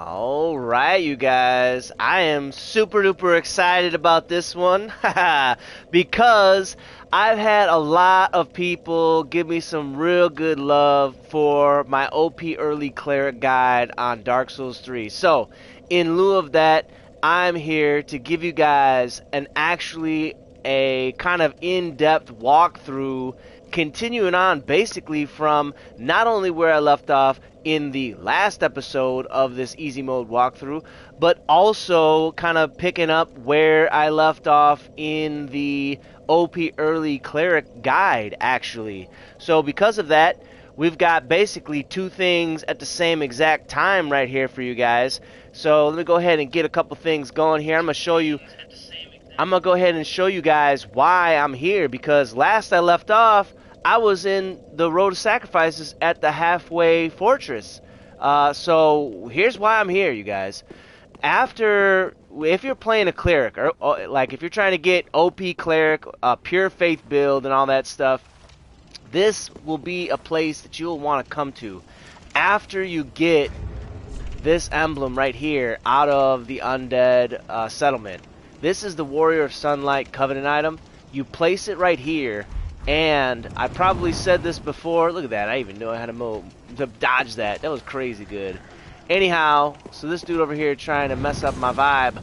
Alright, you guys, I am super duper excited about this one because I've had a lot of people give me some real good love for my OP early cleric guide on Dark Souls 3. So, in lieu of that, I'm here to give you guys a kind of in-depth walkthrough, continuing on basically from not only where I left off in the last episode of this easy mode walkthrough, but also kind of picking up where I left off in the OP early cleric guide, actually. So because of that, we've got basically two things at the same exact time right here for you guys. So let me go ahead and get a couple things going here. I'm gonna go ahead and show you guys why I'm here, because last I left off, I was in the Road of Sacrifices at the halfway fortress. So here's why I'm here, you guys. If you're playing a cleric, or like if you're trying to get OP cleric, pure faith build and all that stuff, this will be a place that you'll want to come to after you get this emblem right here out of the undead settlement. This is the Warrior of Sunlight Covenant item. You place it right here, and I probably said this before. Look at that. I even know how to dodge that. That was crazy good. Anyhow, so this dude over here trying to mess up my vibe.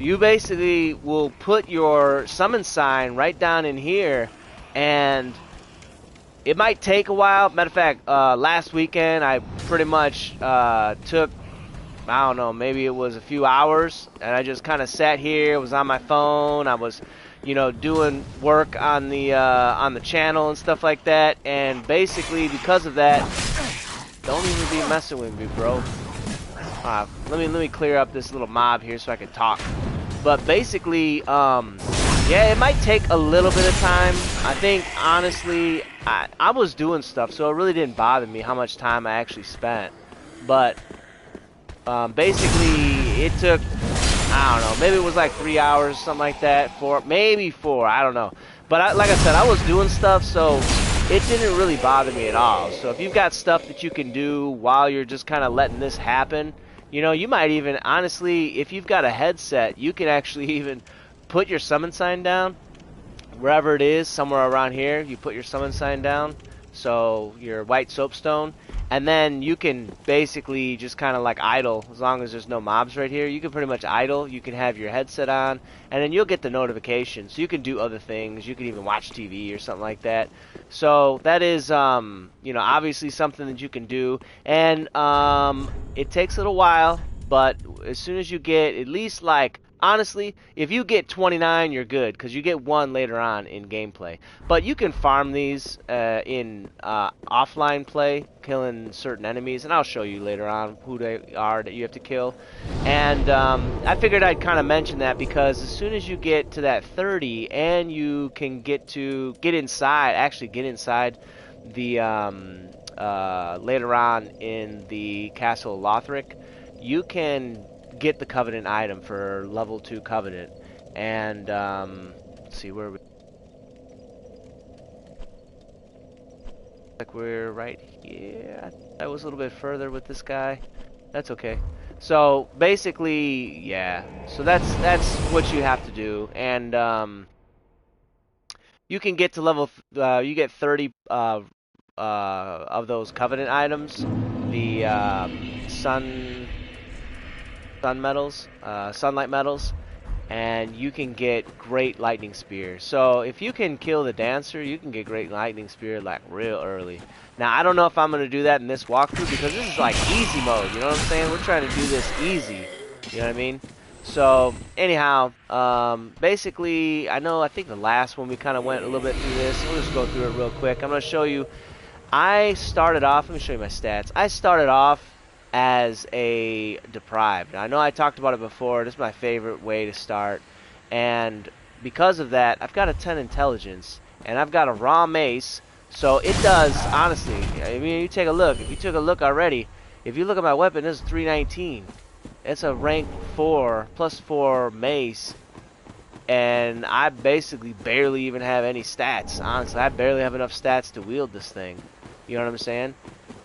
You basically will put your summon sign right down in here, and it might take a while. Matter of fact, last weekend I pretty much took, I don't know, maybe it was a few hours, and I just kind of sat here, was on my phone, I was, you know, doing work on the channel and stuff like that, and basically because of that, don't even be messing with me, bro. Let me clear up this little mob here so I can talk. But basically, yeah, it might take a little bit of time. I think, honestly, I was doing stuff, so it really didn't bother me how much time I actually spent. But basically, it took, I don't know, maybe it was like 3 hours, something like that, maybe 4, I don't know. But like I said, I was doing stuff, so it didn't really bother me at all. So if you've got stuff that you can do while you're just kind of letting this happen, you know, you might even, honestly, if you've got a headset, you can actually even put your summon sign down wherever it is, somewhere around here. You put your summon sign down, so your white soapstone, and then you can basically just kind of like idle. As long as there's no mobs right here, you can pretty much idle. You can have your headset on, and then you'll get the notifications. So you can do other things. You can even watch TV or something like that. So that is, you know, obviously something that you can do, and it takes a little while, but as soon as you get at least, like, honestly, if you get 29, you're good, because you get 1 later on in gameplay. But you can farm these in offline play, killing certain enemies, and I'll show you later on who they are that you have to kill. And I figured I'd kind of mention that because as soon as you get to that 30, and you can get inside the later on in the Castle of Lothric, you can get the Covenant item for level 2 Covenant. And let's see where we, like, we're right here. I was a little bit further with this guy. That's okay. So basically, yeah, so that's what you have to do. And you can get to level you get 30 of those Covenant items, the sunlight metals, and you can get great lightning spear. So if you can kill the dancer, you can get great lightning spear like real early. Now I don't know if I'm gonna do that in this walkthrough because this is like easy mode, you know what I'm saying? We're trying to do this easy, you know what I mean? So anyhow, basically, I think the last one we kind of went a little bit through this. We'll just go through it real quick. I'm gonna show you. I started off, let me show you my stats. I started off as a deprived. Now, I know I talked about it before. This is my favorite way to start, and because of that, I've got a 10 intelligence, and I've got a raw mace. So it does, honestly, I mean, you take a look. If you took a look already, if you look at my weapon, this is 319. It's a rank 4 plus 4 mace, and I basically barely even have any stats. Honestly, I barely have enough stats to wield this thing. You know what I'm saying?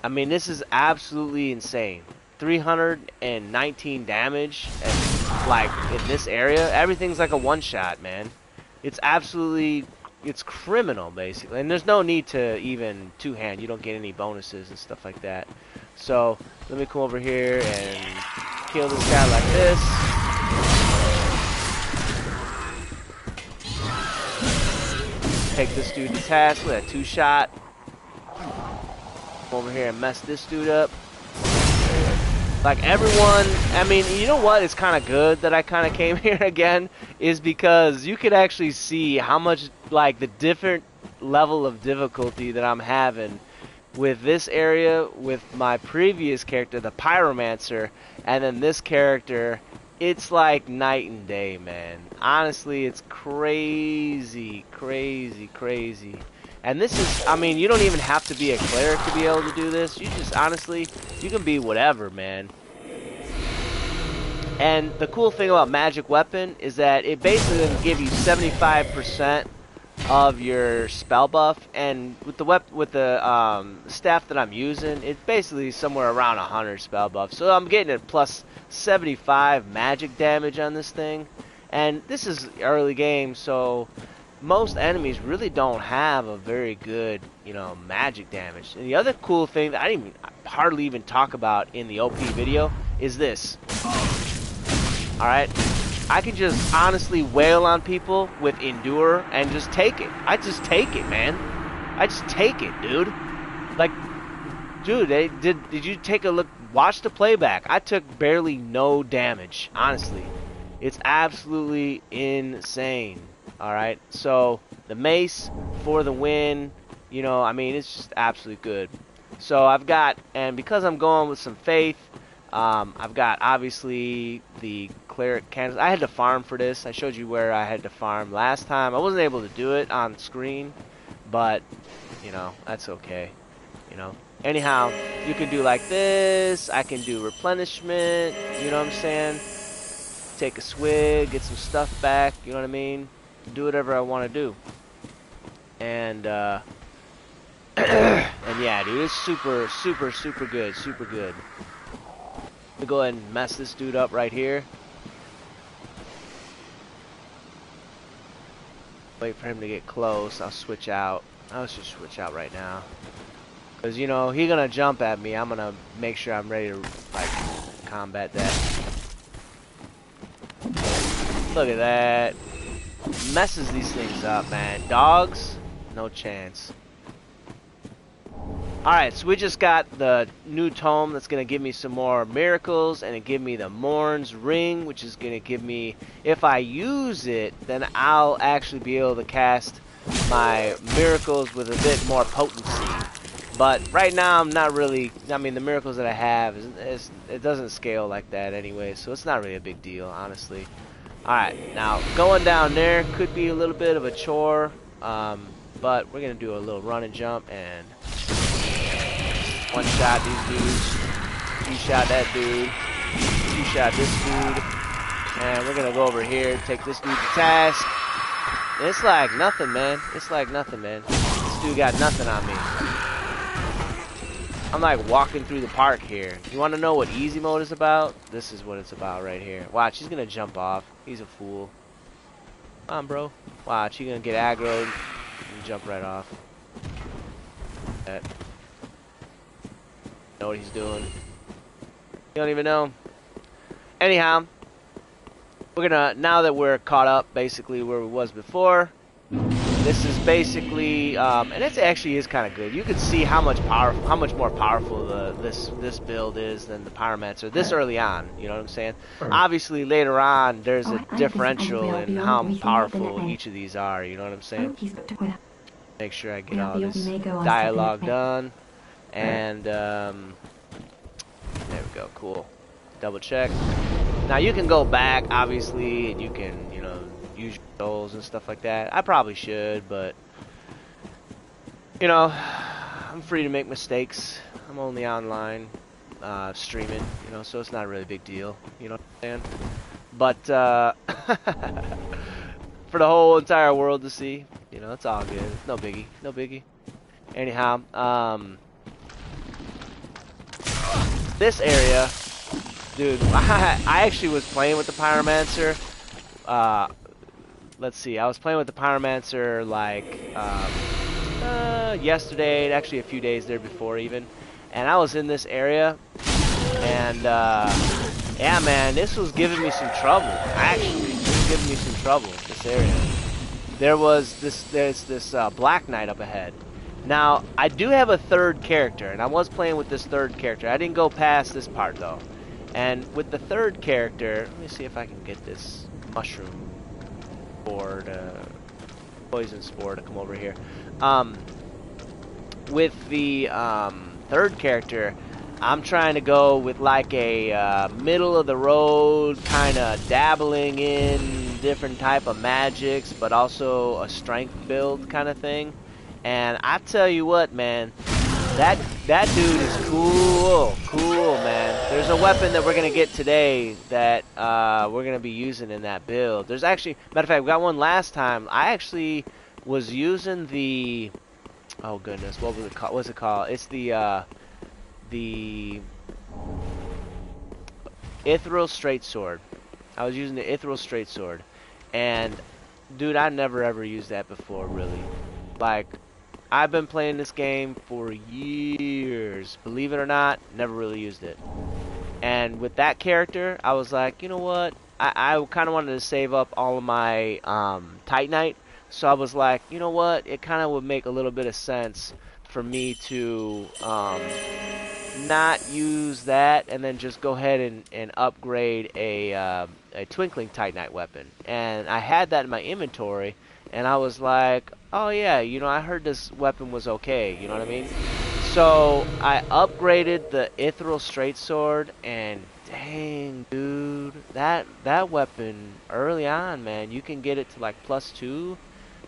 I mean, this is absolutely insane. 319 damage, and like in this area, everything's like a one-shot, man. It's absolutely, it's criminal, basically. And there's no need to even two-hand. You don't get any bonuses and stuff like that. So let me come over here and kill this guy like this. Take this dude to task with a two-shot. Come over here and mess this dude up. Like everyone, I mean, you know what? It's kind of good that I kind of came here again, is because you could actually see how much, like, the different level of difficulty that I'm having with this area, with my previous character, the Pyromancer, and then this character. It's like night and day, man. Honestly, it's crazy, crazy, crazy. And this is, I mean, you don't even have to be a cleric to be able to do this. You just, honestly, you can be whatever, man. And the cool thing about magic weapon is that it basically can give you 75% of your spell buff, and with the staff that I'm using, it's basically somewhere around 100 spell buff. So I'm getting a plus 75 magic damage on this thing, and this is early game, so most enemies really don't have a very good, you know, magic damage. And the other cool thing that I hardly even talk about in the OP video is this. All right. I can just honestly wail on people with Endure and just take it. I just take it, man. I just take it, dude. Like, dude, did you take a look? Watch the playback. I took barely no damage, honestly. It's absolutely insane. All right. So the mace for the win. You know, I mean, it's just absolutely good. So I've got, and because I'm going with some faith, I've got obviously the Cleric candles. I had to farm for this. I showed you where I had to farm last time. I wasn't able to do it on screen, but you know, that's okay. You know. Anyhow, you can do like this. I can do replenishment. You know what I'm saying? Take a swig, get some stuff back. You know what I mean? Do whatever I want to do. And and yeah, dude, it's super, super, super good. Super good. Let me go ahead and mess this dude up right here. Wait for him to get close. I'll switch out. I'll just switch out right now. Because, you know, he's going to jump at me. I'm going to make sure I'm ready to, like, combat that. Look at that. Messes these things up, man. Dogs, no chance. Alright, so we just got the new tome that's going to give me some more miracles, and it give me the Morn's Ring, which is going to give me, if I use it, then I'll actually be able to cast my miracles with a bit more potency. But right now, I'm not really, I mean, the miracles that I have, it doesn't scale like that anyway, so it's not really a big deal, honestly. Alright, now, going down there could be a little bit of a chore, but we're going to do a little run and jump, and one shot these dudes, two shot that dude, two shot this dude, and we're gonna go over here, take this dude to task. And it's like nothing, man. It's like nothing, man. This dude got nothing on me. I'm like walking through the park here. You want to know what easy mode is about? This is what it's about right here. Watch, he's gonna jump off. He's a fool. Come on, bro. Watch, he's gonna get aggroed and jump right off. That. Know what he's doing. You don't even know. Anyhow, we're gonna, now that we're caught up basically where we was before, this is basically and it actually is kind of good. You can see how much more powerful this build is than the Pyromancer this early on. You know what I'm saying? Obviously later on there's a differential in how powerful each of these are. You know what I'm saying? Make sure I get all this dialogue done. And there we go, cool. Double check. Now you can go back, obviously, and you can, you know, use your souls and stuff like that. I probably should, but you know, I'm free to make mistakes. I'm only online streaming, you know, so it's not really a big deal. You know what I'm saying? But for the whole entire world to see, you know, it's all good. No biggie, no biggie. Anyhow, this area Dude, I actually was playing with the Pyromancer. Let's see, I was playing with the Pyromancer like yesterday, and actually a few days there before even. And I was in this area, and yeah, man, this was giving me some trouble. Actually, this was giving me some trouble. This area. There's this Black Knight up ahead. Now, I do have a third character, and I was playing with this third character. I didn't go past this part though. And with the third character, let me see if I can get this mushroom spore, poison spore to come over here. With the third character, I'm trying to go with like a middle of the road, kind of dabbling in different type of magics, but also a strength build kind of thing. And I tell you what, man, that dude is cool, man. There's a weapon that we're gonna get today that we're gonna be using in that build. There's actually, matter of fact, we got one last time. I actually was using the, oh goodness, what was it called? What's it called? It's the Ethereal Straight Sword. I was using the Ethereal Straight Sword, and dude, I never ever used that before, really. Like, I've been playing this game for years. Believe it or not, never really used it. And with that character, I was like, you know what? I kind of wanted to save up all of my Titanite. So I was like, you know what? It kind of would make a little bit of sense for me to not use that and then just go ahead and upgrade a Twinkling Titanite weapon. And I had that in my inventory. And I was like, oh yeah, you know, I heard this weapon was okay, you know what I mean? So I upgraded the Ethereal Straight Sword, and dang, dude, that weapon early on, man, you can get it to like +2.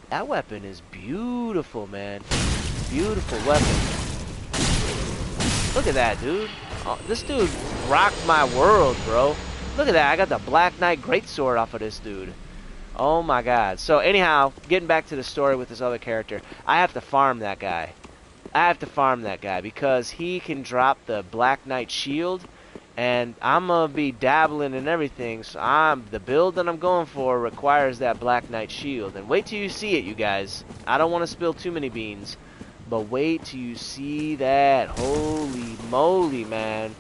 That weapon is beautiful, man. Beautiful weapon. Look at that, dude. Oh, this dude rocked my world, bro. Look at that. I got the Black Knight Greatsword off of this dude. Oh my god. So anyhow, getting back to the story with this other character, I have to farm that guy. I have to farm that guy because he can drop the Black Knight shield, and I'm gonna be dabbling in everything. So the build that I'm going for requires that Black Knight shield. And wait till you see it, you guys. I don't want to spill too many beans, but wait till you see that. Holy moly, man.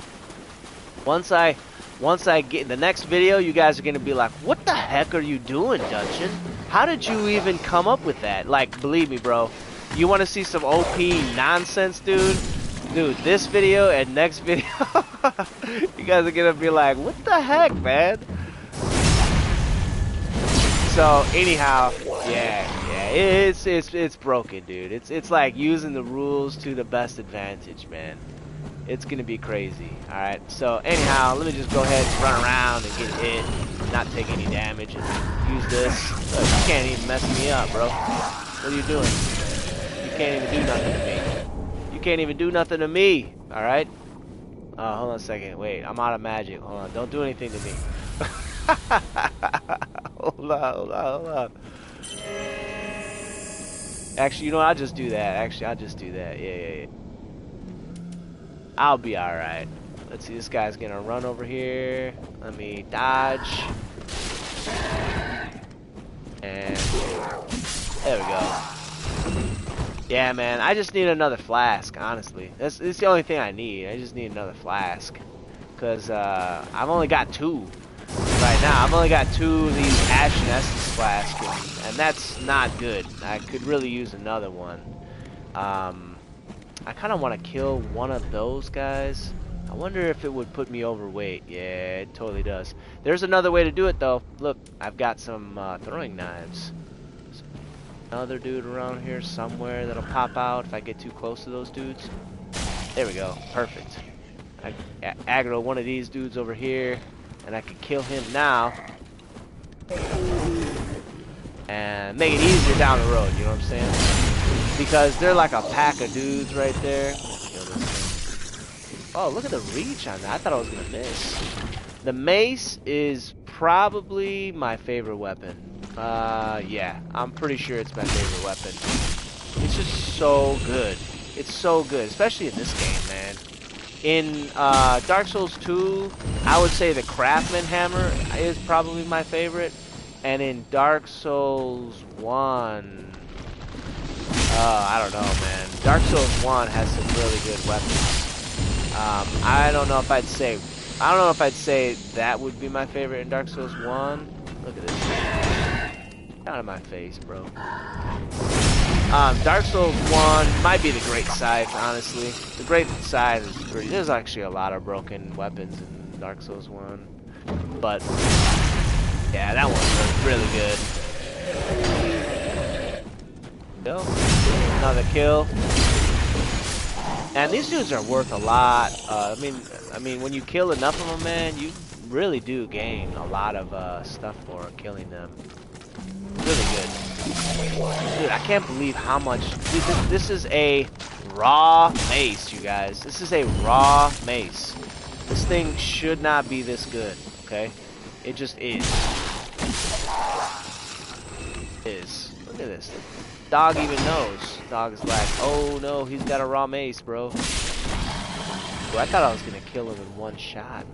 Once I get the next video, you guys are gonna be like, what the heck are you doing, Dungeon? How did you even come up with that? Like, believe me, bro, you want to see some OP nonsense, dude, this video and next video, you guys are gonna be like, what the heck, man? So anyhow, yeah, it's broken, dude. It's like using the rules to the best advantage, man. It's gonna be crazy. Alright, so anyhow, let me just go ahead and run around and get hit, not take any damage, and use this. Look, you can't even mess me up, bro. What are you doing? You can't even do nothing to me. You can't even do nothing to me. Alright? Hold on a second. Wait, I'm out of magic. Hold on. Don't do anything to me. Hold on. Actually, you know what? I'll just do that. Yeah. I'll be alright. Let's see, this guy's gonna run over here. Let me dodge. And there we go. Yeah, man, I just need another flask, honestly. It's the only thing I need. I just need another flask. Because I've only got 2 right now. I've only got 2 of these Ashen Estus flasks, and that's not good. I could really use another one. I kind of want to kill one of those guys. I wonder if it would put me overweight. Yeah, it totally does. There's another way to do it, though. Look, I've got some throwing knives. Another dude around here somewhere that'll pop out if I get too close to those dudes. There we go. Perfect. I aggro one of these dudes over here, and I can kill him now. And make it easier down the road, you know what I'm saying? Because they're like a pack of dudes right there. Kill this thing. Oh, look at the reach on that. I thought I was going to miss. The mace is probably my favorite weapon. Yeah, I'm pretty sure it's my favorite weapon. It's just so good. It's so good, especially in this game, man. In Dark Souls 2, I would say the Craftsman Hammer is probably my favorite. And in Dark Souls 1, I don't know, man. Dark Souls 1 has some really good weapons. I don't know if I'd say that would be my favorite in Dark Souls 1. Look at this. Get out of my face, bro. Dark Souls 1 might be the Great Scythe, honestly. The Great Scythe is pretty... There's actually a lot of broken weapons in Dark Souls 1. But, yeah, that one was really good. Kill. Another kill. And these dudes are worth a lot. I mean, when you kill enough of them, man, you really do gain a lot of stuff for killing them. Really good. Dude, I can't believe how much... Dude, this is a raw mace, you guys. This is a raw mace. This thing should not be this good, okay? It just is. It is. Look at this. Dog even knows. Dog is like, oh no, he's got a raw mace, bro. Dude, I thought I was gonna kill him in one shot.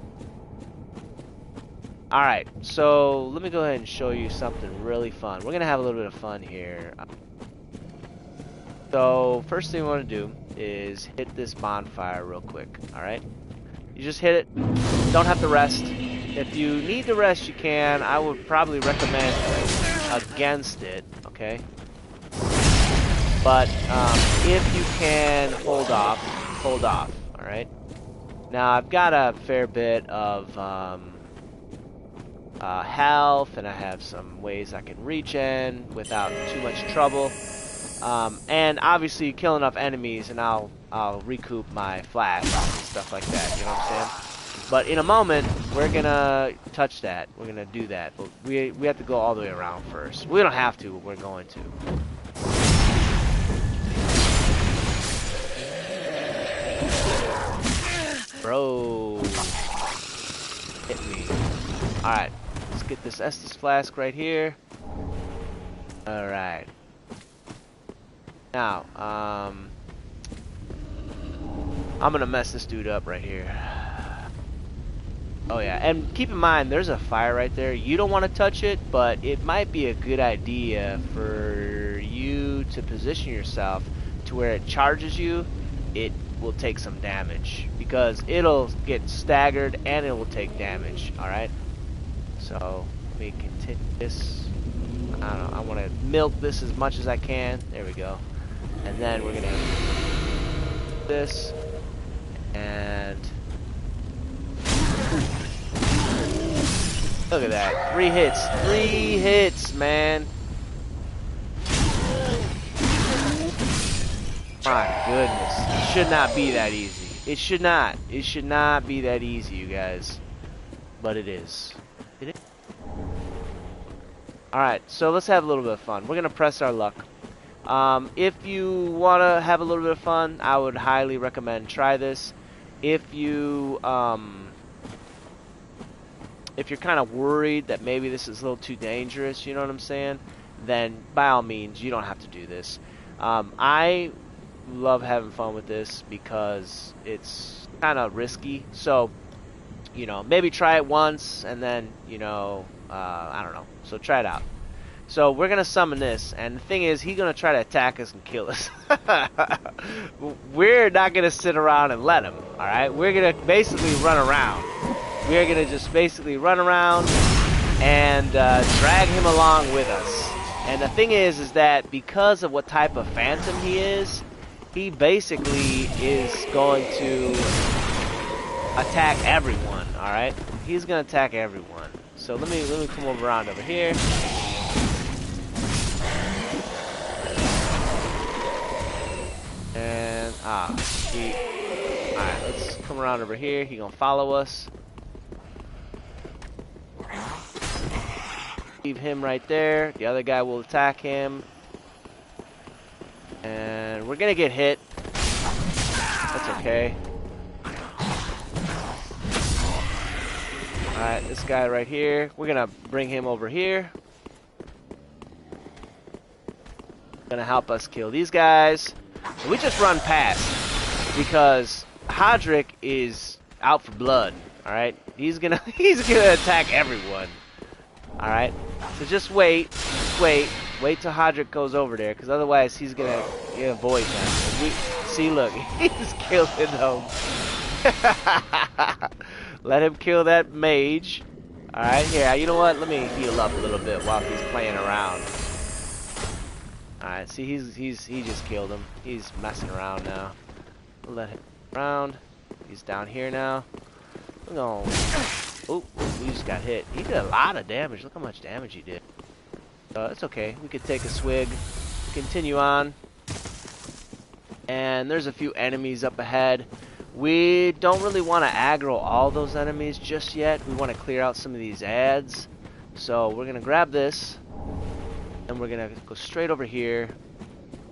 Alright, so let me go ahead and show you something really fun. We're gonna have a little bit of fun here. So, first thing we want to do is hit this bonfire real quick, alright? You just hit it. Don't have to rest. If you need to rest, you can. I would probably recommend against it, okay? But if you can hold off, alright? Now, I've got a fair bit of health, and I have some ways I can regen without too much trouble. And obviously, you kill enough enemies, and I'll recoup my flash and stuff like that, you know what I'm saying? But in a moment, we're gonna touch that. We're gonna do that. But we have to go all the way around first. We don't have to, but we're going to. Bro, hit me. Alright, let's get this Estus flask right here. Alright. Now, I'm gonna mess this dude up right here. Oh yeah, and keep in mind, there's a fire right there. You don't want to touch it, but it might be a good idea for you to position yourself to where it charges you. It will take some damage because it'll get staggered and it will take damage. All right, so let me continue this. I don't know, I want to milk this as much as I can. There we go. And then we're gonna do this and look at that. 3 hits. 3 hits, man. My goodness. It should not be that easy. It should not. It should not be that easy, you guys. But it is. It is. Alright, so let's have a little bit of fun. We're going to press our luck. If you want to have a little bit of fun, I would highly recommend try this. If you're kind of worried that maybe this is a little too dangerous, you know what I'm saying, then by all means, you don't have to do this. I love having fun with this because it's kind of risky. So, you know, maybe try it once and then, you know, I don't know. So try it out. So we're going to summon this, and the thing is, he's going to try to attack us and kill us. We're not going to sit around and let him, alright? We're going to basically run around. We're going to just basically run around and drag him along with us. And the thing is that because of what type of phantom he is, he basically is going to attack everyone, alright? He's going to attack everyone. So let me come around over here. And alright, let's come around over here. He's gonna follow us. Leave him right there. The other guy will attack him. And we're gonna get hit. That's okay. Alright, this guy right here. We're gonna bring him over here. Gonna help us kill these guys. We just run past because Hodrick is out for blood. All right, he's gonna attack everyone. All right, so just wait, wait till Hodrick goes over there, because otherwise he's gonna avoid them. See, look, he's killing them. Let him kill that mage. All right, here, you know what? Let me heal up a little bit while he's playing around. All right, see, he just killed him. He's messing around now. We'll let him around. He's down here now. We're gonna. Oh, we just got hit. He did a lot of damage. Look how much damage he did. It's okay. We could take a swig. Continue on. And there's a few enemies up ahead. We don't really want to aggro all those enemies just yet. We want to clear out some of these ads. So we're going to grab this. And we're going to go straight over here.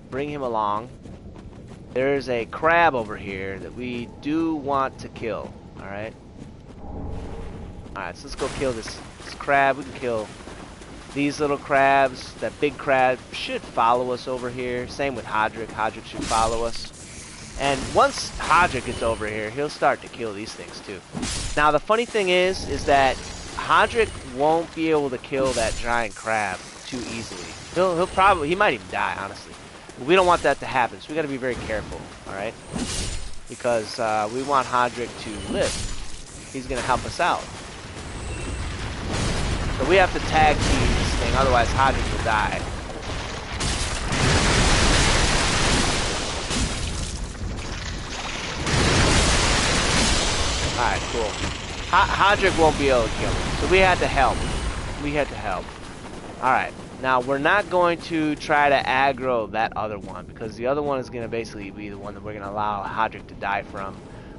Bring him along. There's a crab over here that we do want to kill. Alright? Alright, so let's go kill this crab. We can kill these little crabs. That big crab should follow us over here. Same with Hodrick. Hodrick should follow us. And once Hodrick gets over here, he'll start to kill these things too. Now the funny thing is that Hodrick won't be able to kill that giant crab too easily. He might even die, honestly. But we don't want that to happen, so we got to be very careful, all right? Because we want Hodrick to live. He's gonna help us out. So we have to tag team this thing, otherwise Hodrick will die. Alright, cool. Hodrick won't be able to kill him, so we had to help. Alright, now we're not going to try to aggro that other one, because the other one is going to basically be the one that we're going to allow Hodrick to die from.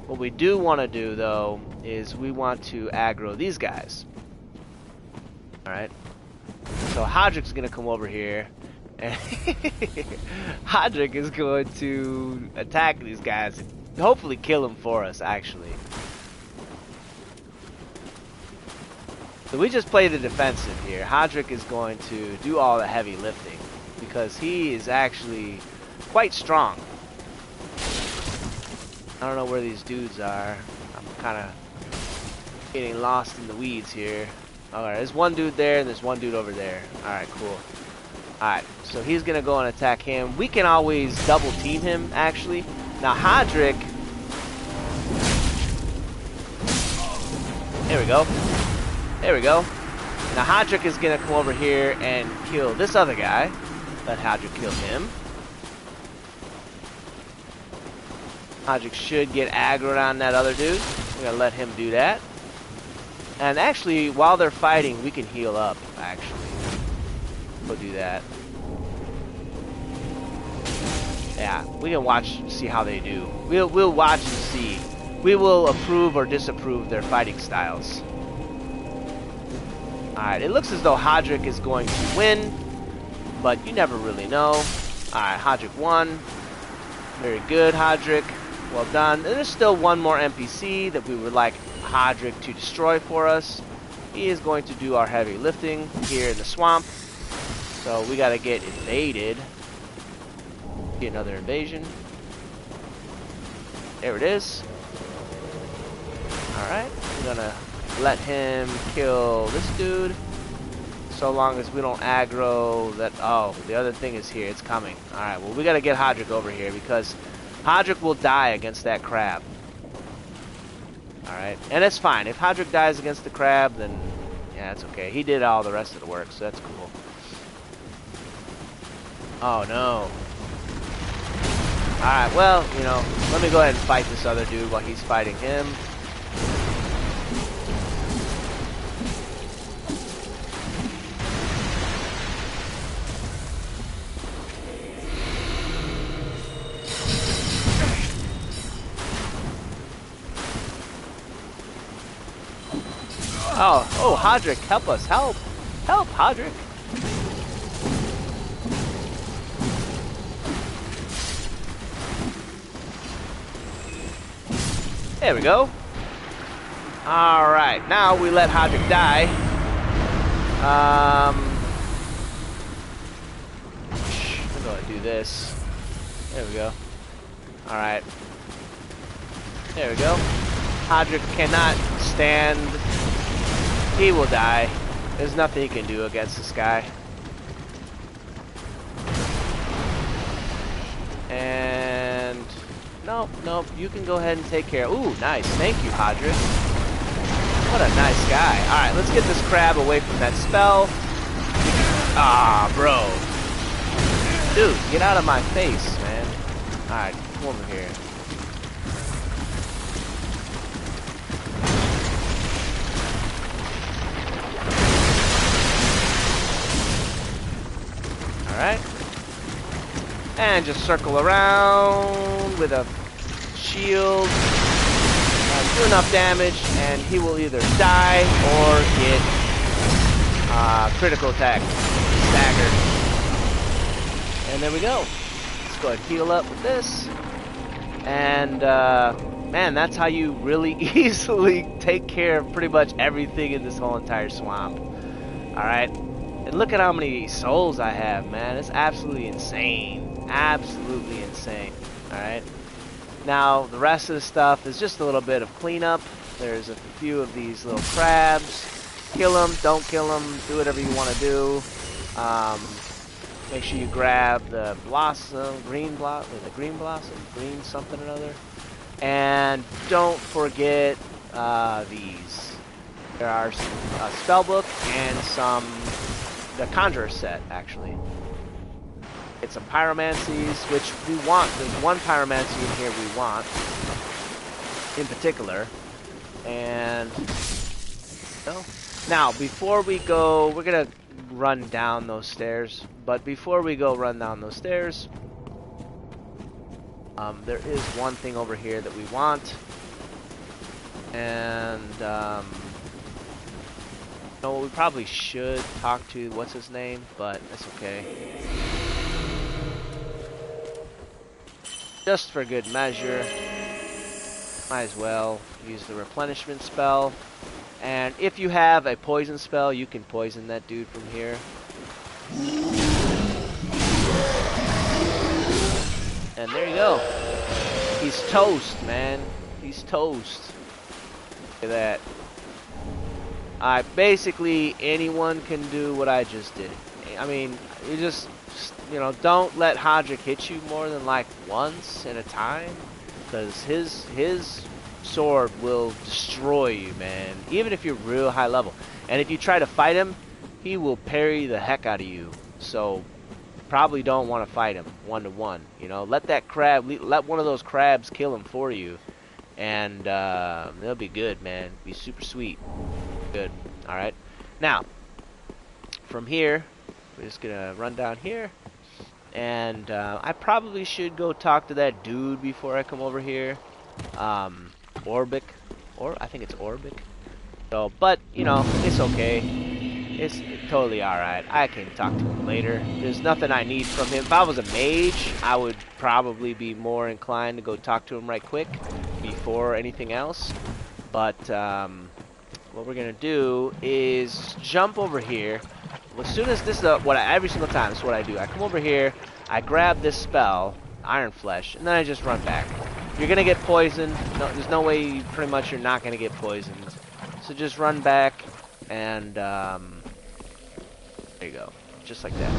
What we do want to do, though, is we want to aggro these guys. Alright, so Hodrick's going to come over here, and Hodrick is going to attack these guys, and hopefully kill them for us, actually. So we just play the defensive here. Hodrick is going to do all the heavy lifting because he is actually quite strong. I don't know where these dudes are. I'm kind of getting lost in the weeds here. Alright, there's one dude there and there's one dude over there. Alright, cool. Alright, so he's going to go and attack him. We can always double team him, actually. Now Hodrick... There we go. There we go. Now Hodrick is going to come over here and kill this other guy. Let Hodrick kill him. Hodrick should get aggroed on that other dude. We're going to let him do that. And actually, while they're fighting, we can heal up, actually. We'll do that. Yeah, we can watch, see how they do. We'll watch and see. We will approve or disapprove their fighting styles. Alright, it looks as though Hodrick is going to win, but you never really know. Alright, Hodrick won. Very good, Hodrick. Well done. And there's still one more NPC that we would like Hodrick to destroy for us. He is going to do our heavy lifting here in the swamp. So we gotta get invaded. Get another invasion. There it is. Alright, we're gonna let him kill this dude. So long as we don't aggro that. Oh, the other thing is here. It's coming. Alright, well, we gotta get Hodrick over here because Hodrick will die against that crab. Alright, and it's fine. If Hodrick dies against the crab, then yeah, it's okay. He did all the rest of the work, so that's cool. Oh, no. Alright, well, you know, let me go ahead and fight this other dude while he's fighting him. Oh, Hodrick, help us, help! Help, Hodrick! There we go. Alright, now we let Hodrick die. We're going to do this. There we go. Alright. There we go. Hodrick cannot stand. He will die. There's nothing he can do against this guy. And nope, nope. You can go ahead and take care. Ooh, nice. Thank you, Hodrick. What a nice guy. All right, let's get this crab away from that spell. Ah, bro. Dude, get out of my face, man. All right, come over here. Alright. And just circle around with a shield. Do enough damage, and he will either die or get critical attack. Staggered. And there we go. Let's go ahead and heal up with this. And, man, that's how you really easily take care of pretty much everything in this whole entire swamp. Alright. And look at how many souls I have, man. It's absolutely insane. Absolutely insane. Alright. Now, the rest of the stuff is just a little bit of cleanup. There's a few of these little crabs. Kill them, don't kill them, do whatever you want to do. Make sure you grab the blossom, green something or other. And don't forget these. There are a spellbook and the Conjurer set, actually. Get some pyromancies, which we want. There's one pyromancy in here we want, in particular. And now, before we go, we're gonna run down those stairs. But before we go run down those stairs, there is one thing over here that we want, and no, we probably should talk to what's his name, but that's okay. Just for good measure, might as well use the replenishment spell. And if you have a poison spell, you can poison that dude from here. And there you go. He's toast, man. He's toast. Look at that. Basically, anyone can do what I just did. I mean, you just, you know, don't let Hodrick hit you more than like once at a time, because his sword will destroy you, man, even if you're real high level. And if you try to fight him, he will parry the heck out of you. So probably don't want to fight him one-to-one. You know, let one of those crabs kill him for you, and they'll be good, man. Be super sweet. Good. All right. Now, from here, we're just gonna run down here, and I probably should go talk to that dude before I come over here. Orbeck, or I think it's Orbeck. So, but you know, it's okay. It's totally alright. I can talk to him later. There's nothing I need from him. If I was a mage, I would probably be more inclined to go talk to him right quick before anything else. But what we're gonna do is jump over here. As soon as this is every single time, this is what I do. I come over here, I grab this spell, Iron Flesh, and then I just run back. You're gonna get poisoned. No, there's no way pretty much you're not gonna get poisoned. So just run back, and there you go, just like that.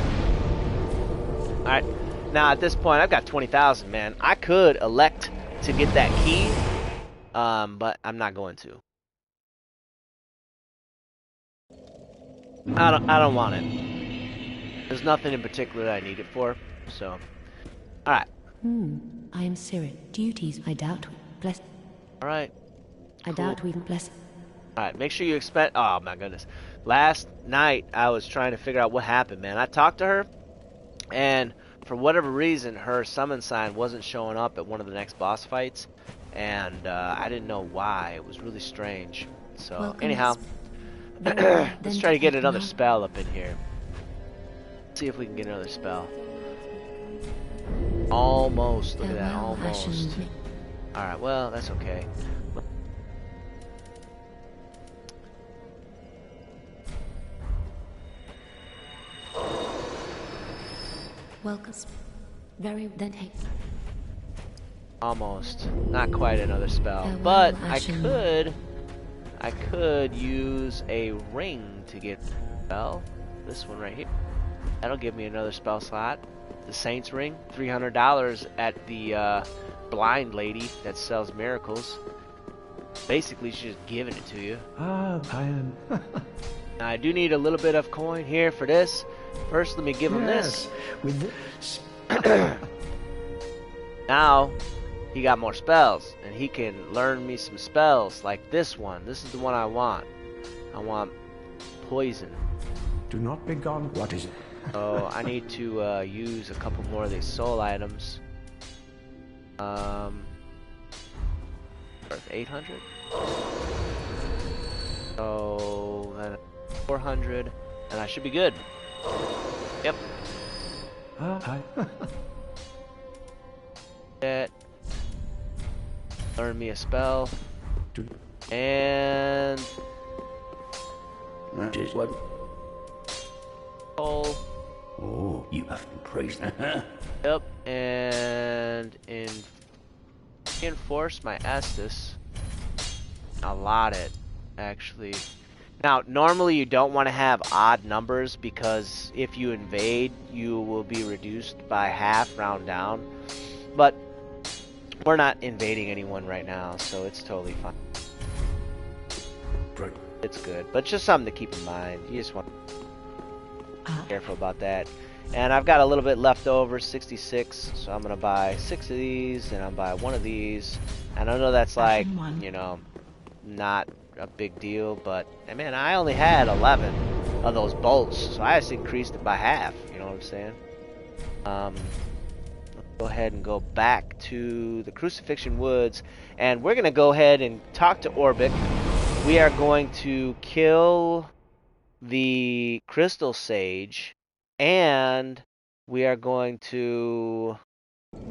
All right. Now at this point, I've got 20,000, man. I could elect to get that key, but I'm not going to. I don't want it. There's nothing in particular that I need it for. So, all right. I am Sirit. Duties, I doubt. Bless. All right. I doubt we can bless. All right. Make sure you expect. Oh my goodness. Last night I was trying to figure out what happened, man. I talked to her, and for whatever reason, her summon sign wasn't showing up at one of the next boss fights, and I didn't know why. It was really strange. So Welcome, anyhow, let's try to get another spell up in here. Let's see if we can get another spell. Almost. Look at that. Almost. Alright, well, that's okay. Welcome. Very then hey. Almost. Not quite another spell. Farewell, But Ashen. I could use a ring to get spell. This one right here. That'll give me another spell slot. The Saint's Ring, $300 at the blind lady that sells miracles. Basically, she's just giving it to you. Ah, I am. Now, I do need a little bit of coin here for this. First, let me give him this. With this. Now, he got more spells, and he can learn me some spells like this one. This is the one I want. I want poison. Do not be gone. What is it? So I need to use a couple more of these soul items. Worth 800. So then 400, and I should be good. Yep. Ah, I. That. Learn me a spell. Do. And That is what. soul. Oh, you have to praise that. Yep, and reinforce my Estus. Allot it, actually. Now, normally you don't want to have odd numbers because if you invade, you will be reduced by half round down. But we're not invading anyone right now, so it's totally fine. Right. It's good, but just something to keep in mind. You just want to be careful about that. And I've got a little bit left over, 66, so I'm going to buy 6 of these, and I'll buy 1 of these. And I know that's like, you know, not a big deal, but, and man, I only had 11 of those bolts, so I just increased it by half, you know what I'm saying? Let's go ahead and go back to the Crucifixion Woods, and we're going to go ahead and talk to Orbeck. We are going to kill the Crystal Sage, and we are going to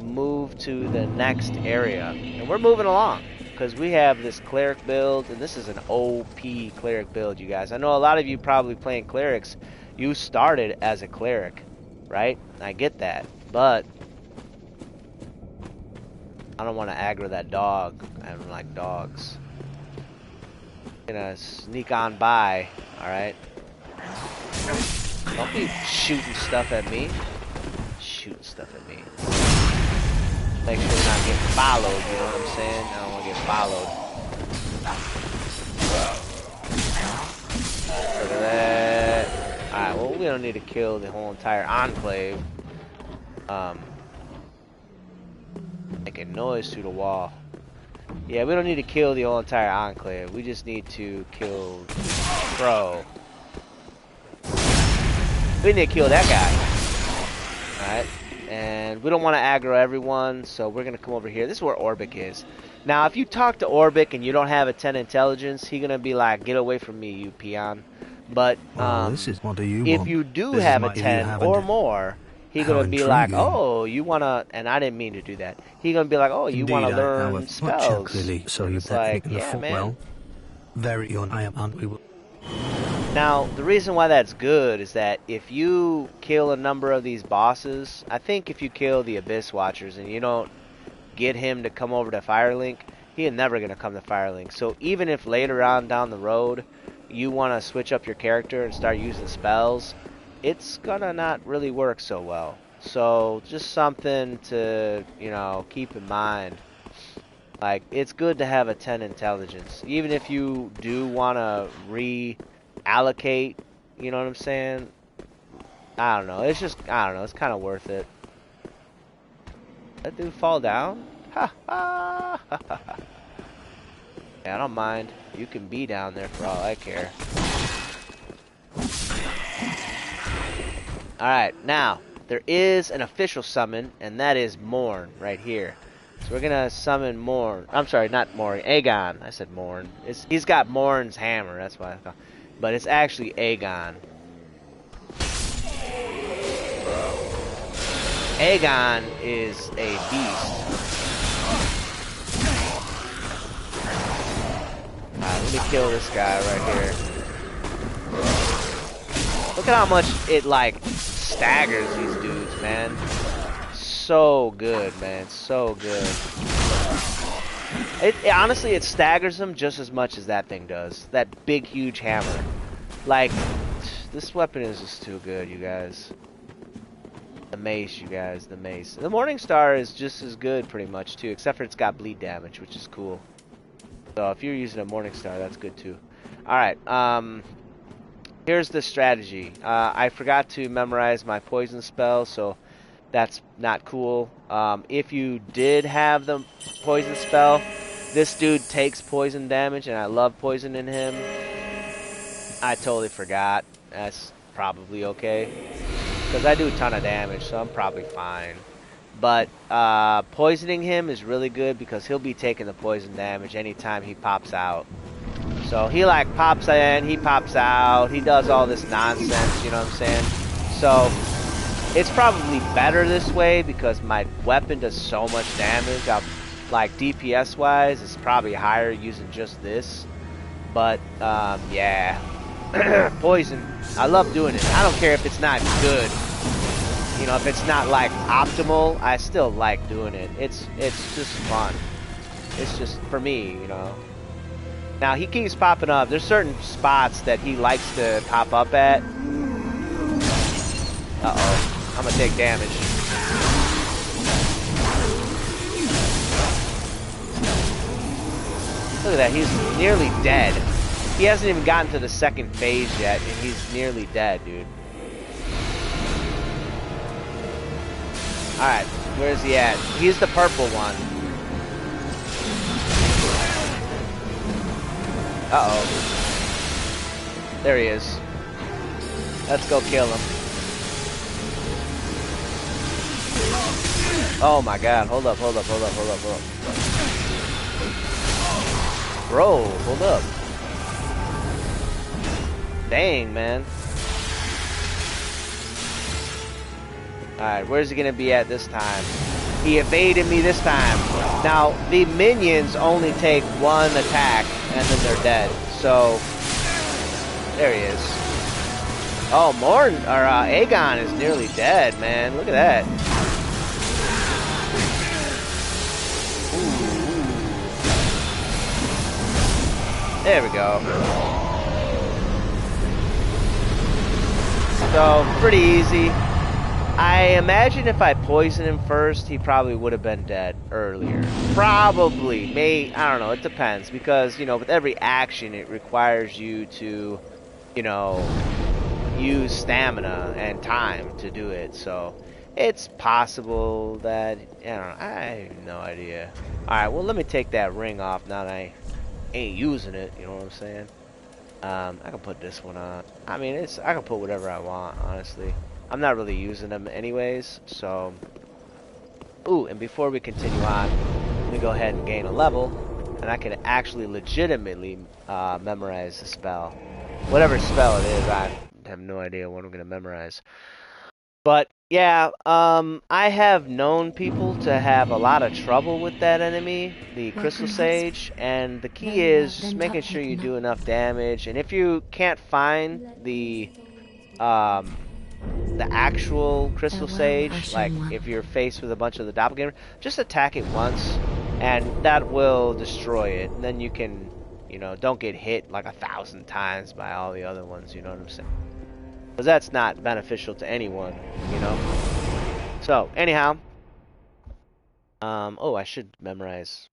move to the next area. And we're moving along because we have this Cleric build, and this is an OP Cleric build, you guys. I know a lot of you probably playing Clerics, you started as a Cleric, right? I get that, but I don't want to aggro that dog. I don't like dogs. Gonna sneak on by, alright? Don't be shooting stuff at me. Shooting stuff at me. Make sure we're not getting followed, you know what I'm saying? I don't want to get followed. Look at that. Alright, well, we don't need to kill the whole entire enclave. Making noise through the wall. Yeah, we don't need to kill the whole entire enclave. We just need to kill Crow. We need to kill that guy. Alright. And we don't want to aggro everyone, so we're going to come over here. This is where Orbeck is. Now, if you talk to Orbeck and you don't have a 10 intelligence, he's going to be like, get away from me, you peon. But this is, what do you if want? you do This have is a my- you 10 haven't- or more, he's How going to be like, intriguing. oh, you want to... And I didn't mean to do that. He's going to be like, oh, you want to Indeed, learn our spells. clearly, so you It's bet like, in the yeah, foot man. well. Very on I am, and we will. Now, the reason why that's good is that if you kill a number of these bosses, I think if you kill the Abyss Watchers and you don't get him to come over to Firelink, he is never going to come to Firelink. So even if later on down the road you want to switch up your character and start using spells, it's going to not really work so well. So just something to, you know, keep in mind. Like, it's good to have a 10 intelligence. Even if you do want to reallocate, you know what I'm saying? I don't know. It's just, I don't know. It's kind of worth it. That dude fall down? Ha ha ha ha. Yeah, I don't mind. You can be down there for all I care. Alright, now, there is an official summon, and that is Morn right here. So we're gonna summon Morn. I'm sorry, not Morn. Aegon. I said Morn. He's got Morn's hammer. That's why I thought. But it's actually Aegon. Aegon is a beast. Alright, let me kill this guy right here. Look at how much it, like, staggers these dudes, man. So good, man. So good. Honestly, it staggers them just as much as that thing does. That big, huge hammer. Like, this weapon is just too good, you guys. The mace, you guys, the mace. The Morningstar is just as good, pretty much, too, except for it's got bleed damage, which is cool. So if you're using a Morningstar, that's good, too. Alright, here's the strategy. I forgot to memorize my poison spell, so that's not cool. If you did have the poison spell, this dude takes poison damage, and I love poisoning him. I totally forgot. That's probably okay. Because I do a ton of damage, so I'm probably fine. But poisoning him is really good because he'll be taking the poison damage anytime he pops out. So he like pops in, he pops out, he does all this nonsense, you know what I'm saying? So it's probably better this way because my weapon does so much damage. Like DPS wise, it's probably higher using just this. But yeah. Poison. I love doing it. I don't care if it's not good. You know, if it's not like optimal, I still like doing it. It's just fun. It's just for me, you know. Now he keeps popping up. There's certain spots that he likes to pop up at. Uh-oh. I'm gonna take damage. Look at that. He's nearly dead. He hasn't even gotten to the second phase yet, and he's nearly dead, dude. Alright, where's he at? He's the purple one. Uh-oh. There he is. Let's go kill him. Oh my god, hold up. Bro, hold up. Dang, man. Alright, where's he gonna be at this time? He evaded me this time. Now, the minions only take one attack, and then they're dead. So, there he is. Oh, Aegon is nearly dead, man. Look at that. Ooh. There we go. So, pretty easy. I imagine if I poisoned him first, he probably would have been dead earlier. Probably. I don't know. It depends. Because, you know, with every action, it requires you to, you know, use stamina and time to do it. So, it's possible that, I don't know. I have no idea. Alright, well, let me take that ring off now that I ain't using it. You know what I'm saying? I can put this one on. I mean, I can put whatever I want, honestly. I'm not really using them anyways, so... Ooh, and before we continue on, let me go ahead and gain a level, and I can actually legitimately memorize the spell. Whatever spell it is, I have no idea what I'm going to memorize. But, yeah, I have known people to have a lot of trouble with that enemy, the Crystal Sage, and the key is just making sure you do enough damage, and if you can't find the actual Crystal Sage, like if you're faced with a bunch of the doppelganger, just attack it once, and that will destroy it, and then you can, you know, don't get hit like 1,000 times by all the other ones, you know what I'm saying? Because that's not beneficial to anyone, you know? So, anyhow. Oh, I should memorize.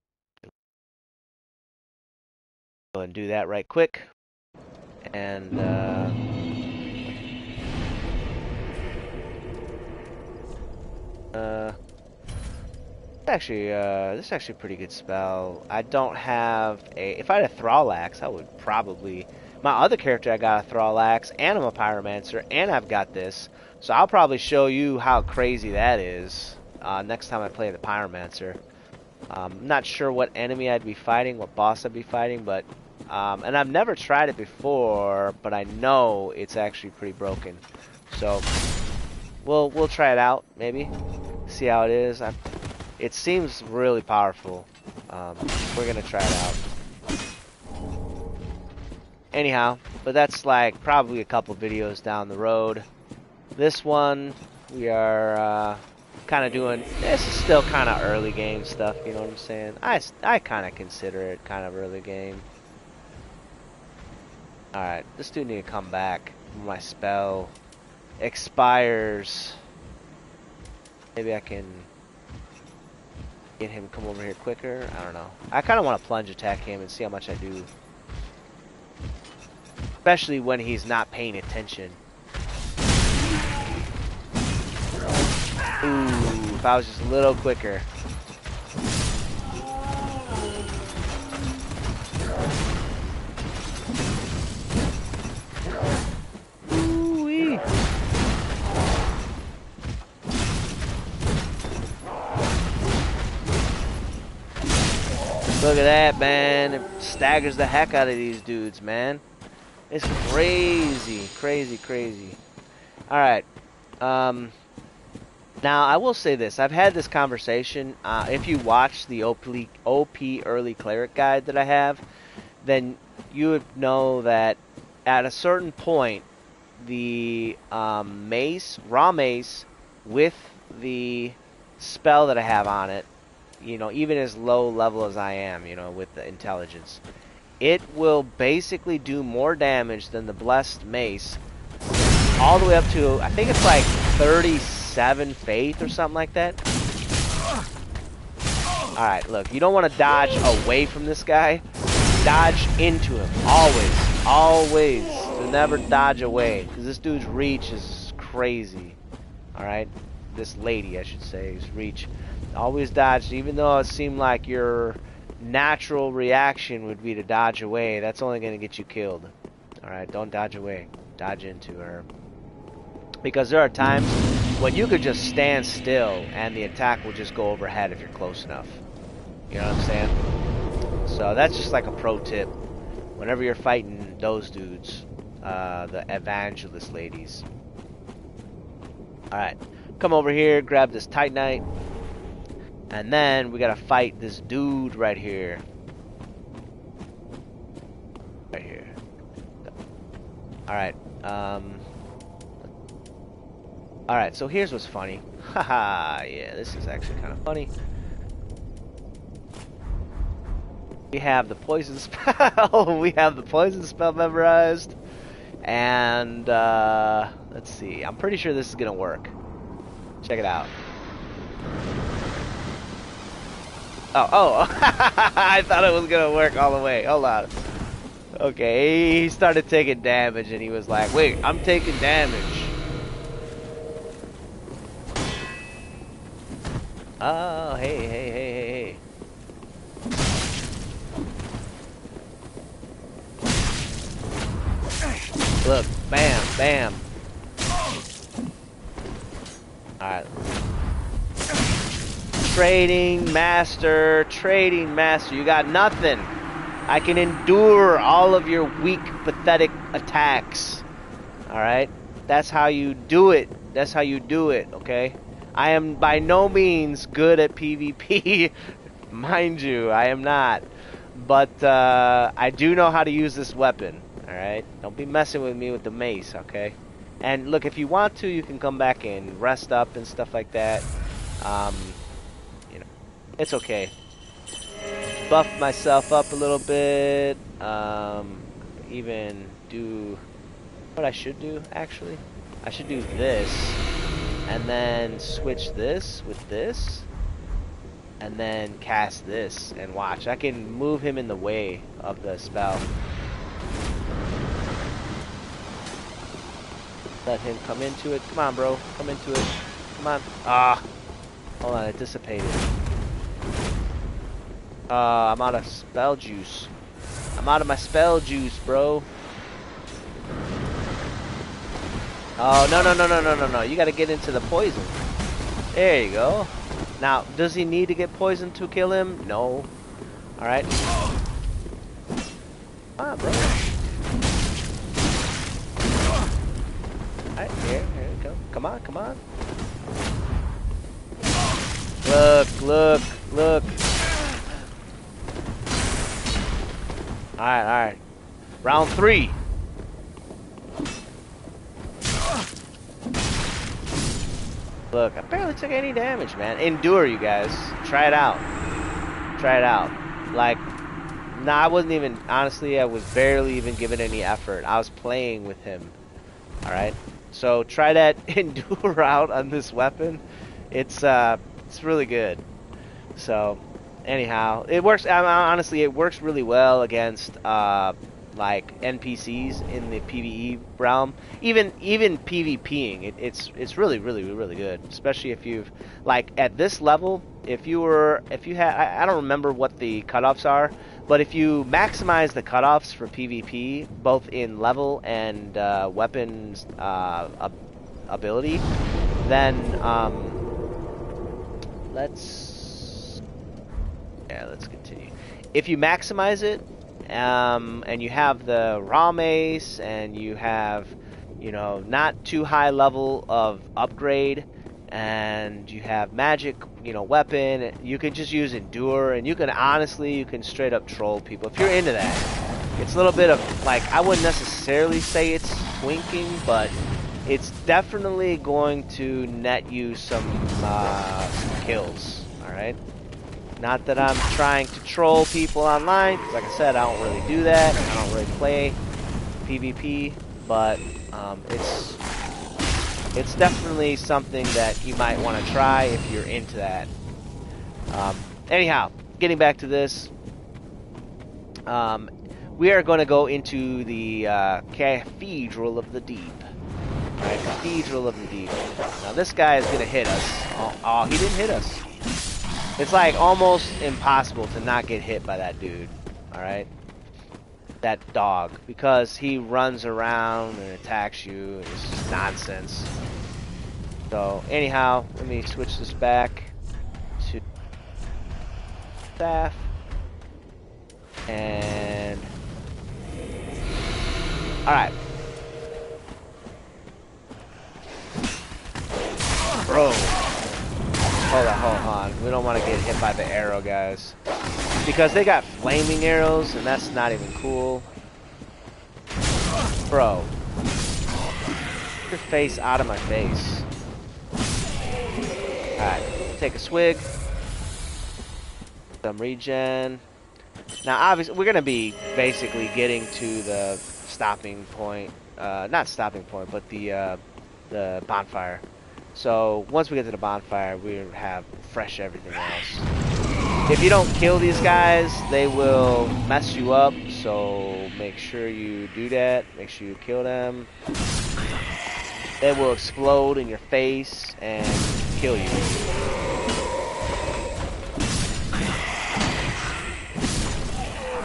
Go and do that right quick. And, this is actually a pretty good spell. I don't have if I had a Thrall Axe, I would probably... My other character, I got a Thrall Axe, and I'm a Pyromancer, and I've got this. So I'll probably show you how crazy that is next time I play the Pyromancer. I'm not sure what enemy I'd be fighting, what boss I'd be fighting, but... and I've never tried it before, but I know it's actually pretty broken. So, we'll try it out, maybe. See how it is. It seems really powerful. We're gonna try it out. Anyhow, but that's like probably a couple videos down the road. This one, we are kind of doing, this is still kind of early game stuff, you know what I'm saying? I kind of consider it kind of early game. Alright, this dude need to come back. My spell expires. Maybe I can get him to come over here quicker. I don't know. I kind of want to plunge attack him and see how much I do. Especially when he's not paying attention. Ooh, if I was just a little quicker. Ooh-wee. Look at that, man. It staggers the heck out of these dudes, man. It's crazy, crazy, crazy. Alright. Now, I will say this. I've had this conversation. If you watch the OP Early Cleric guide that I have, then you would know that at a certain point, the raw mace, with the spell that I have on it, you know, even as low level as I am, you know, with the intelligence, it will basically do more damage than the blessed mace, all the way up to, I think it's like 37 faith or something like that. Alright, look, you don't want to dodge away from this guy. Dodge into him. Always. Always. So never dodge away, because this dude's reach is crazy. Alright? This lady, I should say, his reach. Always dodge, even though it seemed like your natural reaction would be to dodge away. That's only going to get you killed. Alright, don't dodge away. Dodge into her. Because there are times when you could just stand still and the attack will just go overhead if you're close enough. You know what I'm saying? So that's just like a pro tip. Whenever you're fighting those dudes, the evangelist ladies. Alright, come over here, grab this Titanite. And then we gotta fight this dude right here. Right here. Alright, Alright, so here's what's funny. Haha, yeah, this is actually kind of funny. We have the poison spell. We have the poison spell memorized. And, let's see. I'm pretty sure this is gonna work. Check it out. Oh, I thought it was gonna work all the way. Hold on. Okay, he started taking damage and he was like, wait, I'm taking damage. Oh, hey. Look, bam. Alright. Trading master. You got nothing. I can endure all of your weak, pathetic attacks. Alright? That's how you do it. Okay? I am by no means good at PvP. Mind you, I am not. But I do know how to use this weapon. Alright? Don't be messing with me with the mace, okay? And look, if you want to, you can come back and rest up and stuff like that. You know, it's okay. Buff myself up a little bit. Even do what I should do, actually. I should do this. And then switch this with this. And then cast this. And watch. I can move him in the way of the spell. Let him come into it. Come on, bro. Come into it. Come on. Ah. Hold on, it dissipated. I'm out of spell juice. I'm out of my spell juice, bro. Oh, no. You gotta get into the poison. There you go. Now, does he need to get poisoned to kill him? No. Alright. Come on, bro. Alright, here we go. Come on. Look. Alright. Round 3. Look, I barely took any damage, man. Endure, you guys. Try it out. Try it out. Like, nah, I wasn't even, honestly, I was barely even giving any effort. I was playing with him. Alright? So try that endure out on this weapon. It's really good. So, anyhow, it works, honestly, it works really well against, like NPCs in the PvE realm, even PvPing. It's really good, especially if you've like at this level. If you had, I don't remember what the cutoffs are, but if you maximize the cutoffs for PvP, both in level and weapons ability, then let's continue. If you maximize it. And you have the raw mace, and you have, you know, not too high level of upgrade, and you have magic, you know, weapon. You can just use endure, and you can honestly, you can straight up troll people if you're into that. It's a little bit of like, I wouldn't necessarily say it's twinking, but it's definitely going to net you some kills. All right. Not that I'm trying to troll people online, because like I said, I don't really do that. I don't really play PvP, but it's definitely something that you might want to try if you're into that. Anyhow, getting back to this, we are going to go into the Cathedral of the Deep. Alright, Cathedral of the Deep. Now this guy is going to hit us. Oh, he didn't hit us. It's like almost impossible to not get hit by that dude, alright? That dog, because he runs around and attacks you. It's just nonsense. So, anyhow, let me switch this back to staff. And alright. Bro. Hold on. We don't want to get hit by the arrow, guys. Because they got flaming arrows, and that's not even cool. Bro. Get your face out of my face. Alright, take a swig. Some regen. Now, obviously, we're going to be basically getting to the stopping point. Not stopping point, but the bonfire. So once we get to the bonfire, we have fresh everything else. If you don't kill these guys, they will mess you up. So make sure you do that. Make sure you kill them. They will explode in your face and kill you.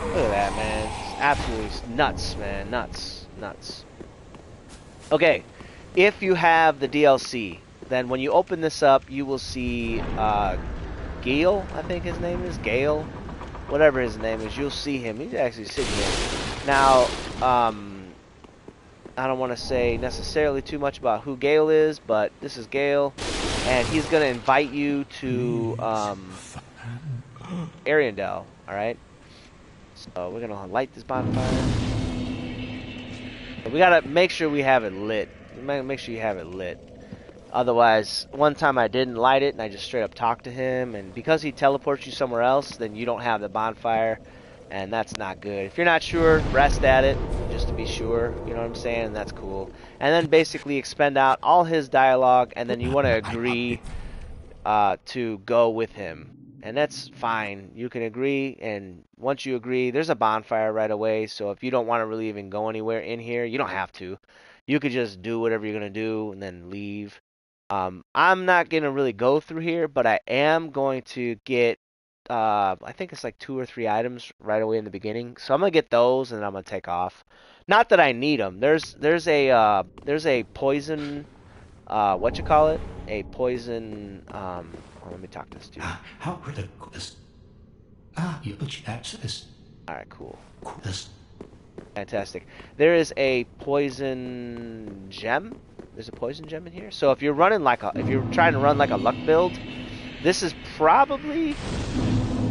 Look at that, man. It's absolutely nuts, man. Nuts. Okay, if you have the DLC, then when you open this up, you will see Gale, I think his name is, Gale, whatever his name is, you'll see him. He's actually sitting here. Now, I don't want to say necessarily too much about who Gale is, but this is Gale, and he's going to invite you to Ariandel, alright? So we're going to light this bonfire. We got to make sure we have it lit. Make sure you have it lit. Otherwise, one time I didn't light it, and I just straight up talked to him, and because he teleports you somewhere else, then you don't have the bonfire, and that's not good. If you're not sure, rest at it, just to be sure, you know what I'm saying, and that's cool. And then basically expend out all his dialogue, and then you want to agree to go with him. And that's fine. You can agree, and once you agree, there's a bonfire right away, so if you don't want to really even go anywhere in here, you don't have to. You could just do whatever you're going to do, and then leave. I'm not going to really go through here, but I am going to get, I think it's like 2 or 3 items right away in the beginning. So I'm going to get those, and then I'm going to take off. Not that I need them. There's a poison, what you call it? A poison, let me talk to this dude. How critical is... you access. Alright, cool. This. Fantastic. There is a poison gem. There's a poison gem in here. So if you're running like if you're trying to run like a luck build, this is probably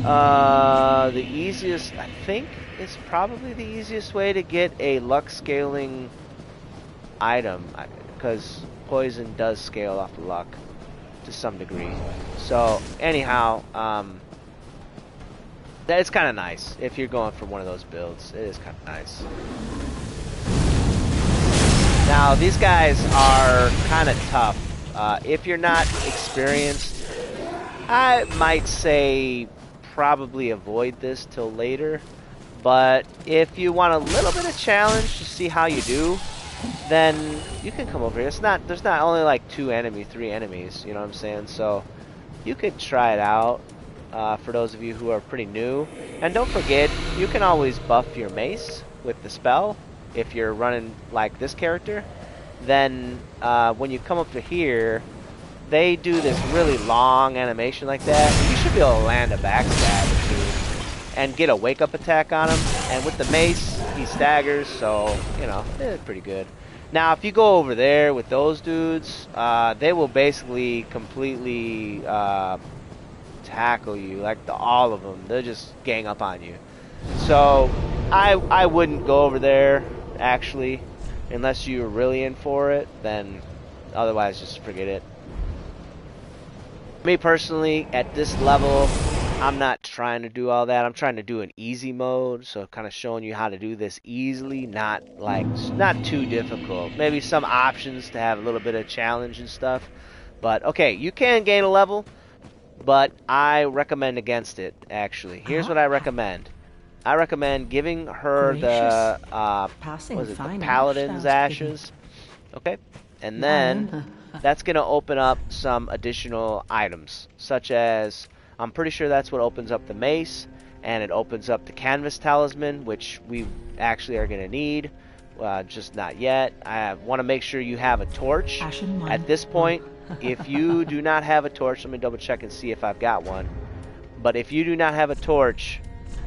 the easiest. I think it's probably the easiest way to get a luck scaling item, because poison does scale off the luck. to some degree. So anyhow, it's kind of nice if you're going for one of those builds. It is kind of nice. Now these guys are kind of tough. If you're not experienced, I might say probably avoid this till later. But if you want a little bit of challenge to see how you do, then you can come over here. There's not only like 3 enemies, you know what I'm saying? So you could try it out for those of you who are pretty new. And don't forget, you can always buff your mace with the spell if you're running like this character. Then when you come up to here, they do this really long animation like that. You should be able to land a backstab or two and get a wake-up attack on him. And with the mace, he staggers, so, you know, it's pretty good. Now, if you go over there with those dudes, they will basically completely tackle you, like all of them. They'll just gang up on you. So, I wouldn't go over there, actually, unless you're really in for it. Then, otherwise, just forget it. Me personally, at this level, I'm not trying to do all that. I'm trying to do an easy mode, so kind of showing you how to do this easily, not too difficult. Maybe some options to have a little bit of challenge and stuff. But okay, you can gain a level, but I recommend against it. Actually, here's what I recommend. I recommend giving her the the Paladin's Ashes. Okay, and then that's gonna open up some additional items, such as, I'm pretty sure that's what opens up the mace, and it opens up the canvas talisman, which we actually are going to need, just not yet. I want to make sure you have a torch. At this point, if you do not have a torch, let me double check and see if I've got one. But if you do not have a torch,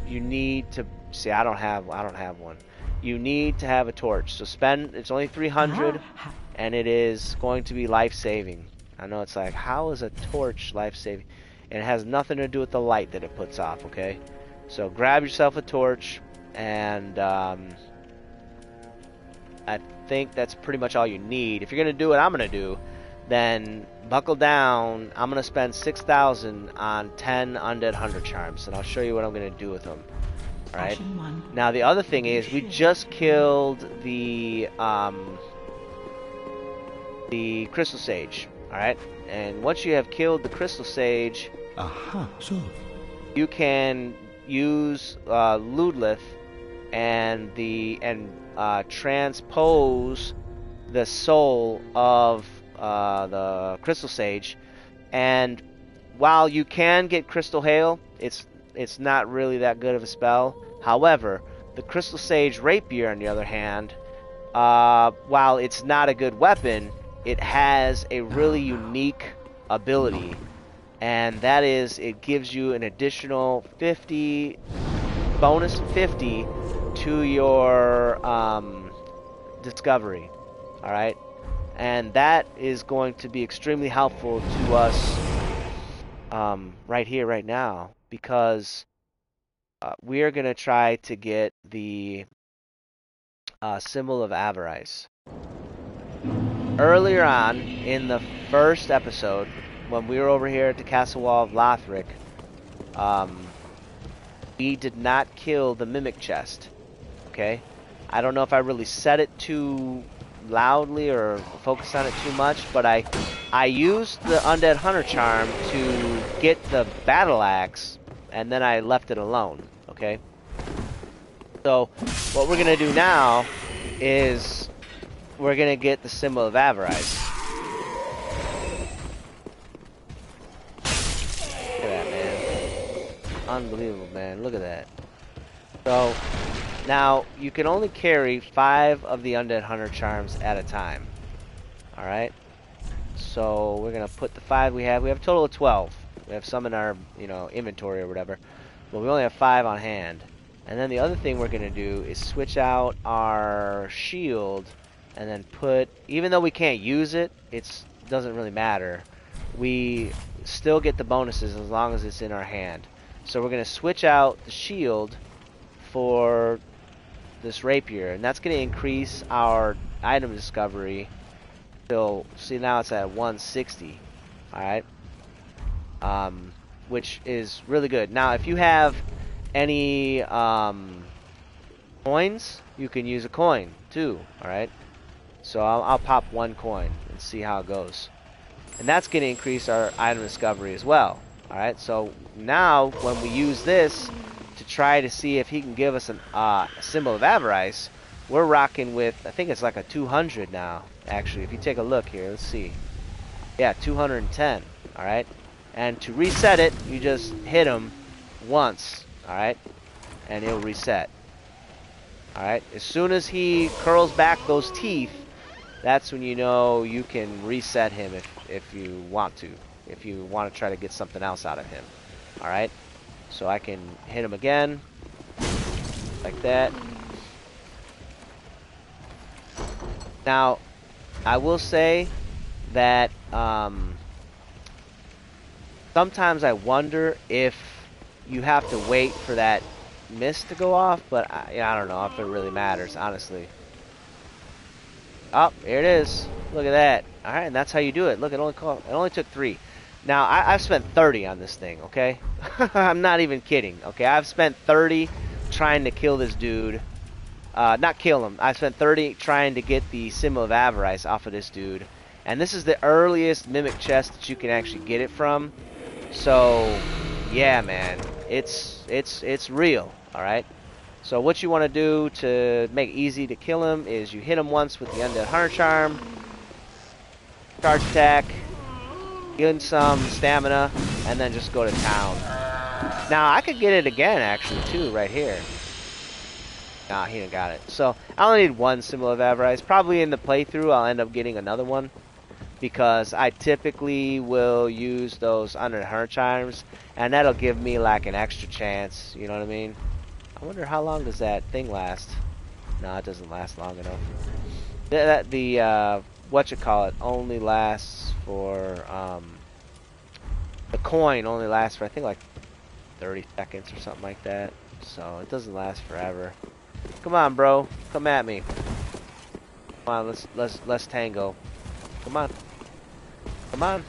you need to see. I don't have one. You need to have a torch. So it's only 300, and it is going to be life-saving. I know it's like, how is a torch life-saving? And it has nothing to do with the light that it puts off, okay? So grab yourself a torch, and I think that's pretty much all you need. If you're going to do what I'm going to do, then buckle down. I'm going to spend 6,000 on 10 Undead Hunter Charms, and I'll show you what I'm going to do with them. Alright? Now the other thing is, we just killed the Crystal Sage. Alright? And once you have killed the Crystal Sage, so you can use Ludleth and transpose the soul of the Crystal Sage. And while you can get Crystal Hail, it's not really that good of a spell. However, the Crystal Sage Rapier, on the other hand, while it's not a good weapon, it has a really unique ability, and that is, it gives you an additional bonus 50 to your discovery. Alright? And that is going to be extremely helpful to us right here, right now, because we are going to try to get the symbol of Avarice. Earlier on in the first episode, when we were over here at the Castle Wall of Lothric, we did not kill the Mimic Chest. Okay? I don't know if I really said it too loudly or focused on it too much, but I used the Undead Hunter Charm to get the Battle Axe, and then I left it alone. Okay? So, what we're going to do now is we're going to get the symbol of Avarice. Look at that, man. Unbelievable, man. Look at that. So, now, you can only carry 5 of the Undead Hunter Charms at a time. Alright? So, we're going to put the 5 we have. We have a total of 12. We have some in our, inventory or whatever. But we only have 5 on hand. And then the other thing we're going to do is switch out our shield, and then put, even though we can't use it, it doesn't really matter. We still get the bonuses as long as it's in our hand. So we're going to switch out the shield for this rapier, and that's going to increase our item discovery till, see, now it's at 160. Alright? Which is really good. Now, if you have any coins, you can use a coin too. Alright? So I'll pop one coin and see how it goes. And that's going to increase our item discovery as well. Alright, so now when we use this to try to see if he can give us a symbol of Avarice, we're rocking with, I think it's like a 200 now, actually. If you take a look here, let's see. Yeah, 210, alright? And to reset it, you just hit him once, alright? And it'll reset. Alright, as soon as he curls back those teeth, that's when you know you can reset him if you want to. If you want to try to get something else out of him. Alright? So I can hit him again. Like that. Now, I will say that sometimes I wonder if you have to wait for that mist to go off, but I don't know if it really matters, honestly. Oh, here it is. Look at that. Alright, and that's how you do it. Look, it only took 3. Now, I've spent 30 on this thing, okay? I'm not even kidding, okay? I've spent 30 trying to kill this dude. Not kill him. I spent 30 trying to get the symbol of Avarice off of this dude. And this is the earliest mimic chest that you can actually get it from. So, yeah, man. It's real, alright? So what you want to do to make it easy to kill him is you hit him once with the Undead Hunter Charm. Charge attack. Gain some stamina. And then just go to town. Now, I could get it again, actually, too, right here. Nah, he didn't got it. So, I only need one symbol of Avarice. Probably in the playthrough, I'll end up getting another one. Because I typically will use those Undead Hunter Charms. And that'll give me, like, an extra chance. You know what I mean? I wonder how long does that thing last? No, it doesn't last long enough. The whatchamacallit only lasts for, the coin only lasts for, I think, like 30 seconds or something like that. So, it doesn't last forever. Come on, bro. Come at me. Come on, let's tango. Come on. Come on.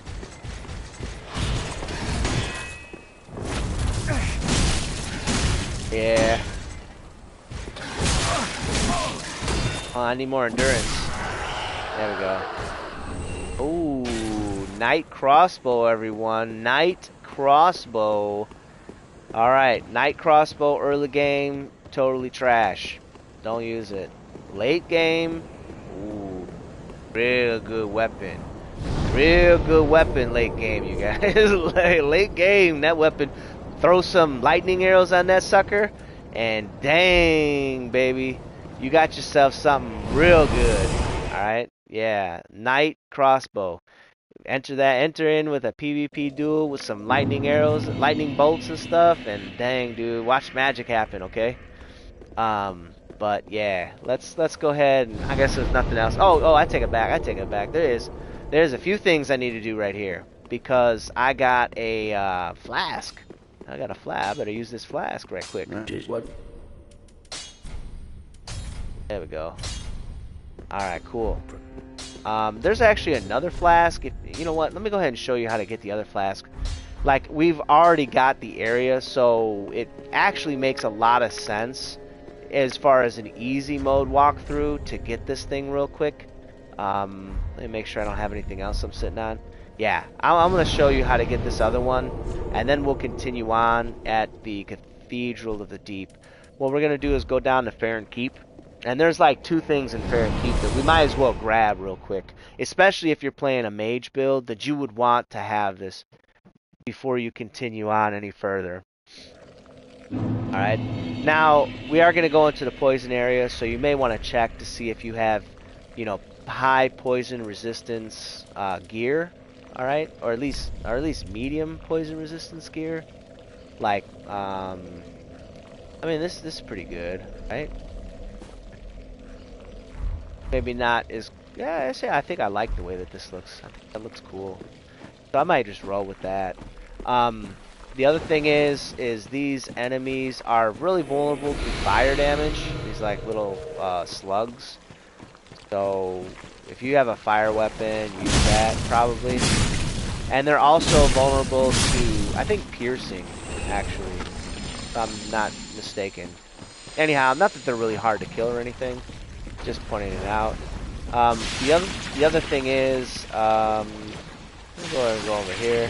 Yeah. Oh, I need more endurance. There we go. Ooh, Knight Crossbow, everyone. Knight Crossbow. Alright, Knight Crossbow early game, totally trash. Don't use it. Late game, ooh, real good weapon. Real good weapon late game, you guys. Late game, that weapon. Throw some lightning arrows on that sucker, and dang, baby, you got yourself something real good. Alright, yeah, Knight Crossbow. Enter in with a PvP duel with some lightning arrows, lightning bolts and stuff, and dang, dude, watch magic happen, okay? But yeah, let's go ahead, and I guess there's nothing else. Oh, I take it back. There's a few things I need to do right here because I got a flask. I better use this flask right quick. What? There we go. All right, cool. There's actually another flask. You know what? Let me go ahead and show you how to get the other flask. Like, we've already got the area, so it actually makes a lot of sense as far as an easy mode walkthrough to get this thing real quick. Let me make sure I don't have anything else I'm sitting on. Yeah, I'm going to show you how to get this other one, and then we'll continue on at the Cathedral of the Deep. What we're going to do is go down to Farron Keep. And there's like 2 things in Farron Keep that we might as well grab real quick. Especially if you're playing a mage build, that you would want to have this before you continue on any further. Alright. Now, we are going to go into the poison area, so you may want to check to see if you have, you know, high poison resistance gear. Alright? Or at least medium poison resistance gear. Like, I mean, this is pretty good, right? Maybe not as... Yeah, I think I like the way that this looks. I think that looks cool. So I might just roll with that. The other thing is these enemies are really vulnerable to fire damage. These like little slugs. So if you have a fire weapon, use that probably. And they're also vulnerable to, I think, piercing, actually, if I'm not mistaken. Anyhow, not that they're really hard to kill or anything, just pointing it out. The other thing is, let me go over here.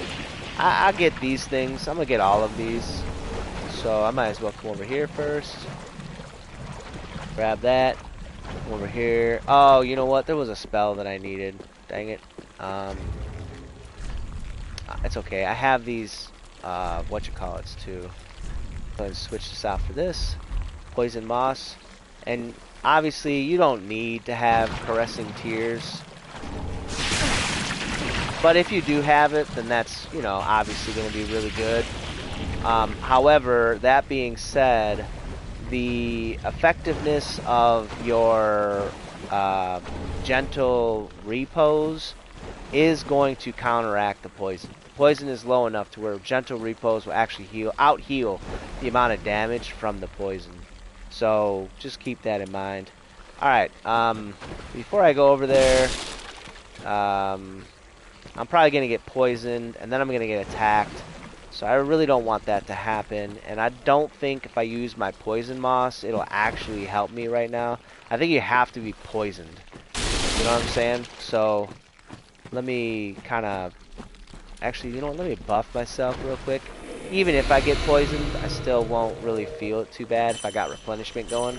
I get these things. I'm gonna get all of these, so I might as well come over here first. Grab that. Come over here. Oh, you know what? There was a spell that I needed. Dang it. It's okay. I have these, whatchamacallits too. Go ahead and switch this out for this. Poison moss. And obviously, you don't need to have caressing tears. But if you do have it, then that's, you know, obviously going to be really good. However, that being said, the effectiveness of your gentle repose is going to counteract the poison. The poison is low enough to where gentle repose will actually out-heal the amount of damage from the poison. So just keep that in mind. Alright, before I go over there, I'm probably going to get poisoned, and then I'm going to get attacked. So I really don't want that to happen, and I don't think if I use my poison moss, it'll actually help me right now. I think you have to be poisoned. You know what I'm saying? So let me kind of... Actually, you know what? Let me buff myself real quick. Even if I get poisoned, I still won't really feel it too bad if I got replenishment going.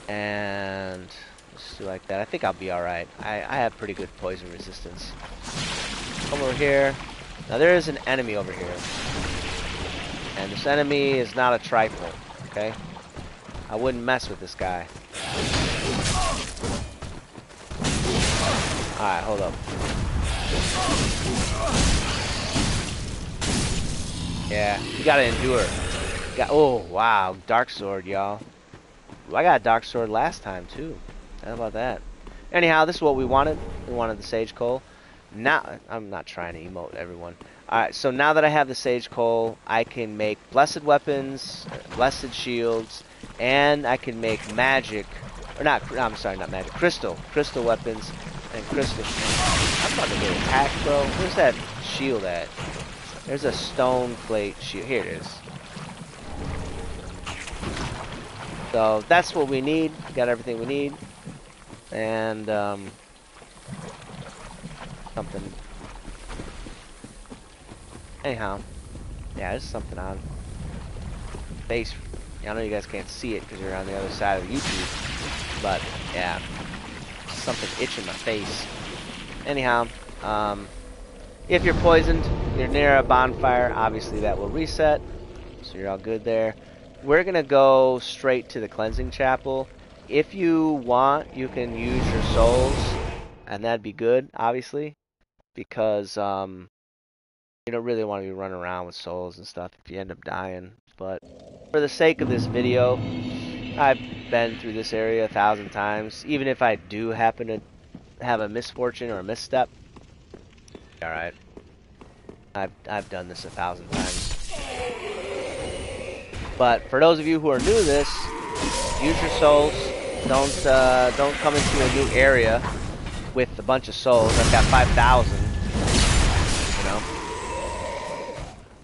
And just do like that. I think I'll be alright. I have pretty good poison resistance. Come over here. Now there is an enemy over here. And this enemy is not a trifle. Okay? I wouldn't mess with this guy. Alright, hold up. Yeah, you gotta endure. Oh, wow. Dark sword, y'all. I got a dark sword last time, too. How about that? Anyhow, this is what we wanted. We wanted the Sage Coal. Now, I'm not trying to emote everyone. Alright, so now that I have the Sage Coal, I can make blessed weapons, blessed shields, and I can make magic, or not, I'm sorry, not magic, crystal weapons, and crystal. I'm about to get attacked, bro. Where's that shield at? There's a stone plate shield. Here it is. So that's what we need. We got everything we need. And something. Anyhow, yeah, there's something on face. I know you guys can't see it because you're on the other side of YouTube, but yeah, something itching my face. Anyhow, if you're poisoned, you're near a bonfire. Obviously, that will reset, so you're all good there. We're gonna go straight to the cleansing chapel. If you want, you can use your souls, and that'd be good, obviously, because you don't really want to be running around with souls and stuff if you end up dying. But for the sake of this video, I've been through this area 1,000 times. Even if I do happen to have a misfortune or a misstep, alright. I've done this 1,000 times. But for those of you who are new to this, use your souls. Don't come into a new area with a bunch of souls. I've got 5,000. You know.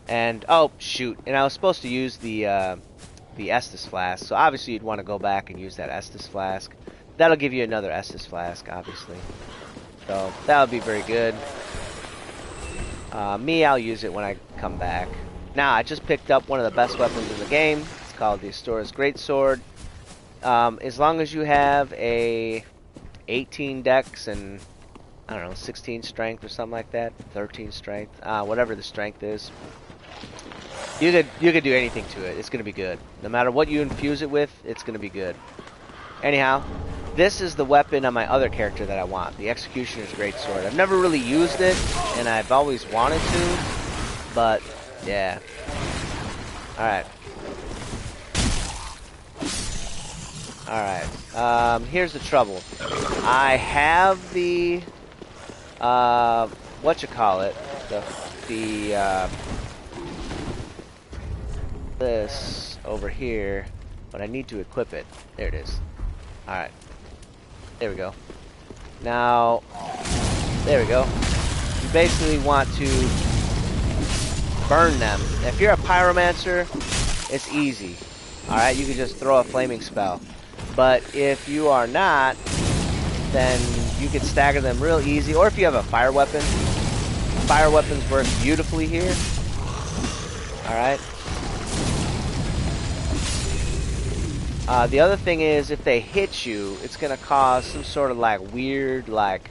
And oh shoot! And I was supposed to use the Estus flask. So obviously you'd want to go back and use that Estus flask. That'll give you another Estus flask, obviously. So that would be very good. Me, I'll use it when I come back. Now, I just picked up one of the best weapons in the game. It's called the Astora's Greatsword. As long as you have a 18 dex and, I don't know, 16 strength or something like that, 13 strength, whatever the strength is, you could do anything to it. It's going to be good. No matter what you infuse it with, it's going to be good. Anyhow, this is the weapon on my other character that I want, the Executioner's Greatsword. I've never really used it, and I've always wanted to, but yeah. Alright. Alright. Here's the trouble. I have the whatchamacallit, this over here, but I need to equip it. There it is. Alright. There we go. Now, there we go. you basically want to burn them. If you're a pyromancer, it's easy. Alright, you can just throw a flaming spell. But if you are not, then you can stagger them real easy. Or if you have a fire weapon. Fire weapons work beautifully here. Alright. The other thing is, if they hit you, it's going to cause some sort of like weird like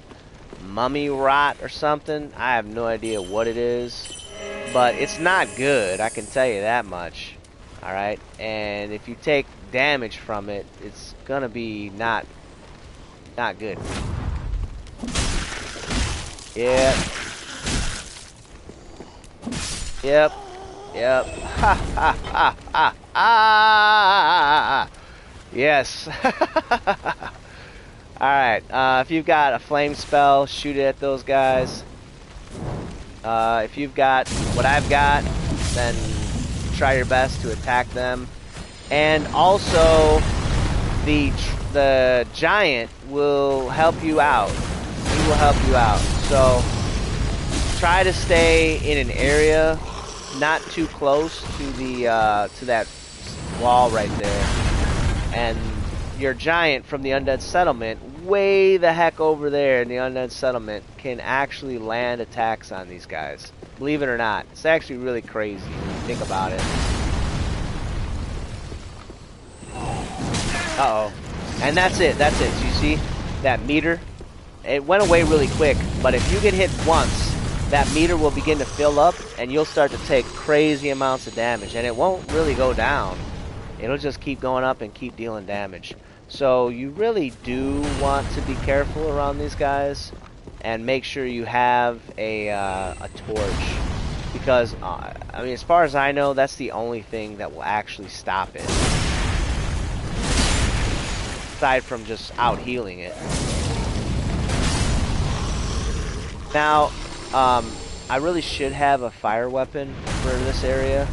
mummy rot or something. I have no idea what it is. But it's not good, I can tell you that much. Alright, and if you take damage from it, it's gonna be not good. Yep. Yep. Yep. Ha ha ha ha ha. Yes. Alright, if you've got a flame spell, shoot it at those guys. If you've got what I've got, then try your best to attack them. And also, the giant will help you out. He will help you out. So try to stay in an area not too close to the to that wall right there. And your giant from the undead settlement, way the heck over there in the undead settlement, can actually land attacks on these guys. Believe it or not, it's actually really crazy when you think about it. Uh-oh. And that's it, that's it. So you see that meter? It went away really quick, but if you get hit once, that meter will begin to fill up, and you'll start to take crazy amounts of damage, and it won't really go down. It'll just keep going up and keep dealing damage. So you really do want to be careful around these guys, and make sure you have a torch, because I mean, as far as I know, that's the only thing that will actually stop it, aside from just out healing it. Now, I really should have a fire weapon for this area,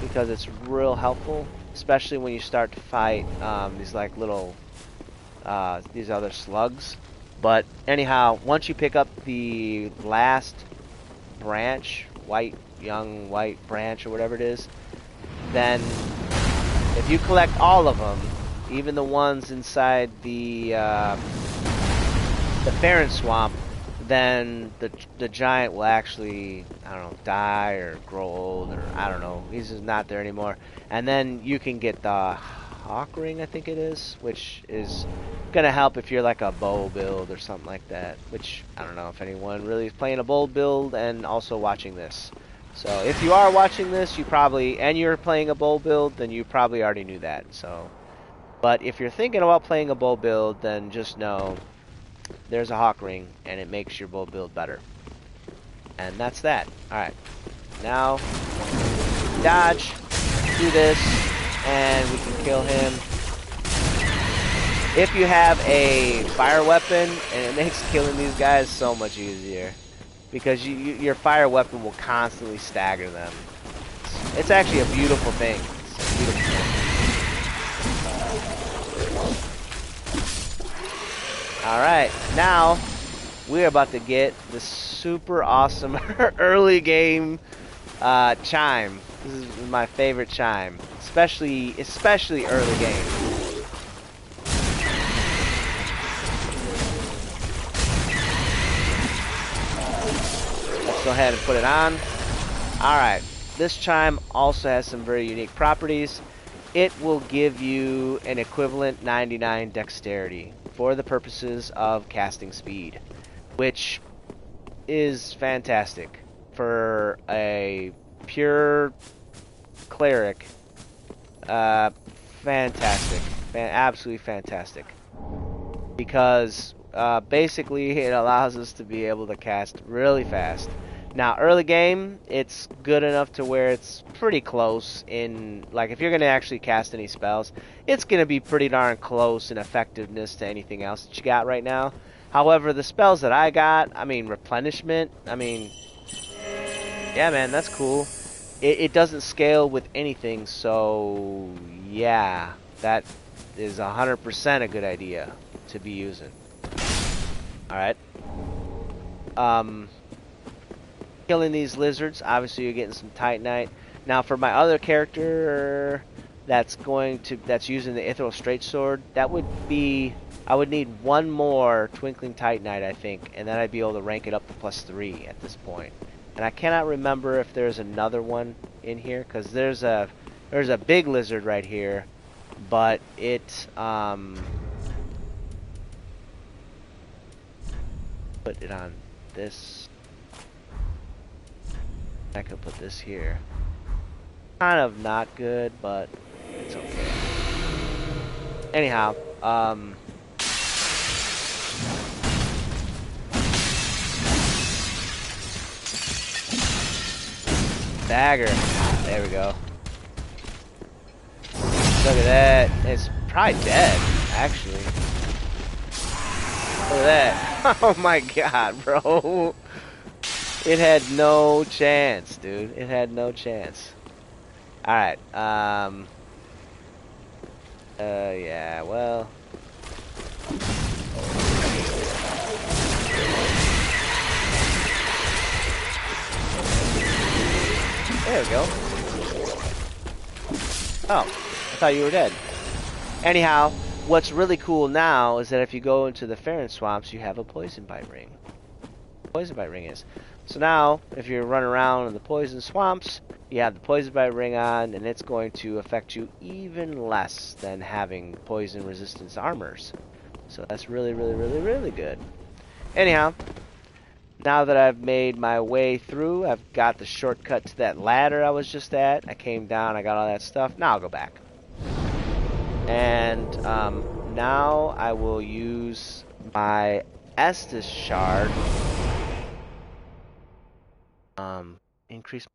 because it's real helpful, especially when you start to fight these like little these other slugs. But anyhow, once you pick up the last branch, young white branch or whatever it is, then if you collect all of them, even the ones inside the Farron swamp, then the giant will actually, I don't know, die or grow old, or I don't know, he's just not there anymore. And then you can get the hawk ring, I think it is, which is gonna help if you're like a bow build or something like that, which I don't know if anyone really is playing a bow build and also watching this. So if you are watching this, you probably, and you're playing a bow build, then you probably already knew that. So, but if you're thinking about playing a bow build, then just know there's a hawk ring, and it makes your bow build better. And that's that. Alright. Now, dodge, do this, and we can kill him. If you have a fire weapon, and it makes killing these guys so much easier, because your fire weapon will constantly stagger them. It's actually a beautiful thing. It's a beautiful thing. Alright, now we're about to get the super awesome early game chime. This is my favorite chime, especially early game. Let's go ahead and put it on. Alright, this chime also has some very unique properties. It will give you an equivalent 99 dexterity for the purposes of casting speed, which is fantastic for a pure cleric. Fantastic, absolutely fantastic, because basically it allows us to be able to cast really fast. Now, early game, it's good enough to where it's pretty close in, like, if you're going to actually cast any spells, it's going to be pretty darn close in effectiveness to anything else that you got right now. However, the spells that I got, I mean, replenishment, I mean, yeah, man, that's cool. It doesn't scale with anything, so, yeah, that is 100% a good idea to be using. Alright. killing these lizards. Obviously, you're getting some Titanite. Now, for my other character that's using the Ethereal Straight Sword, that would be, I would need one more Twinkling Titanite, I think, and then I'd be able to rank it up to +3 at this point. And I cannot remember if there's another one in here, because there's a big lizard right here, but it put it on this. I could put this here. Kind of not good, but it's okay. Anyhow, dagger. There we go. Look at that. It's probably dead, actually. Look at that. Oh my god, bro. It had no chance, dude. It had no chance. Alright, yeah, well. There we go. Oh, I thought you were dead. Anyhow, what's really cool now is that if you go into the Farron swamps, you have a poison bite ring. Poison bite ring is. So now, if you're running around in the poison swamps, you have the poison bite ring on, and it's going to affect you even less than having poison resistance armors. So that's really, really, really, really good. Anyhow, now that I've made my way through, I've got the shortcut to that ladder I was just at. I came down, I got all that stuff. Now I'll go back. And now I will use my Estus shard. Increase.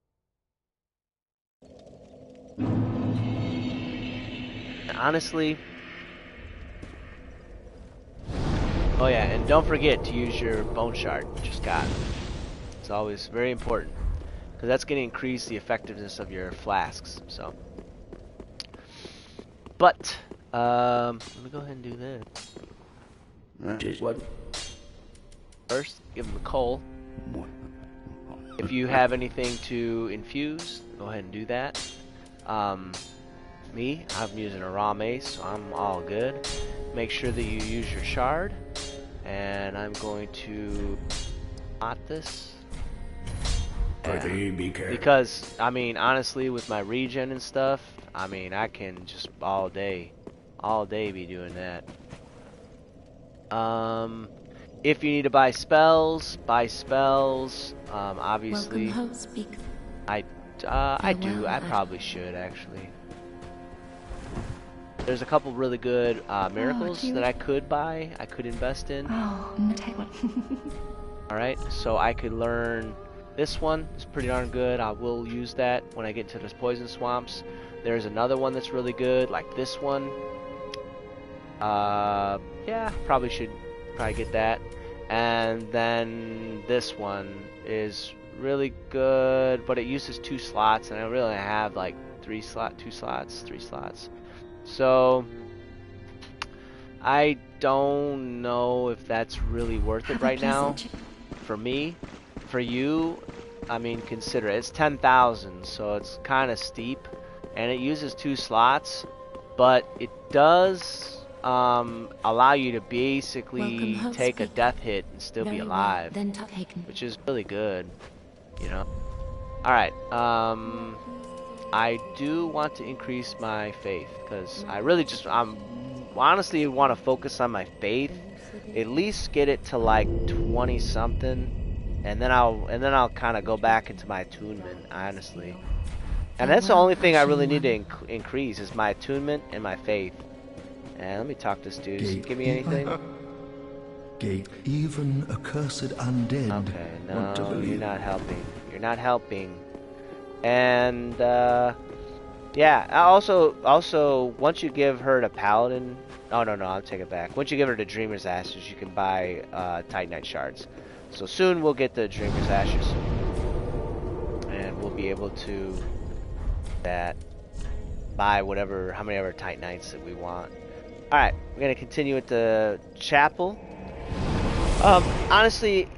Honestly. Oh yeah, and don't forget to use your bone shard you just got. It's always very important, because that's going to increase the effectiveness of your flasks. So, but let me go ahead and do this. What? First, give them the coal. If you have anything to infuse, go ahead and do that. Me, I'm using a raw mace, so I'm all good. Make sure that you use your shard. And I'm going to pot this. Yeah. Be careful. Because, I mean, honestly, with my regen and stuff, I mean, I can just all day be doing that. If you need to buy spells, obviously. Welcome, host, speak. I do. I probably should, actually. There's a couple really good miracles that I could buy, I could invest in. Oh, I'm gonna take one. Alright, so I could learn this one. It's pretty darn good. I will use that when I get to those poison swamps. There's another one that's really good, like this one. Yeah, probably should get that. And then this one is really good, but it uses 2 slots, and I really have like 3 slots. So I don't know if that's really worth it right now. For me, for you, I mean, consider it. It's 10,000, so it's kind of steep, and it uses 2 slots, but it does allow you to basically take a death hit and still be alive, which is really good, you know. Alright, I do want to increase my faith, because I really just, honestly want to focus on my faith, at least get it to like 20 something, and then I'll kind of go back into my attunement, honestly. And that's the only thing I really need to increase, is my attunement and my faith. And let me talk to this dude. Does he give me anything? Even accursed undead. Okay, no, you're not helping. You're not helping. And yeah. Also, once you give her the paladin, oh no, I'll take it back. Once you give her the Dreamer's Ashes, you can buy Titanite shards. So soon we'll get the Dreamer's Ashes, and we'll be able to buy how many ever Titanites that we want. All right, we're gonna continue with the chapel. Honestly,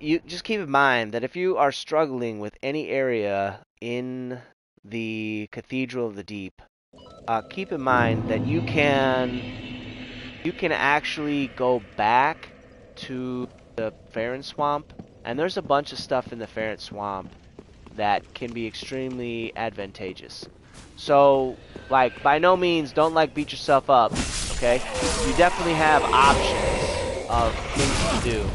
you just keep in mind that if you are struggling with any area in the Cathedral of the Deep, keep in mind that you can actually go back to the Farron Swamp, and there's a bunch of stuff in the Farron Swamp that can be extremely advantageous. So, like, by no means don't like beat yourself up, okay? You definitely have options of things to do.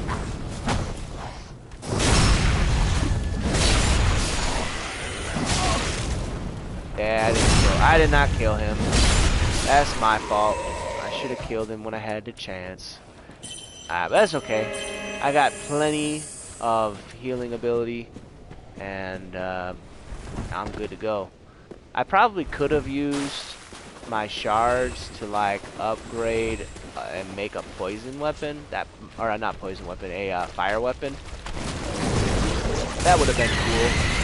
Yeah, I did not kill him. That's my fault. I should have killed him when I had the chance. But that's okay. I got plenty of healing ability, and I'm good to go. I probably could have used my shards to like upgrade and make a poison weapon. Or not poison weapon, a fire weapon. That would have been cool.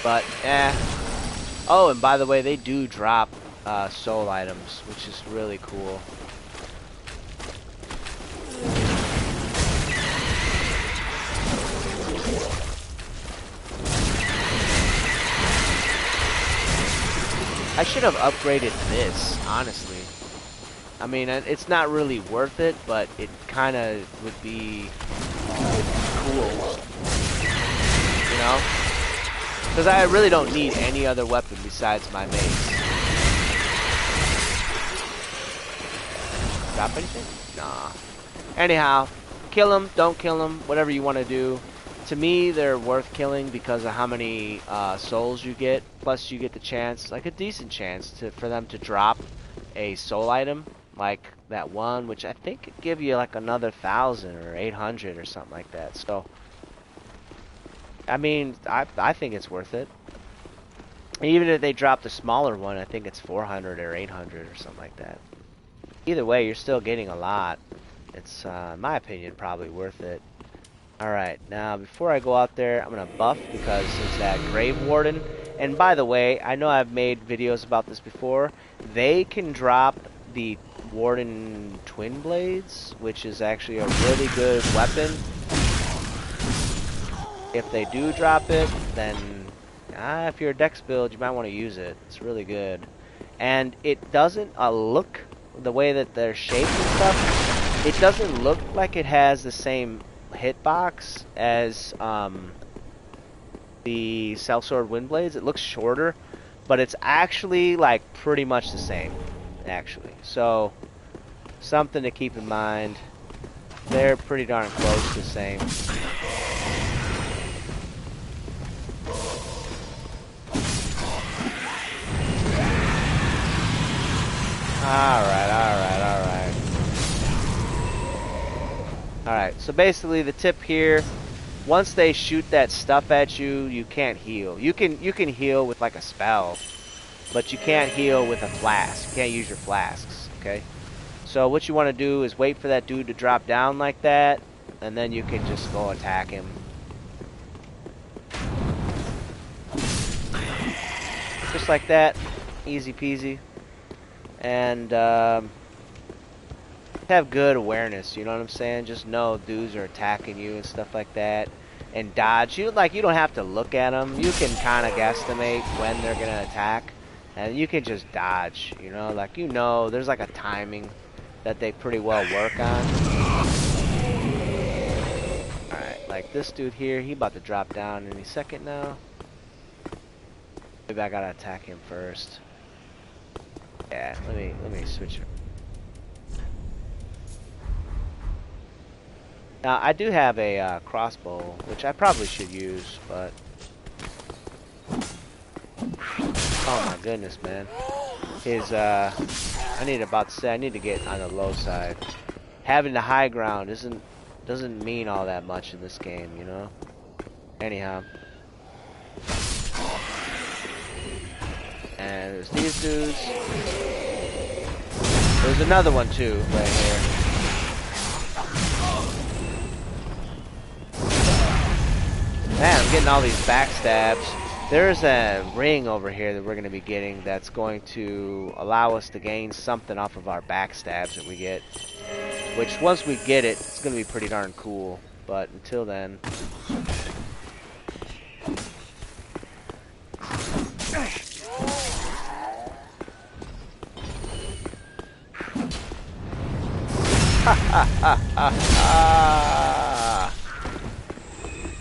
But, oh, and by the way, they do drop soul items, which is really cool. I should have upgraded this, honestly. I mean, it's not really worth it, but it kind of would be cool. You know? Because I really don't need any other weapon besides my mace. Drop anything? Nah. Anyhow, kill them, don't kill them, whatever you want to do. To me, they're worth killing because of how many souls you get. Plus, you get the chance, like a decent chance, for them to drop a soul item, like that one, which I think could give you like another 1,000 or 800 or something like that. So, I mean, I think it's worth it. Even if they drop the smaller one, I think it's 400 or 800 or something like that. Either way, you're still getting a lot. It's, in my opinion, probably worth it. Alright, now before I go out there, I'm going to buff because it's that Grave Warden. And by the way, I know I've made videos about this before. They can drop the Warden Twin Blades, which is actually a really good weapon. If they do drop it, then if you're a Dex build, you might want to use it. It's really good. And it doesn't look, the way that they're shaped and stuff, it doesn't look like it has the same hitbox as the Sellsword Windblades. It looks shorter, but it's actually like pretty much the same, actually. So, something to keep in mind. They're pretty darn close to the same. Alright, so basically the tip here, once they shoot that stuff at you, you can't heal. You can heal with like a spell, but you can't heal with a flask. You can't use your flasks, okay? So what you want to do is wait for that dude to drop down like that, and then you can just go attack him. Just like that, easy peasy. And have good awareness, you know what I'm saying? Just know dudes are attacking you and stuff like that, and dodge. You don't have to look at them. You can kind of guesstimate when they're gonna attack, and you can just dodge. You know, like there's like a timing that they pretty well work on. All right, like this dude here, he about to drop down any second now. Maybe I gotta attack him first. Yeah, let me switch it. Now, I do have a crossbow, which I probably should use, but... Oh my goodness, man. I need to get on the low side. Having the high ground doesn't mean all that much in this game, you know? Anyhow. And there's these dudes. There's another one too, right here. Man, I'm getting all these backstabs. There's a ring over here that we're going to be getting that's going to allow us to gain something off of our backstabs that we get. Which, once we get it, it's going to be pretty darn cool. But until then...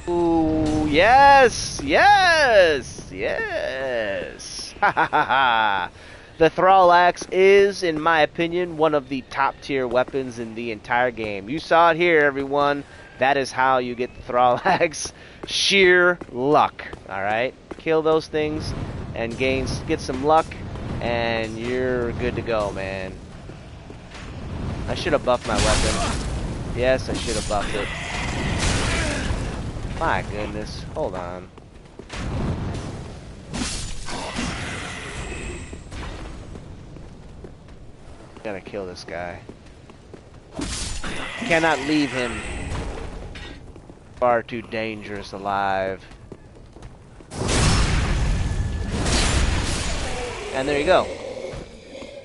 Ooh, yes! Yes! Yes! The Thrall Axe is, in my opinion, one of the top tier weapons in the entire game. You saw it here, everyone. That is how you get the Thrall Axe. Sheer luck. Alright? Kill those things and get some luck, and you're good to go, man. I should have buffed my weapon. Yes, I should have buffed it. My goodness. Hold on. Gotta kill this guy. Cannot leave him far too dangerous alive. And there you go.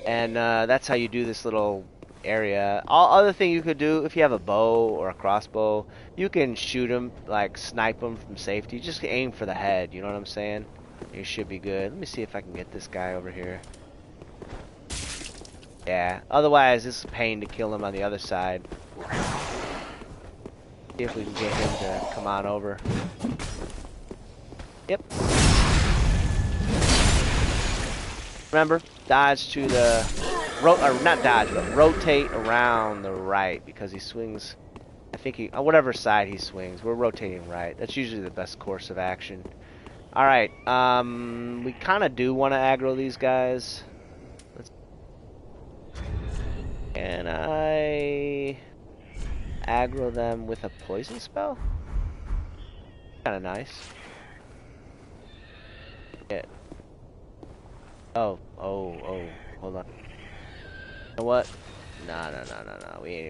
And that's how you do this little area. Other thing you could do, if you have a bow or a crossbow, you can shoot them, like snipe them from safety. Just aim for the head, you know what I'm saying? You should be good. Let me see if I can get this guy over here. Yeah, otherwise it's a pain to kill him on the other side. See if we can get him to come on over. Yep. Remember, dodge to the... or not dodge, but rotate around the right, because he swings... I think he... whatever side he swings, we're rotating right. That's usually the best course of action. Alright, we kind of do want to aggro these guys. Can I aggro them with a poison spell? Kind of nice. Yeah. Oh, hold on. You know what? No, we ain't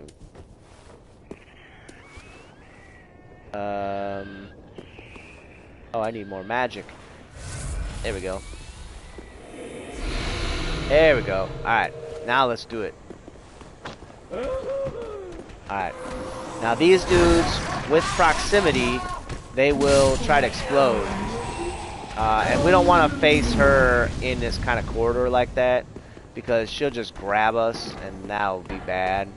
even... Oh, I need more magic. There we go. There we go. Alright, now let's do it. Alright. Now these dudes, with proximity, they will try to explode. And we don't want to face her in this kind of corridor like that, because she'll just grab us, and that'll be bad.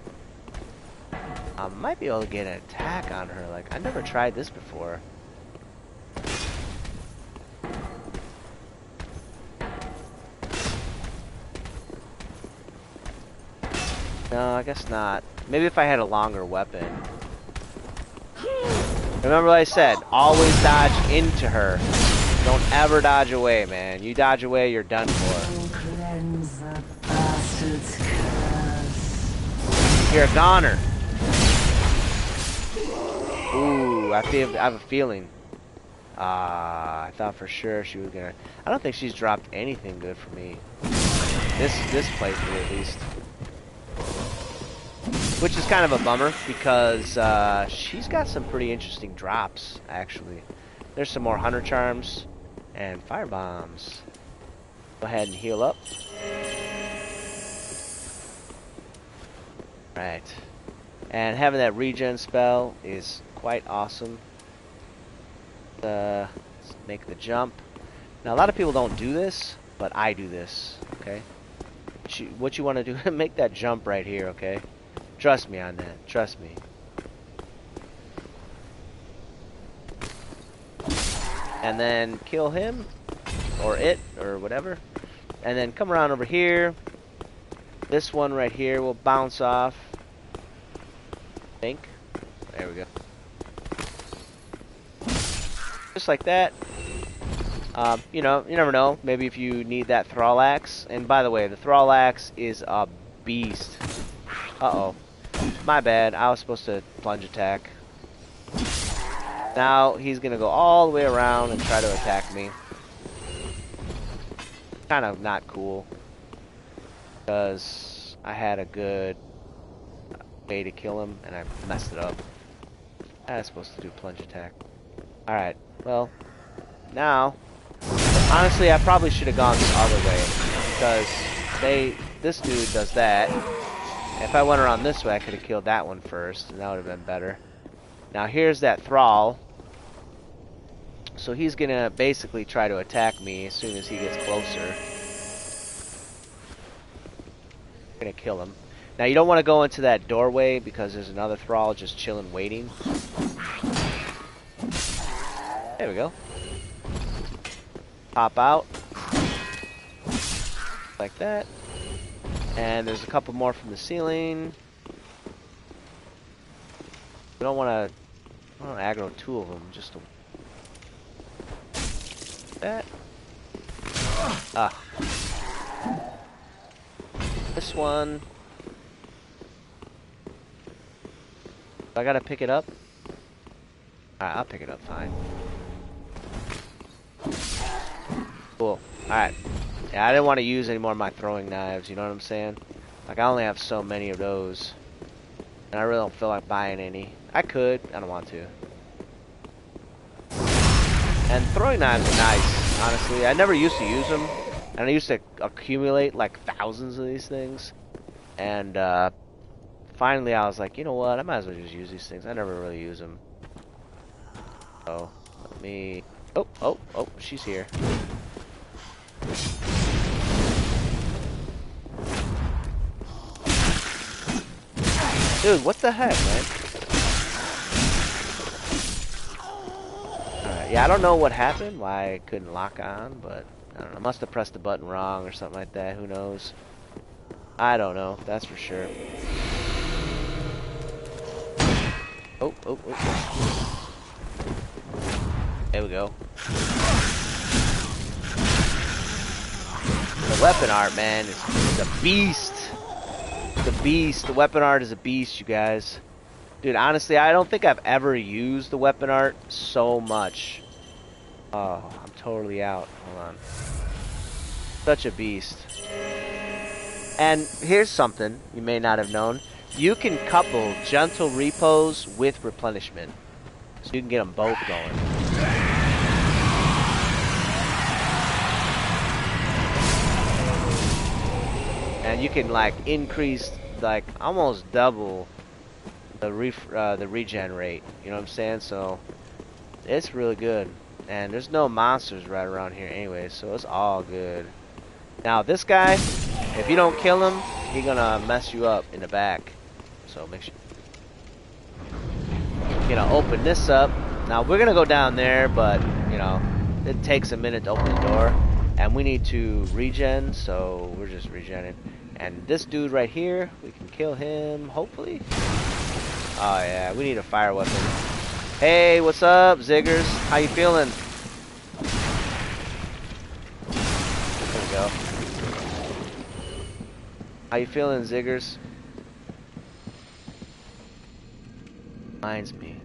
I might be able to get an attack on her. Like, I've never tried this before. No, I guess not. Maybe if I had a longer weapon. Remember what I said, always dodge into her. Don't ever dodge away, man. You dodge away, you're done for. You're a goner. Ooh, I have a feeling. I thought for sure she was gonna... I don't think she's dropped anything good for me. This playthrough, at least. Which is kind of a bummer, because she's got some pretty interesting drops, actually. There's some more Hunter Charms and Fire Bombs. Go ahead and heal up. Right. And having that regen spell is quite awesome. Let's make the jump. Now, a lot of people don't do this, but I do this, okay? What you want to do, make that jump right here, okay? Trust me on that. Trust me. And then kill him, or it, or whatever. And then come around over here. This one right here will bounce off. I think. There we go. Just like that. You know, you never know. Maybe if you need that Thrall Axe. And by the way, the Thrall Axe is a beast. Uh-oh. My bad. I was supposed to plunge attack. Now he's gonna go all the way around and try to attack me. Kind of not cool, because I had a good way to kill him and I messed it up. I was supposed to do plunge attack. Alright, well, now Honestly, I probably should have gone the other way, because this dude does that. If I went around this way, I could have killed that one first, and that would have been better. Now here's that thrall. So he's gonna basically try to attack me as soon as he gets closer. I'm gonna kill him. Now you don't want to go into that doorway because there's another thrall just chilling, waiting. There we go. Pop out. Like that. And there's a couple more from the ceiling. We don't want to aggro two of them, just to that. This one. I gotta pick it up. Alright, I'll pick it up, fine. Cool. Alright. Yeah, I didn't want to use any more of my throwing knives, you know what I'm saying? Like, I only have so many of those. And I really don't feel like buying any. I could, I don't want to. And throwing knives are nice, honestly. I never used to use them. And I used to accumulate like thousands of these things. And finally I was like, you know what? I might as well just use these things. I never really use them. So, let me... Oh, she's here. Dude, what the heck, man? Alright, yeah, I don't know what happened, why I couldn't lock on, but I don't know. I must have pressed the button wrong or something like that. Who knows? I don't know, that's for sure. Oh. There we go. The weapon art, man, is a beast. The beast. The weapon art is a beast, you guys. Dude, honestly, I don't think I've ever used the weapon art so much. Oh, I'm totally out. Hold on. Such a beast. And here's something you may not have known. You can couple gentle repose with replenishment. So you can get them both going. And you can like increase, like almost double the regen rate. You know what I'm saying? So it's really good. And there's no monsters right around here anyway, so it's all good. Now this guy, if you don't kill him, he's gonna mess you up in the back. So make sure. You're gonna open this up. Now we're gonna go down there, but you know it takes a minute to open the door, and we need to regen, so we're just regenning. And this dude right here, we can kill him, hopefully. Oh yeah, we need a fire weapon. Hey, what's up, Ziggers? How you feeling? There we go. How you feeling, Ziggers? Reminds me.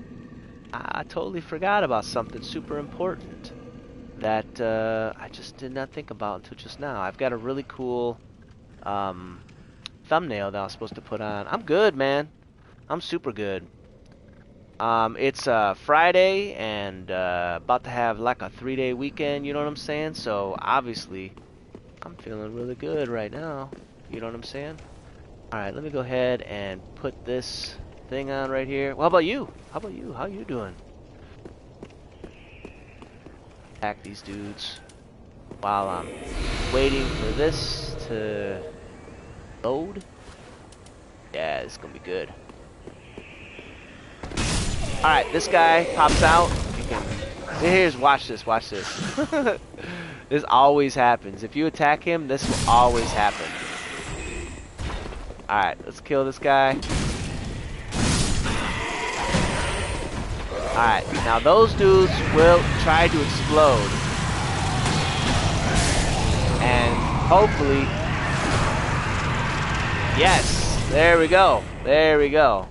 I totally forgot about something super important that I just did not think about until just now. I've got a really cool thumbnail that I was supposed to put on. I'm good, man. I'm super good. It's Friday and about to have like a 3-day weekend, you know what I'm saying? So obviously I'm feeling really good right now, you know what I'm saying? Alright, let me go ahead and put this thing on right here. Well, how about you? How about you? How you doing? Attack these dudes while I'm waiting for this to load. Yeah, it's gonna be good. Alright, this guy pops out. You can... Here's, watch this, watch this. This always happens. If you attack him, this will always happen. Alright, let's kill this guy. Alright, now those dudes will try to explode. And hopefully... Yes! There we go. There we go.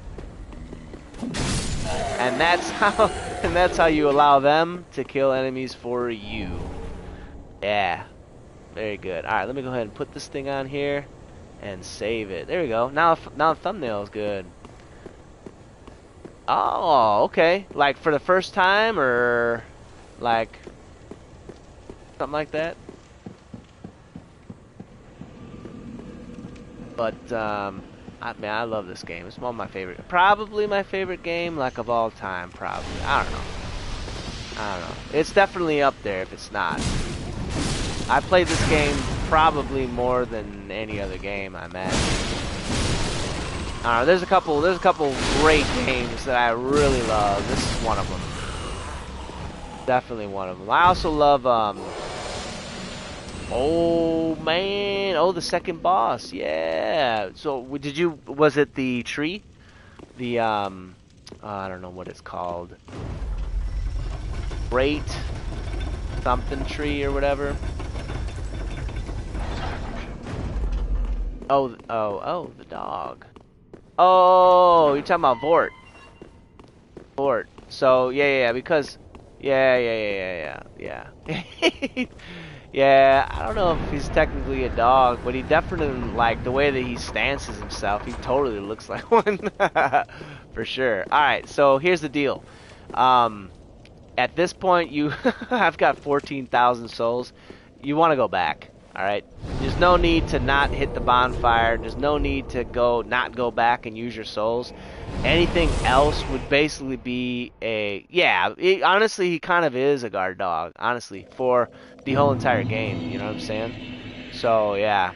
And that's how you allow them to kill enemies for you. Yeah. Very good. Alright, let me go ahead and put this thing on here and save it. There we go. Now the thumbnail is good. Oh, okay. Like for the first time, or like something like that. But I love this game. It's one of my favorite, probably my favorite game, like, of all time. Probably. I don't know. It's definitely up there if it's not. I played this game probably more than any other game, I imagine. I don't know. There's a couple great games that I really love. This is one of them. Definitely one of them. I also love oh man, the second boss. Yeah. So was it the tree? The I don't know what it's called. Great something tree or whatever. Oh, the dog. Oh, you're talking about Vort. Vort. So, yeah, because... Yeah. Yeah, I don't know if he's technically a dog, but he definitely, like, the way that he stances himself, he totally looks like one. For sure. Alright, so here's the deal. At this point, I've got 14,000 souls. You want to go back. Alright, there's no need to not hit the bonfire. There's no need to not go back and use your souls. Anything else would basically be honestly, he kind of is a guard dog, honestly, for the whole entire game, you know what I'm saying? So, yeah.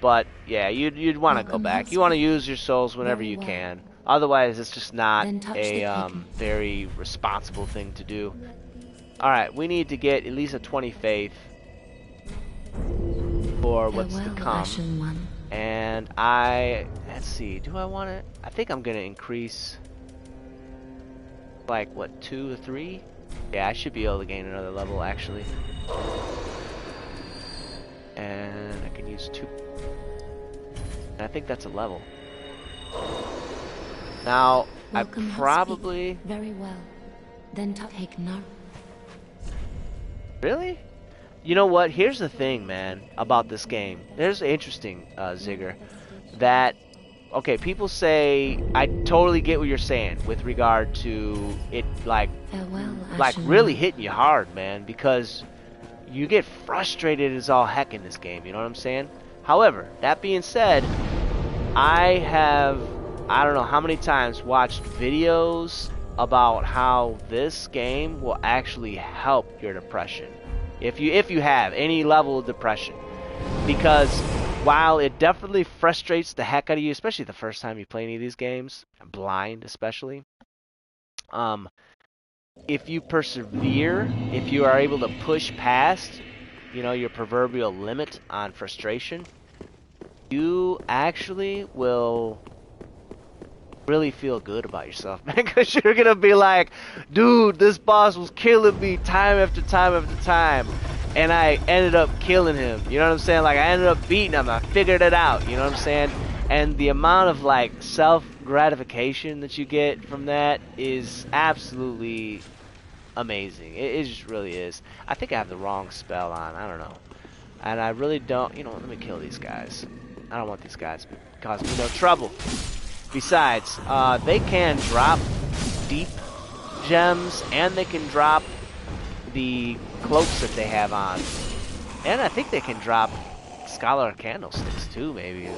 But, yeah, you'd want to go back. You want to use your souls whenever you can. Otherwise, it's just not a very responsible thing to do. Alright, we need to get at least a 20 faith for what's to come. And let's see, do I want to, I think I'm going to increase, like, what, 2 or 3? Yeah, I should be able to gain another level, actually. And I can use 2. And I think that's a level. Now, I probably... Very well. Then take no. Really? You know what? Here's the thing, man, about this game. There's interesting, Zigger, that, okay, people say, I totally get what you're saying with regard to it, like really hitting you hard, man, because you get frustrated as all heck in this game, you know what I'm saying? However, that being said, I don't know how many times watched videos about how this game will actually help your depression. If you have any level of depression, because while it definitely frustrates the heck out of you, especially the first time you play any of these games, blind especially, if you persevere, if you are able to push past, your proverbial limit on frustration, you actually will really feel good about yourself, man, because you're gonna be like, dude, this boss was killing me time after time after time, and I ended up killing him, you know what I'm saying? Like, I ended up beating him, I figured it out, you know what I'm saying? And the amount of, like, self-gratification that you get from that is absolutely amazing. It just really is. I think I have the wrong spell on, I don't know. And I really don't, let me kill these guys. I don't want these guys to cause me no trouble. Besides, they can drop deep gems, and they can drop the cloaks that they have on. And I think they can drop Scholar Candlesticks too, maybe.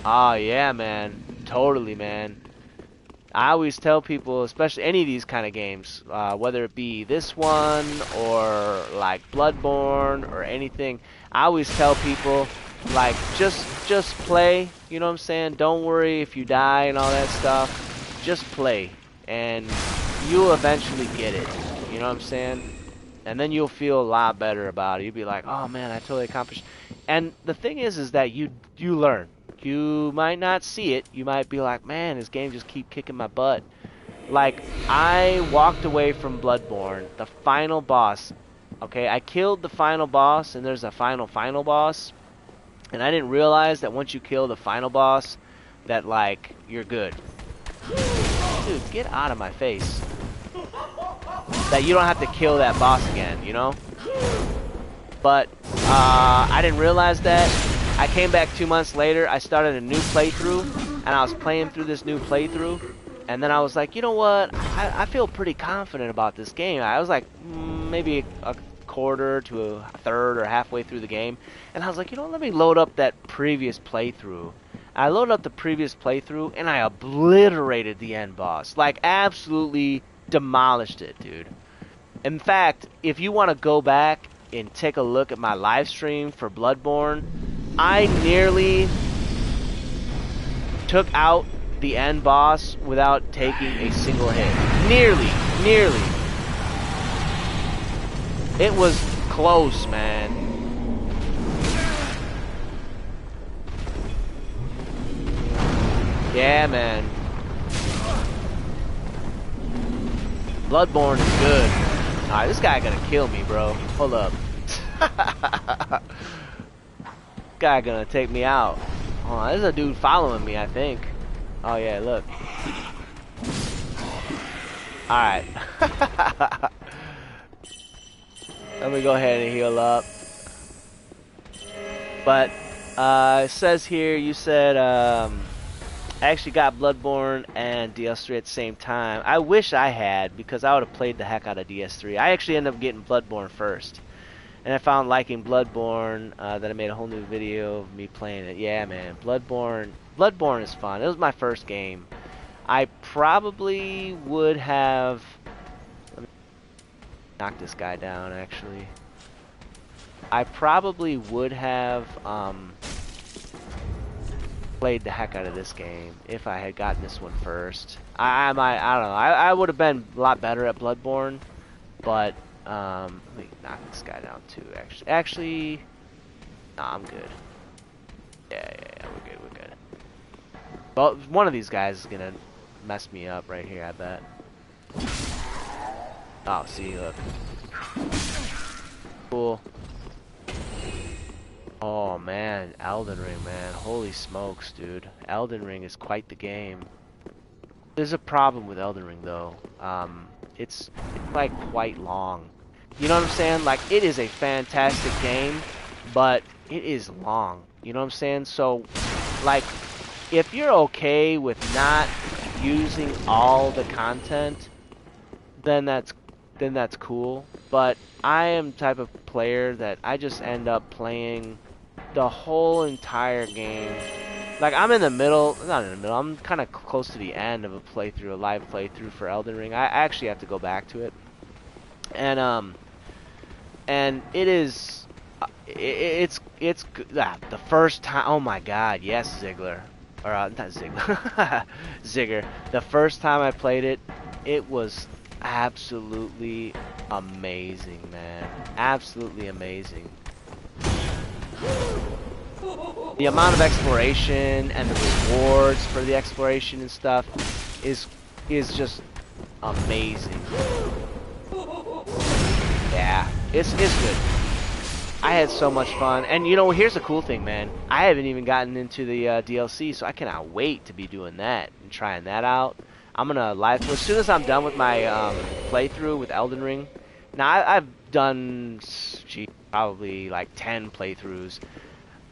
Oh, yeah, man. Totally, man. I always tell people, especially any of these kind of games, whether it be this one or like Bloodborne or anything, I always tell people, like, just play, you know what I'm saying? Don't worry if you die and all that stuff. Just play, and you'll eventually get it, you know what I'm saying? And then you'll feel a lot better about it. You'll be like, oh man, I totally accomplished. And the thing is that you learn. You might not see it. You might be like, man, this game just keep kicking my butt. Like, I walked away from Bloodborne, the final boss. Okay, I killed the final boss, and there's a final boss. And I didn't realize that once you kill the final boss, that, like, you're good. Dude, get out of my face. That you don't have to kill that boss again, you know? But, I didn't realize that. I came back 2 months later, I started a new playthrough, and I was playing through this new playthrough, and then I was like, you know what? I feel pretty confident about this game. I was like, maybe a quarter to a third or halfway through the game, and I was like, you know, let me load up that previous playthrough. I loaded up the previous playthrough, and I obliterated the end boss. Like, absolutely demolished it, dude. In fact, if you want to go back and take a look at my live stream for Bloodborne, I nearly took out the end boss without taking a single hit. Nearly. It was close, man. Yeah, man. Bloodborne is good. Alright, this guy gonna kill me, bro. Hold up. Guy gonna take me out. Oh, there's a dude following me, I think. Oh yeah, look. Alright. Let me go ahead and heal up. But it says here, you said I actually got Bloodborne and DS3 at the same time. I wish I had, because I would have played the heck out of DS3. I actually ended up getting Bloodborne first. And I found liking Bloodborne, that I made a whole new video of me playing it. Yeah, man, Bloodborne is fun. It was my first game. I probably would have... Let me knock this guy down, actually. I probably would have played the heck out of this game if I had gotten this one first. I don't know. I would have been a lot better at Bloodborne, but let me knock this guy down too. Actually, nah, I'm good. Yeah, we're good. Well, one of these guys is gonna mess me up right here, I bet. Oh, see, look. Cool. Oh man, Elden Ring, man. Holy smokes, dude. Elden Ring is quite the game. There's a problem with Elden Ring, though. It's like quite long. You know what I'm saying? Like, it is a fantastic game, but it is long. You know what I'm saying? So, like, if you're okay with not using all the content, then that's cool. But I am the type of player that I just end up playing the whole entire game. Like, I'm in the middle, not in the middle, I'm kind of close to the end of a playthrough, a live playthrough for Elden Ring. I actually have to go back to it. And it is, it's the first time, oh my god, yes, Ziggler. Or, not Ziggler, Zigger. The first time I played it, it was absolutely amazing, man. Absolutely amazing. The amount of exploration and the rewards for the exploration and stuff is just amazing. Yeah, it's good. I had so much fun, and you know, here's the cool thing, man. I haven't even gotten into the DLC, so I cannot wait to be doing that and trying that out. I'm gonna as soon as I'm done with my playthrough with Elden Ring. Now I've done probably like 10 playthroughs.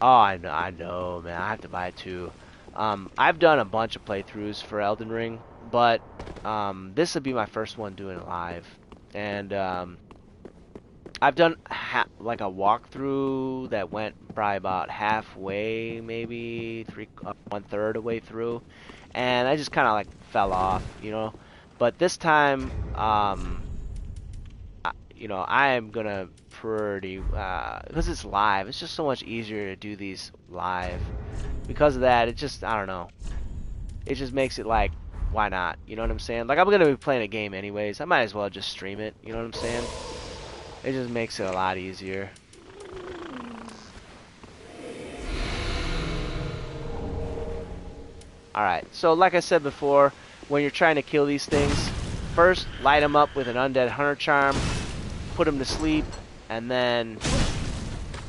Oh, I know, man. I have to buy it too. I've done a bunch of playthroughs for Elden Ring, but this would be my first one doing it live, and I've done like a walkthrough that went probably about halfway, maybe 1/3 of the way through, and I just kind of like fell off, you know. But this time, you know, I am gonna because it's live. It's just so much easier to do these live. Because of that, it just, I don't know. It just makes it like, why not? You know what I'm saying? Like, I'm gonna be playing a game anyways. I might as well just stream it. You know what I'm saying? It just makes it a lot easier. Alright, so like I said before, when you're trying to kill these things, first light them up with an undead hunter charm, put them to sleep, and then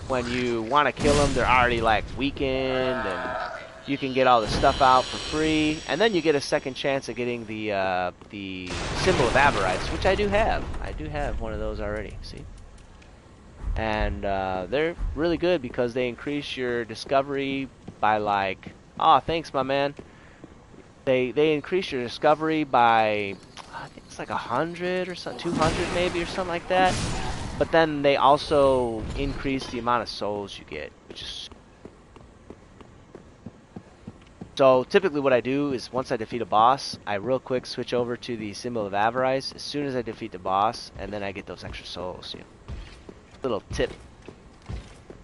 when you want to kill them, they're already like weakened, and you can get all the stuff out for free, and then you get a second chance at getting the symbol of Avarice, which I do have. I do have one of those already, see? And they're really good because they increase your discovery by like, oh, thanks, my man. They increase your discovery by, I think it's like 100 or something, 200 maybe, or something like that. but then they also increase the amount of souls you get, which is... So typically what I do is once I defeat a boss, I real quick switch over to the symbol of Avarice as soon as I defeat the boss, and then I get those extra souls. You know. Little tip.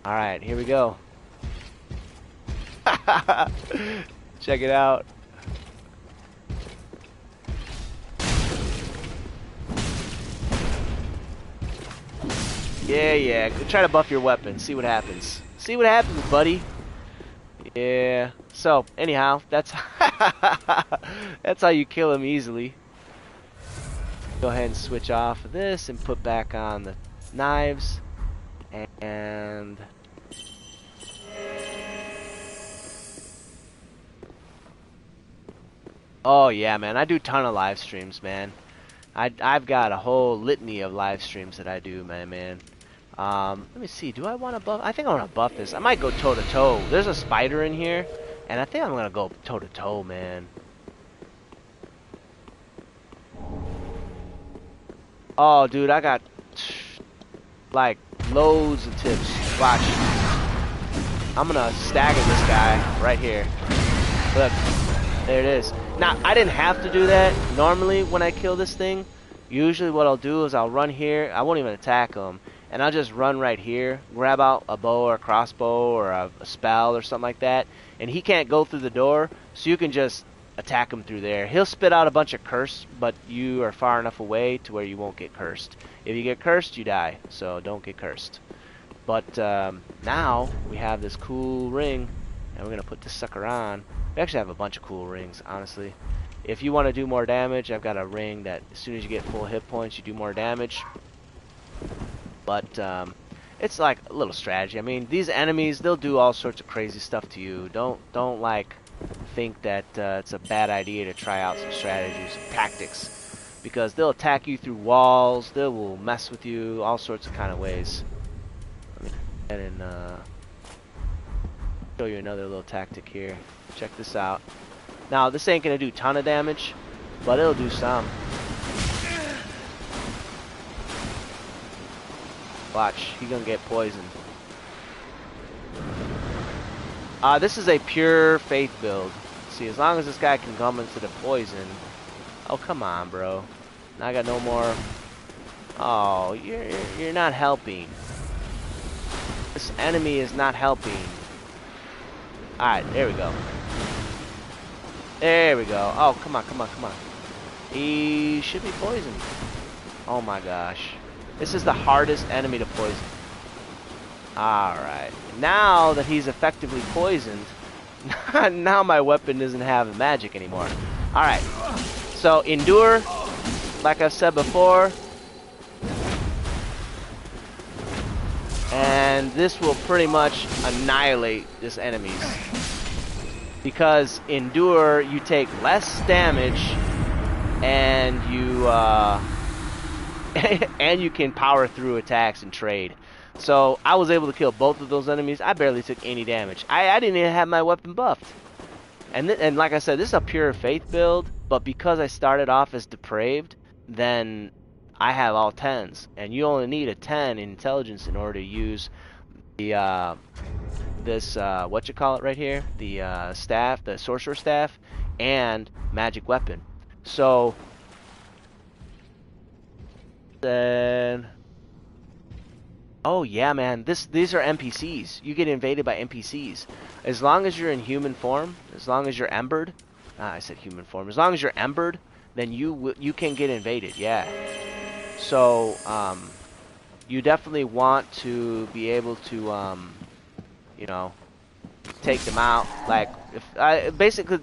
Alright, here we go. Check it out. Yeah, try to buff your weapon, see what happens. See what happens, buddy. Yeah. So, anyhow, that's that's how you kill him easily. Go ahead and switch off of this and put back on the knives. And oh yeah, man, I do a ton of live streams, man. I've got a whole litany of live streams that I do, man. Let me see, do I want to buff? I think I want to buff this. I might go toe to toe. There's a spider in here, and I think I'm gonna go toe to toe, man. Oh, dude, I got like loads of tips. Watch. I'm gonna stagger this guy right here. Look, there it is. Now, I didn't have to do that. Normally, when I kill this thing, usually what I'll do is I'll run here. I won't even attack him. And I'll just run right here, grab out a bow or a crossbow or a spell or something like that. And he can't go through the door, so you can just attack him through there. He'll spit out a bunch of curse, but you are far enough away to where you won't get cursed. If you get cursed, you die, so don't get cursed. But now we have this cool ring, and we're going to put this sucker on. We actually have a bunch of cool rings, honestly. If you want to do more damage, I've got a ring that as soon as you get full hit points, you do more damage. But it's like a little strategy. I mean, these enemies, they'll do all sorts of crazy stuff to you. Don't like think that it's a bad idea to try out some strategies, some tactics, because they'll attack you through walls. They will mess with you all sorts of kind of ways. Let me go ahead and show you another little tactic here. Check this out. Now, this ain't gonna do a ton of damage, but it'll do some. Watch, he's gonna get poisoned. This is a pure faith build. See, as long as this guy can come into the poison. Oh, come on, bro. Now I got no more. Oh, you're not helping. This enemy is not helping. Alright, there we go. There we go. Oh, come on. He should be poisoned. Oh my gosh. This is the hardest enemy to poison. Alright. Now that he's effectively poisoned, now my weapon doesn't have magic anymore. Alright. So, endure, like I've said before. And this will pretty much annihilate this enemies. Because endure, you take less damage, and you and you can power through attacks and trade. So I was able to kill both of those enemies. I barely took any damage. I didn't even have my weapon buffed. And like I said, this is a pure faith build, but because I started off as depraved, then I have all 10s, and you only need a 10 in intelligence in order to use the this what you call it right here, the staff, the sorcerer staff, and magic weapon. So then, oh yeah, man, these are NPCs. You get invaded by NPCs. As long as you're in human form, as long as you're embered, I said human form. As long as you're embered, then you can get invaded. Yeah. So you definitely want to be able to you know, take them out. Like if basically,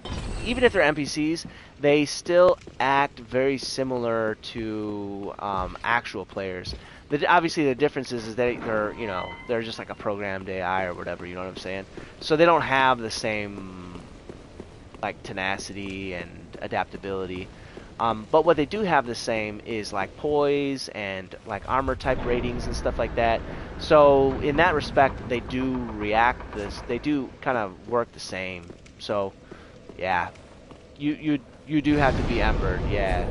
even if they're NPCs, they still act very similar to actual players. Obviously, the difference is they're you know, they're just like a programmed AI or whatever. You know what I'm saying? So they don't have the same like tenacity and adaptability. But what they do have the same is like poise and like armor type ratings and stuff like that. So in that respect, they do react they do kind of work the same. So yeah, you do have to be embered, yeah.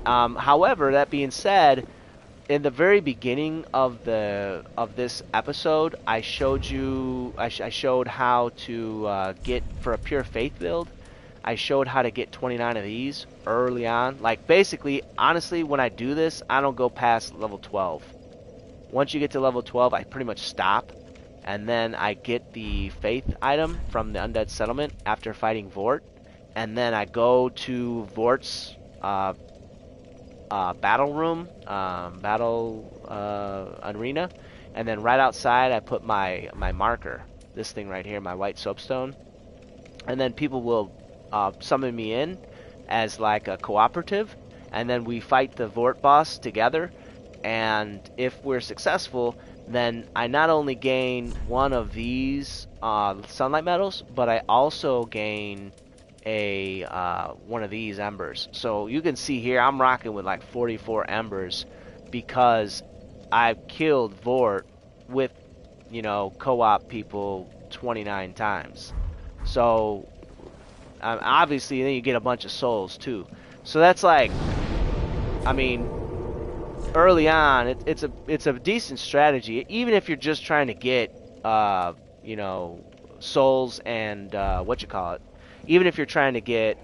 However, that being said, in the very beginning of this episode, I showed you. I showed how to get for a pure faith build. I showed how to get 29 of these early on. Like basically, honestly, when I do this, I don't go past level 12. Once you get to level 12, I pretty much stop, and then I get the faith item from the undead settlement after fighting Vort, and then I go to Vort's battle room, battle arena, and then right outside I put my marker, this thing right here, my white soapstone, and then people will summon me in as like a cooperative, and then we fight the Vort boss together, and if we're successful, then I not only gain one of these sunlight medals, but I also gain a one of these embers. So you can see here I'm rocking with like 44 embers because I've killed Vort with, you know, co-op people 29 times. So obviously then you get a bunch of souls too. So that's like, I mean, early on it's a decent strategy, even if you're just trying to get you know, souls and what you call it. Even if you're trying to get,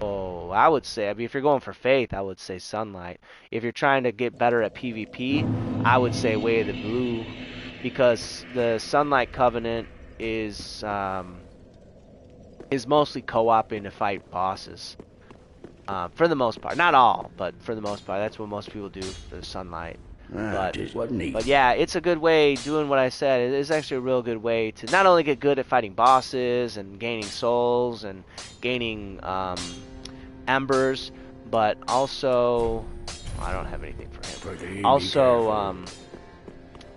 I would say, I mean, if you're going for faith, I would say sunlight. If you're trying to get better at PvP, I would say Way of the Blue, because the Sunlight Covenant is mostly co-oping to fight bosses. For the most part, not all, but for the most part, that's what most people do for the sunlight. But yeah, it's a good way, doing what I said, it is actually a real good way to not only get good at fighting bosses and gaining souls and gaining embers, but also, I don't have anything for him, also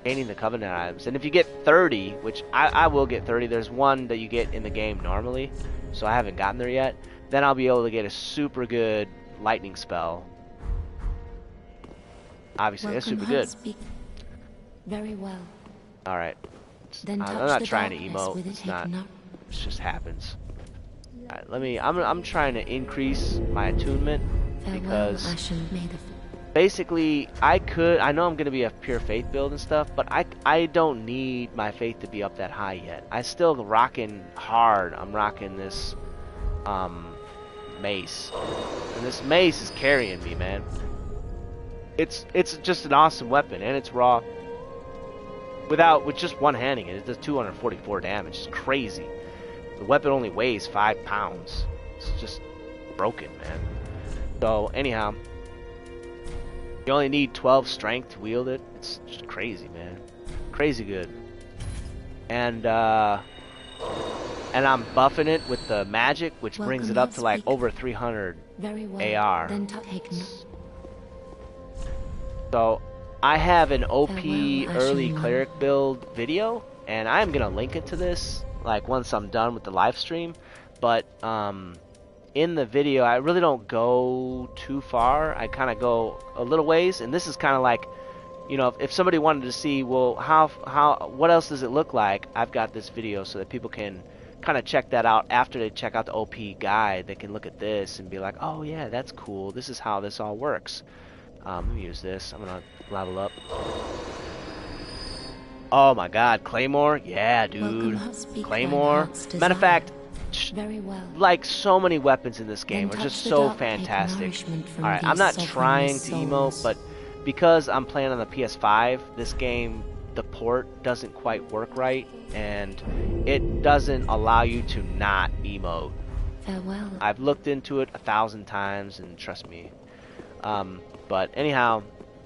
gaining the Covenant items. And if you get 30, which I will get 30, there's one that you get in the game normally, so I haven't gotten there yet, then I'll be able to get a super good lightning spell. Obviously, that's super good. Very well. Alright. I'm not trying to emote. It's not. It just happens. Alright, I'm trying to increase my attunement because basically I know I'm gonna be a pure faith build and stuff, but I don't need my faith to be up that high yet. I still rocking hard. I'm rocking this mace. And this mace is carrying me, man. It's just an awesome weapon, and it's raw. With just one-handing it does 244 damage. It's crazy. The weapon only weighs 5 pounds. It's just broken, man. So anyhow, you only need 12 strength to wield it. It's just crazy, man. Crazy good. And I'm buffing it with the magic, which brings it up to like over 300 AR. So I have an OP early Cleric build video, and I'm gonna link it to this like once I'm done with the live stream. But in the video I really don't go too far. I kind of go a little ways, and this is kind of like, you know, if somebody wanted to see, well, what else does it look like, I've got this video so that people can kind of check that out after they check out the OP guide. They can look at this and be like, oh yeah, that's cool, this is how this all works. Let me use this. I'm gonna level up. Oh my god, Claymore? Yeah, dude. Claymore. Matter of fact, like so many weapons in this game are just so fantastic. Alright, I'm not trying to emote, but because I'm playing on the PS5, this game, the port doesn't quite work right, and it doesn't allow you to not emote. Farewell. I've looked into it 1,000 times, and trust me. But anyhow,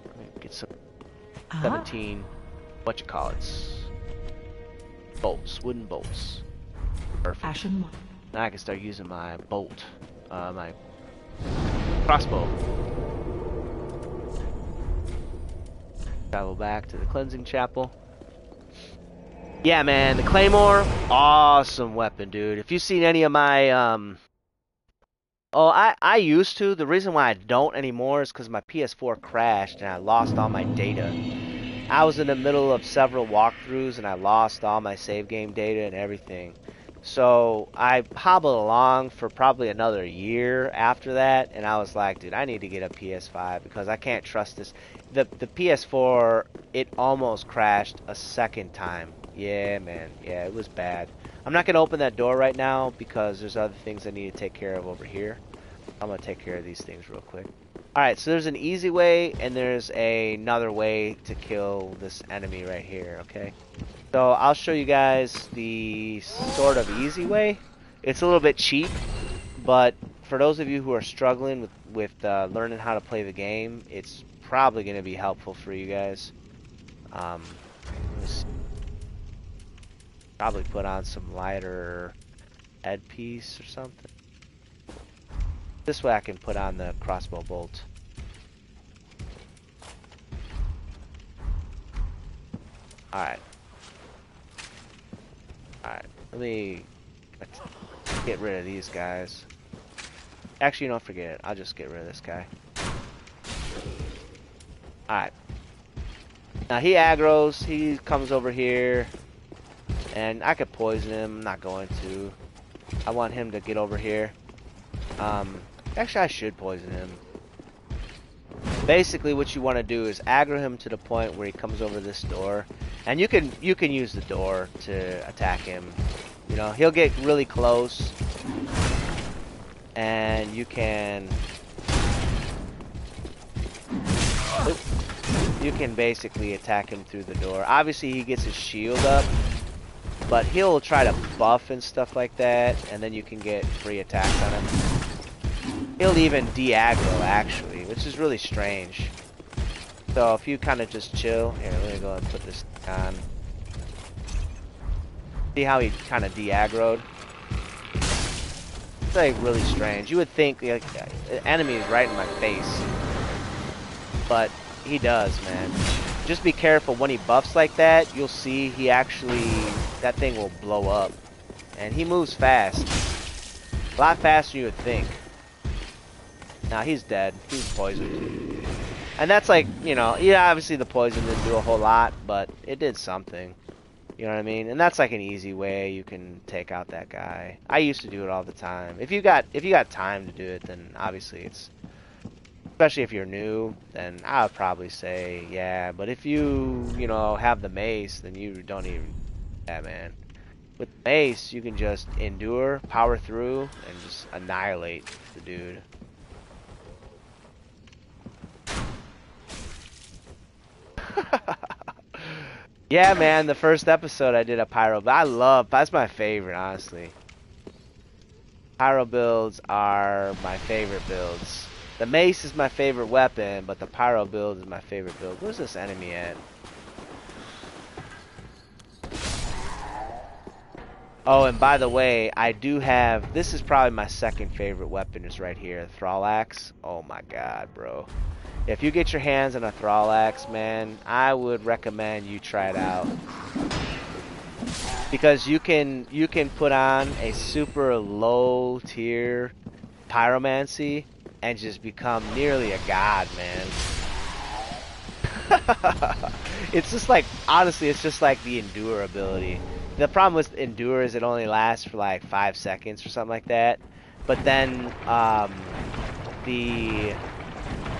let me get some 17, what you call it, bolts, wooden bolts. Perfect. Now I can start using my bolt, my crossbow. Travel back to the cleansing chapel. Yeah, man, the Claymore, awesome weapon, dude. If you've seen any of my, I used to. The reason why I don't anymore is because my PS4 crashed and I lost all my data. I was in the middle of several walkthroughs and I lost all my save game data and everything. So I hobbled along for probably another year after that, and I was like, dude, I need to get a PS5 because I can't trust this. The PS4, it almost crashed a second time. Yeah, man. Yeah, it was bad. I'm not going to open that door right now because there's other things I need to take care of over here. I'm going to take care of these things real quick. Alright, so there's an easy way and there's another way to kill this enemy right here, okay? So I'll show you guys the sort of easy way. It's a little bit cheap, but for those of you who are struggling with learning how to play the game, it's probably going to be helpful for you guys. Let's probably put on some lighter headpiece or something. This way I can put on the crossbow bolt. Alright. Alright, let me get rid of these guys. Actually, don't forget it. I'll just get rid of this guy. Alright. Now he aggroes, he comes over here, and I could poison him. I'm not going to. I want him to get over here. Actually, I should poison him. Basically, what you want to do is aggro him to the point where he comes over this door, and you can use the door to attack him. You know, he'll get really close, and you can basically attack him through the door. Obviously, he gets his shield up, but he'll try to buff and stuff like that, and then you can get free attacks on him. He'll even de-aggro, actually, which is really strange. So if you kind of just chill... Here, let me go and put this on. See how he kind of de-aggroed? It's like really strange. You would think like, the enemy is right in my face. But he does, man. Just be careful when he buffs like that. You'll see he actually... That thing will blow up. And he moves fast. A lot faster than you would think. Now he's dead. He's poisoned. And that's like, you know, yeah, obviously the poison didn't do a whole lot, but it did something. You know what I mean? And that's like an easy way you can take out that guy. I used to do it all the time. If you got time to do it, then obviously it's, especially if you're new, then I would probably say yeah. But if you know, have the mace, then you don't even, yeah, man. With the mace, you can just endure, power through, and just annihilate the dude. Yeah, man, the first episode I did a pyro, but that's my favorite, honestly. Pyro builds are my favorite builds. The mace is my favorite weapon, but the pyro build is my favorite build. Where's this enemy at? Oh, and by the way, I do have, this is probably my second favorite weapon, is right here, Thrall Axe. Oh my god, bro. If you get your hands on a Thrall Axe, man, I would recommend you try it out. Because you can put on a super low tier pyromancy and just become nearly a god, man. It's just like, honestly, it's just like the endure ability. The problem with endure is it only lasts for like 5 seconds or something like that. But then the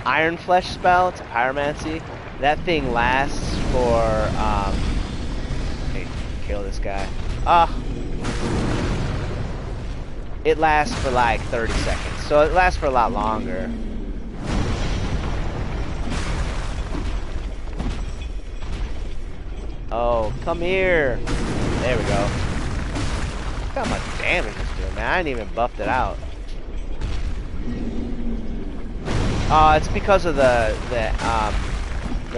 Iron Flesh spell, it's a pyromancy, that thing lasts for hey, kill this guy. It lasts for like 30 seconds, so it lasts for a lot longer. Oh, come here. There we go. Look how much damage it's doing, man. I ain't even buffed it out. It's because of the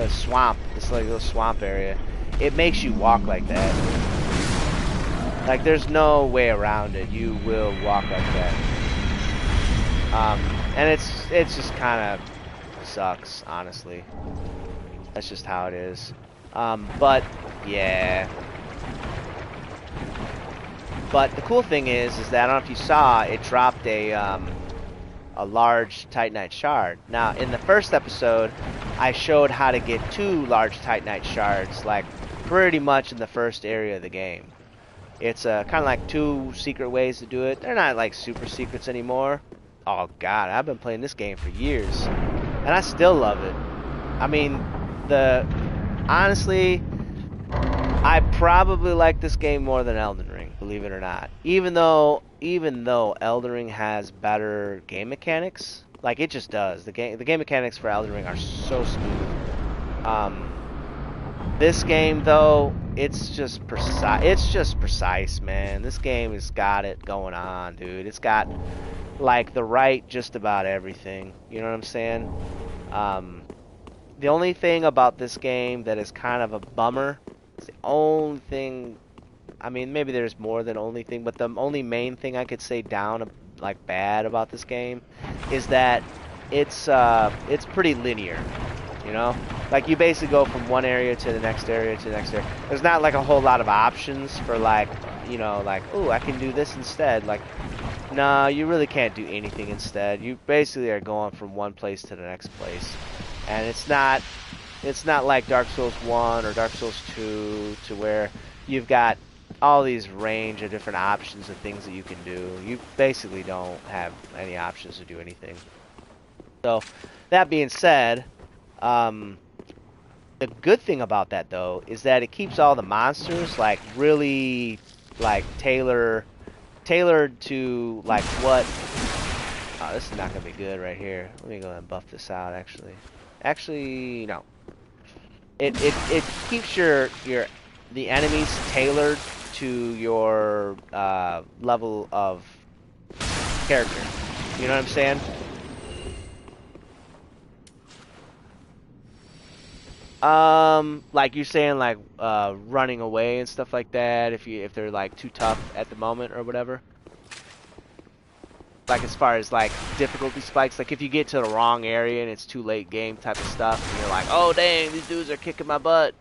swamp. It's like a little swamp area. It makes you walk like that. Like there's no way around it. You will walk like that. And it's just kind of sucks, honestly. That's just how it is. But yeah. But the cool thing is that I don't know if you saw, it dropped a large Titanite shard. Now, in the first episode, I showed how to get 2 large Titanite shards, like pretty much in the first area of the game. It's kind of like 2 secret ways to do it. They're not like super secrets anymore. Oh god, I've been playing this game for years, and I still love it. I mean, honestly, I probably like this game more than Elden Ring, believe it or not. Even though Elden Ring has better game mechanics, like it just does. The game mechanics for Elden Ring are so smooth. This game though, it's just precise. It's just precise, man. This game has got it going on, dude. It's got like the right just about everything. You know what I'm saying? The only thing about this game that is kind of a bummer, it's the only thing, I mean, maybe there's more than only thing, but the only main thing I could say down, like bad about this game, is that it's pretty linear, you know? Like you basically go from one area to the next area to the next area. There's not like a whole lot of options for like, you know, like, oh, I can do this instead. Like, no, you really can't do anything instead. You basically are going from one place to the next place. And it's not like Dark Souls 1 or Dark Souls 2 to where you've got all these range of different options of things that you can do. You basically don't have any options to do anything. So, that being said, the good thing about that though is that it keeps all the monsters like really like tailored to like what. Oh, this is not gonna be good right here. Let me go ahead and buff this out. Actually, no. It keeps the enemies tailored to your level of character. You know what I'm saying? Like you're saying, like running away and stuff like that. If they're like too tough at the moment or whatever. Like as far as like difficulty spikes, like if you get to the wrong area and it's too late game type of stuff, and you're like, oh dang, these dudes are kicking my butt,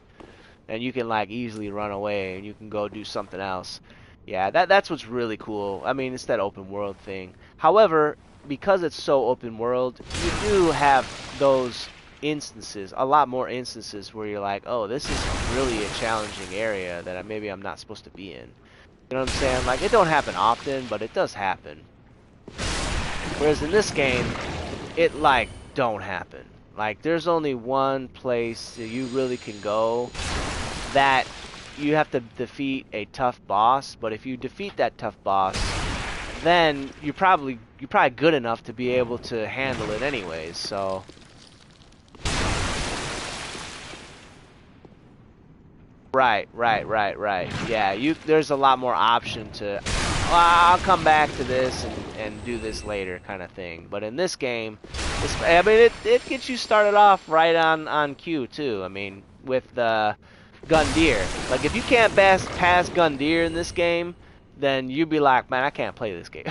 and you can like easily run away and you can go do something else. Yeah, that's what's really cool. I mean, it's that open world thing. However, because it's so open world, you do have those instances, a lot more instances where you're like, oh, this is really a challenging area that maybe I'm not supposed to be in. You know what I'm saying? Like, it don't happen often, but it does happen. Whereas in this game, it like don't happen. Like there's only one place that you really can go that you have to defeat a tough boss, but if you defeat that tough boss, then you're probably good enough to be able to handle it anyways, so Right. Yeah, there's a lot more option to I'll come back to this and do this later kind of thing. But in this game, I mean, it gets you started off right on cue too. I mean, with Gundyr. Like, if you can't pass Gundyr in this game, then you'd be like, man, I can't play this game.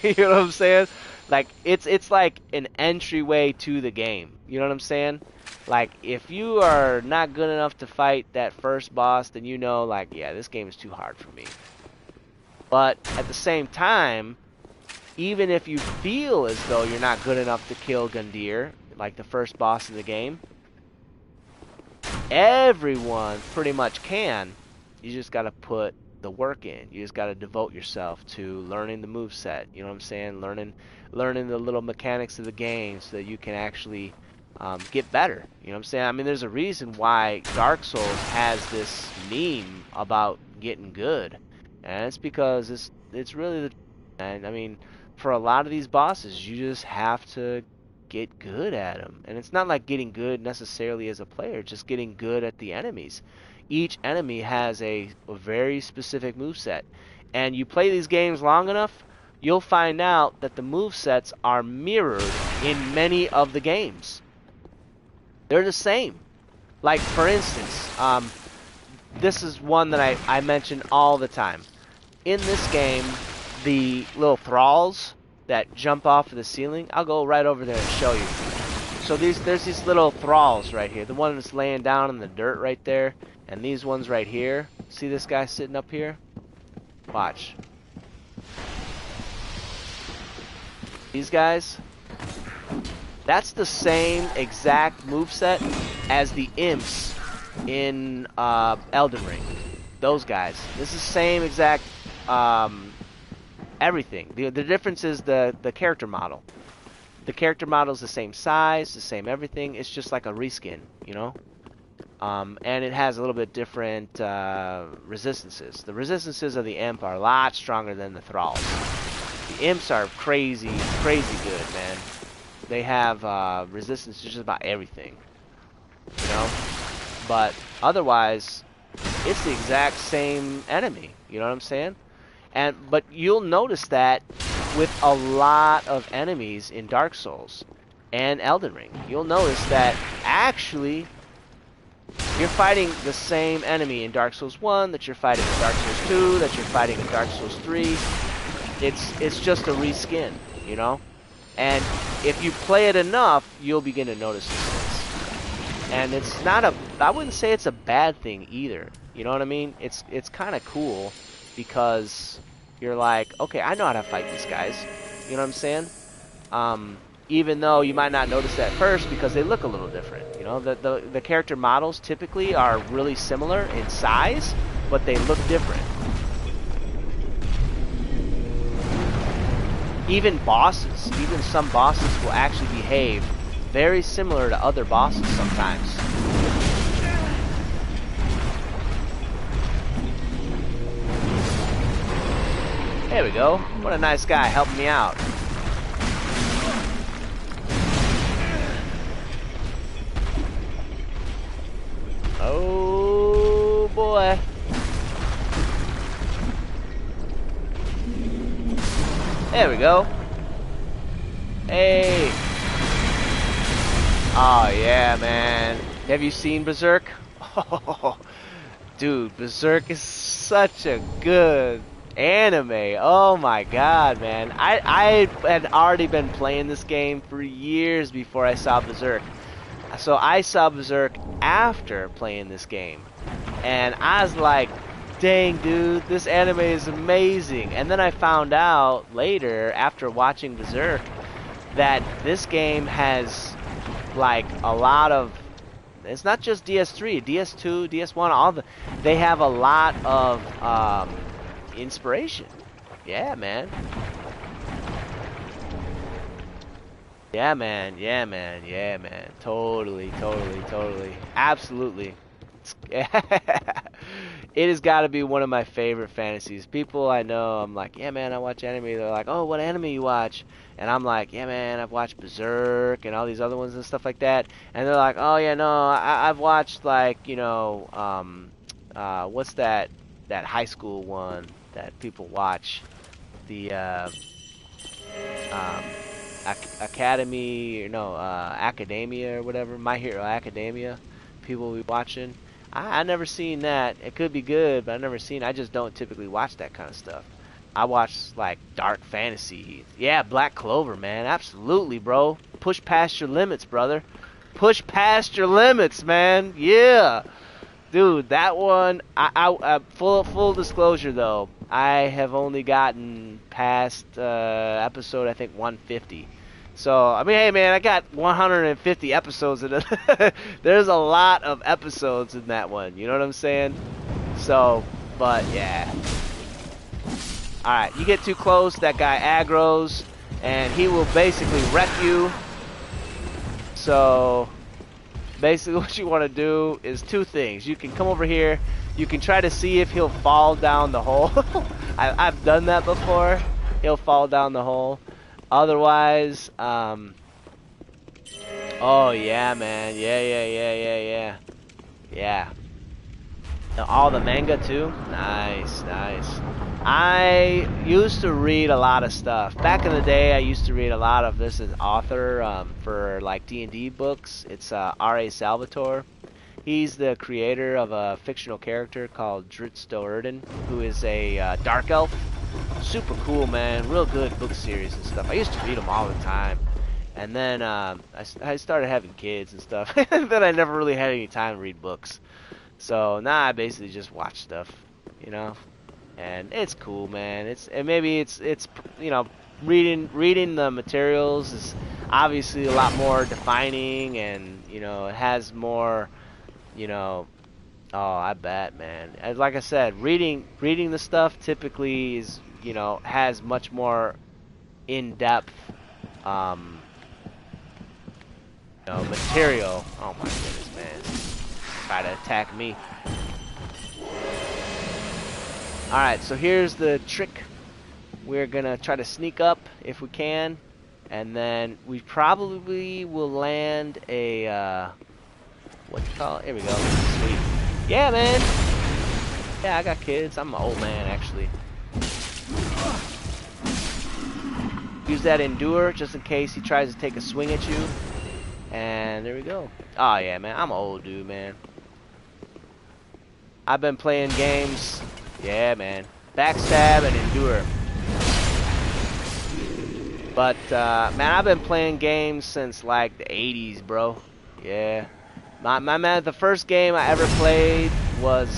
You know what I'm saying? Like, it's like an entryway to the game. You know what I'm saying? Like, if you are not good enough to fight that first boss, then you know, like, yeah, this game is too hard for me. But at the same time, even if you feel as though you're not good enough to kill Gundyr, like the first boss in the game, everyone pretty much can. You just got to put the work in. You just got to devote yourself to learning the moveset. You know what I'm saying? Learning the little mechanics of the game so that you can actually get better. You know what I'm saying? I mean, there's a reason why Dark Souls has this meme about getting good. And it's because it's really and I mean, for a lot of these bosses, you just have to get good at them. And it's not like getting good necessarily as a player, just getting good at the enemies. Each enemy has a very specific moveset. And you play these games long enough, you'll find out that the movesets are mirrored in many of the games. They're the same. Like, for instance, this is one that I mention all the time. In this game, the little thralls that jump off of the ceiling, I'll go right over there and show you. So there's these little thralls right here. The one that's laying down in the dirt right there, and these ones right here. See this guy sitting up here? Watch. These guys, that's the same exact moveset as the imps in Elden Ring. those guys. This is the same exact everything. The difference is the character model. The character model is the same size, the same everything. It's just like a reskin, you know. And it has a little bit different resistances. The resistances of the Imp are a lot stronger than the Thralls. The Imps are crazy good, man. They have resistance to just about everything, you know. But otherwise, it's the exact same enemy. You know what I'm saying? But you'll notice that with a lot of enemies in Dark Souls and Elden Ring, you'll notice that actually you're fighting the same enemy in Dark Souls 1 that you're fighting in Dark Souls 2, that you're fighting in Dark Souls 3. It's just a reskin, you know? And if you play it enough, you'll begin to notice these things. And it's not I wouldn't say it's a bad thing either. You know what I mean? It's kind of cool because you're like, okay, I know how to fight these guys. You know what I'm saying? Even though you might not notice that first because they look a little different. You know, the character models typically are really similar in size, but they look different. Even bosses, even some bosses will actually behave very similar to other bosses sometimes. There we go. What a nice guy helping me out. Oh boy. There we go. Hey. Oh yeah, man. Have you seen Berserk? Oh, dude, Berserk is such a good anime. Oh my god, man. I had already been playing this game for years before I saw Berserk. So I saw Berserk after playing this game. And I was like, dang, dude, this anime is amazing. And then I found out later, after watching Berserk, that this game has like a lot of, it's not just DS3, DS2, DS1, they have a lot of inspiration. Yeah, man. Yeah, man. Yeah, man. Yeah, man. Totally. Absolutely. It has got to be one of my favorite fantasies. People I know, I'm like, yeah, man, I watch anime. They're like, oh, what anime you watch? And I'm like, yeah, man, I've watched Berserk and all these other ones and stuff like that. And they're like, oh, yeah, no, I've watched, like, you know, what's that high school one that people watch? The, Academy, or no, Academia or whatever, My Hero Academia, people will be watching. I never seen that. It could be good, but I never seen. I just don't typically watch that kind of stuff. I watch like dark fantasy. Yeah, Black Clover, man, absolutely, bro. Push past your limits, brother. Push past your limits, man. Yeah, dude, that one. I full disclosure though, I have only gotten past episode I think 150. So, I mean, hey, man, I got 150 episodes in it. There's a lot of episodes in that one. You know what I'm saying? So, but, yeah. Alright, you get too close, that guy aggroes, and he will basically wreck you. So, basically what you want to do is two things. You can come over here. You can try to see if he'll fall down the hole. I've done that before. He'll fall down the hole. Otherwise, oh yeah, man, yeah. All the manga too. Nice. I used to read a lot of stuff back in the day. I used to read a lot of this as author for like D&D books. It's R.A. Salvatore. He's the creator of a fictional character called Dritsto Erden, who is a dark elf. Super cool, man. Real good book series and stuff. I used to read them all the time. And then I started having kids and stuff. And then I never really had any time to read books. So now I basically just watch stuff, you know. And it's cool, man. Maybe it's you know, reading the materials is obviously a lot more defining, and you know, it has more, you know, Oh, I bet, man. And like I said, reading the stuff typically is, you know, has much more in-depth, you know, material. Oh my goodness, man! Try to attack me. All right, so here's the trick. We're gonna try to sneak up if we can, and then we probably will land a what you call it? Here we go. Sweet. Yeah, man. Yeah, I got kids. I'm an old man, actually. Use that endure just in case he tries to take a swing at you. And there we go. Oh yeah, man. I'm an old dude, man. I've been playing games. Yeah, man. Backstab and endure. But man, I've been playing games since like the 80s, bro. Yeah. My man, the first game I ever played was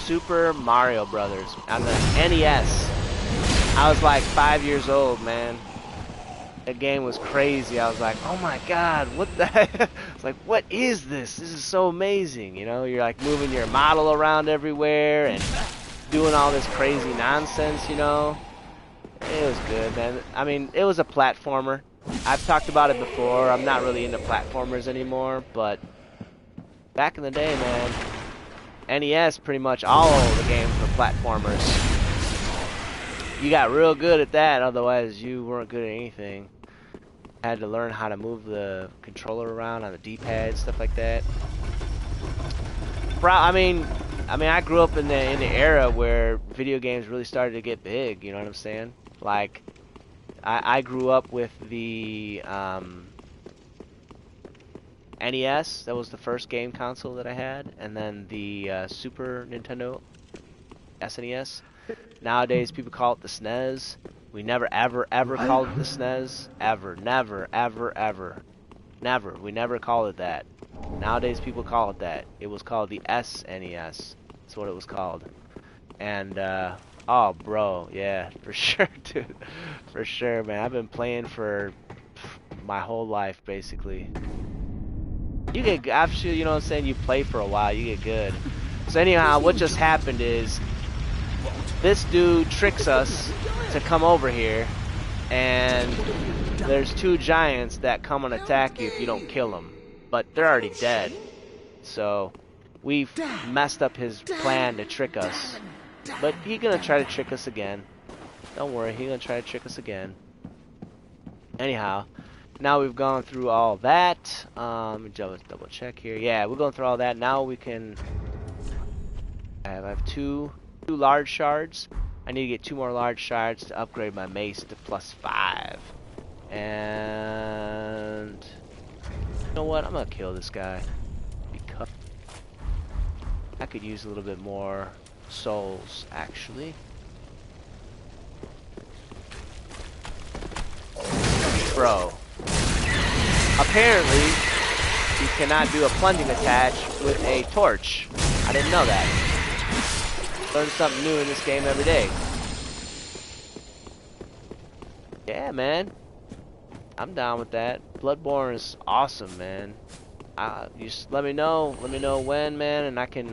Super Mario Brothers on the NES. I was like 5 years old, man. That game was crazy. I was like, oh my god, what the heck? It's like, what is this? This is so amazing. You know, you're like moving your model around everywhere and doing all this crazy nonsense, you know. It was good, man. I mean, it was a platformer. I've talked about it before. I'm not really into platformers anymore, but back in the day, man, NES, pretty much all the games were platformers. You got real good at that, otherwise you weren't good at anything. I had to learn how to move the controller around on the D-pad, stuff like that. I mean, I grew up in the era where video games really started to get big. You know what I'm saying? Like, I grew up with the NES. That was the first game console that I had, and then the Super Nintendo SNES. Nowadays, people call it the SNES. We never, ever, ever called it the SNES. Ever. Never, ever, ever. Never. We never called it that. Nowadays, people call it that. It was called the SNES. That's what it was called. And, oh, bro. Yeah, for sure, dude. For sure, man. I've been playing for my whole life, basically. You get, after, you know what I'm saying, you play for a while, you get good. So anyhow, what just happened is, this dude tricks us to come over here, and there's two giants that come and attack you if you don't kill them. But they're already dead. So we've messed up his plan to trick us. But he's gonna try to trick us again. Don't worry, he's gonna try to trick us again. Anyhow, now we've gone through all that. Let me just double check here. Yeah, we're going through all that. Now we can... I have two large shards. I need to get 2 more large shards to upgrade my mace to +5. And you know what? I'm gonna kill this guy because I could use a little bit more souls, actually. Bro. Apparently, you cannot do a plunging attack with a torch. I didn't know that. Learn something new in this game every day. Yeah, man. I'm down with that. Bloodborne is awesome, man. You just let me know. Let me know when, man, and I can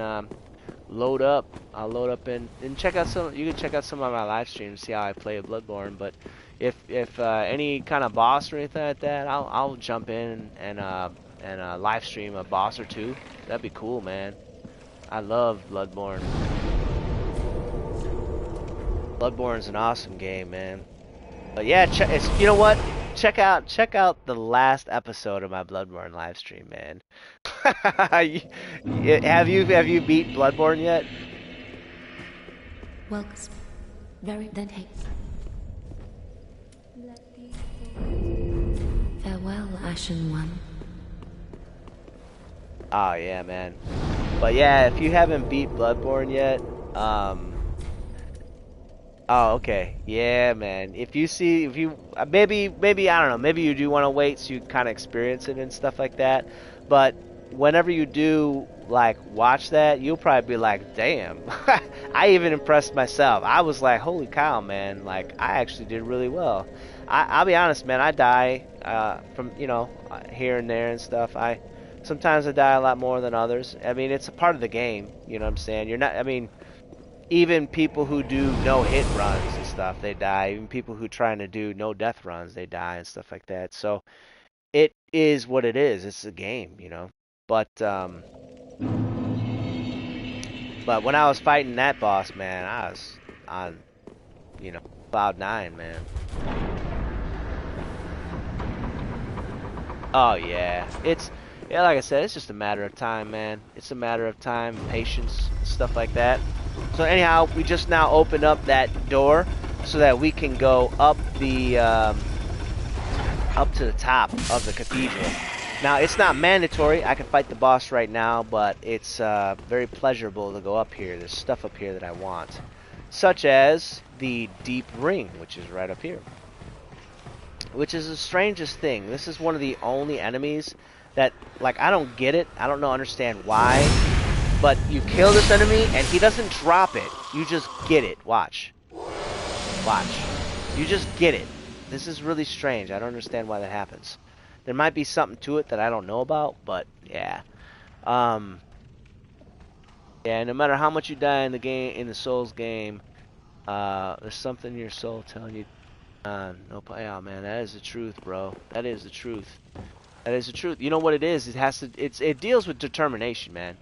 load up. I'll load up and check out some. You can check out some of my live streams, see how I play Bloodborne. But if any kind of boss or anything like that, I'll jump in and live stream a boss or two. That'd be cool, man. I love Bloodborne. Bloodborne's an awesome game, man. But yeah, you know what? Check out the last episode of my Bloodborne live stream, man. Have you beat Bloodborne yet? Welcome. Very then hey. Farewell, Ashen One. Oh yeah, man. But yeah, if you haven't beat Bloodborne yet, oh, okay. Yeah, man. If you maybe I don't know, maybe you do want to wait so you kind of experience it and stuff like that. But whenever you do, like, watch that, you'll probably be like, damn. I even impressed myself. I was like, holy cow, man. Like, I actually did really well. I'll be honest, man. I die from, you know, here and there and stuff. Sometimes I die a lot more than others. I mean, it's a part of the game. You know what I'm saying? You're not. I mean, even people who do no hit runs and stuff, they die. Even people who trying to do no death runs, they die and stuff like that. So it is what it is. It's a game, you know. But when I was fighting that boss, man, I was on, you know, cloud 9, man. Oh yeah, yeah, like I said, it's just a matter of time, man. It's a matter of time, patience, stuff like that. So anyhow, we just now opened up that door so that we can go up the up to the top of the cathedral. Now, it's not mandatory. I can fight the boss right now, but it's very pleasurable to go up here. There's stuff up here that I want, such as the deep ring, which is right up here. Which is the strangest thing. This is one of the only enemies that, like, I don't get it. I don't understand why. But you kill this enemy, and he doesn't drop it. You just get it. Watch. Watch. You just get it. This is really strange. I don't understand why that happens. There might be something to it that I don't know about, but yeah. Yeah, no matter how much you die in the game, in the Souls game, there's something in your soul telling you, no, yeah, man, that is the truth, bro. That is the truth. That is the truth. You know what it is? It deals with determination, man.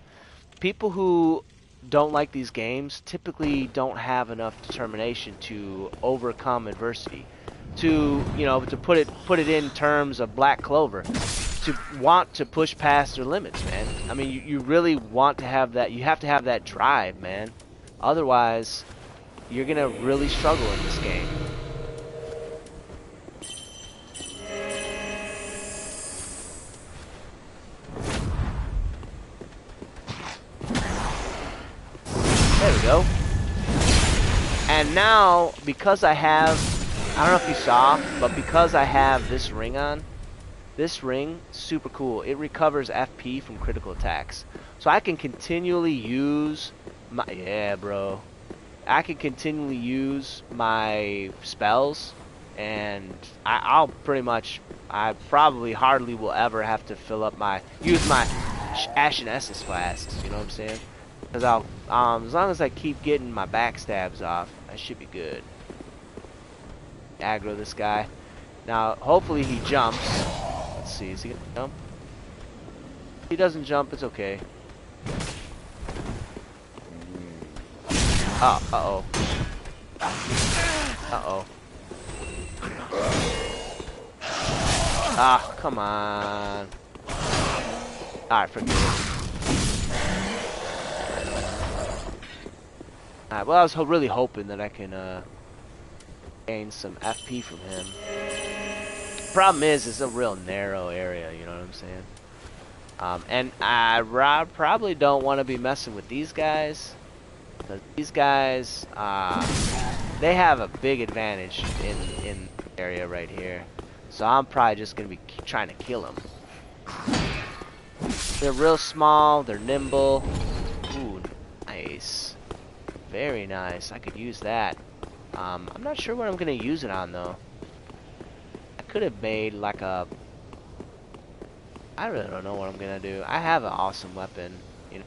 People who don't like these games typically don't have enough determination to overcome adversity. To, you know, to put it in terms of Black Clover, to want to push past their limits, man. I mean, you really want to have that. You have to have that drive, man. Otherwise, you're gonna really struggle in this game. There we go. And now, because I don't know if you saw, but because I have this ring on, this ring, super cool. It recovers FP from critical attacks. So I can continually use my, yeah, bro. I can continually use my spells, and I probably hardly will ever have to use my Ashen Essence flasks, you know what I'm saying? Because as long as I keep getting my backstabs off, I should be good. Aggro this guy. Now, hopefully he jumps. Let's see, is he gonna jump? If he doesn't jump, it's okay. Oh, uh-oh. Uh-oh. Ah, come on. Alright, forget it. Alright, well, I was really hoping that I can, gain some FP from him. Problem is, it's a real narrow area, you know what I'm saying? And I probably don't want to be messing with these guys, because these guys, they have a big advantage in the area right here. So I'm probably just going to be trying to kill them. They're real small, they're nimble. Ooh, nice. Very nice. I could use that. I'm not sure what I'm going to use it on, though. I could have made like a... I really don't know what I'm going to do. I have an awesome weapon, you know.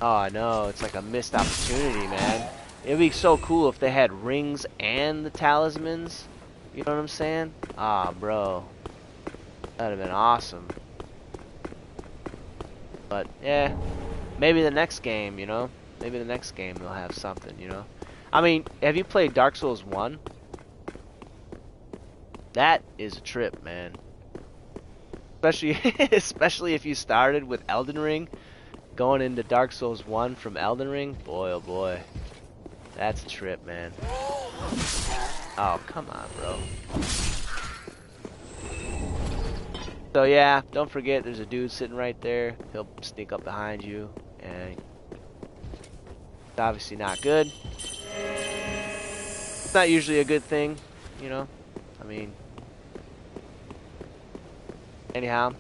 Oh, I know. It's like a missed opportunity, man. It'd be so cool if they had rings and the talismans. You know what I'm saying? Ah, bro. That'd have been awesome. But, yeah. Maybe the next game, you know? Maybe the next game they'll have something, you know? I mean, have you played Dark Souls 1? That is a trip, man. Especially if you started with Elden Ring, going into Dark Souls 1 from Elden Ring. Boy, oh boy. That's a trip, man. Oh, come on, bro. So yeah, don't forget there's a dude sitting right there. He'll sneak up behind you, and it's obviously not good. It's not usually a good thing, you know? I mean... Anyhow,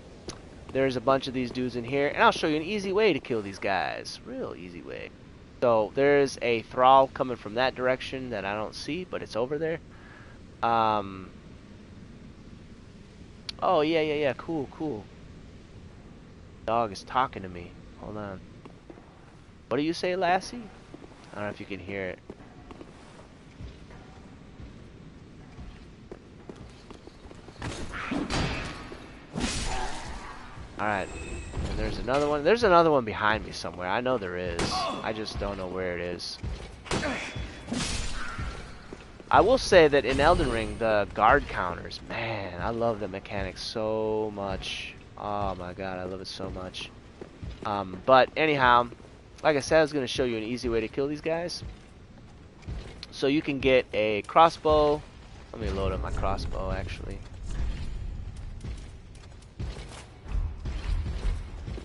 there's a bunch of these dudes in here, and I'll show you an easy way to kill these guys. Real easy way. So, there's a thrall coming from that direction that I don't see, but it's over there. Oh, yeah, yeah, yeah. Cool, cool. Dog is talking to me. Hold on. What do you say, Lassie? I don't know if you can hear it. Alright. And there's another one. There's another one behind me somewhere. I know there is. I just don't know where it is. I will say that in Elden Ring, the guard counters, man, I love the mechanic so much. Oh my god, I love it so much. But anyhow, like I said, I was going to show you an easy way to kill these guys. So you can get a crossbow. Let me load up my crossbow, actually.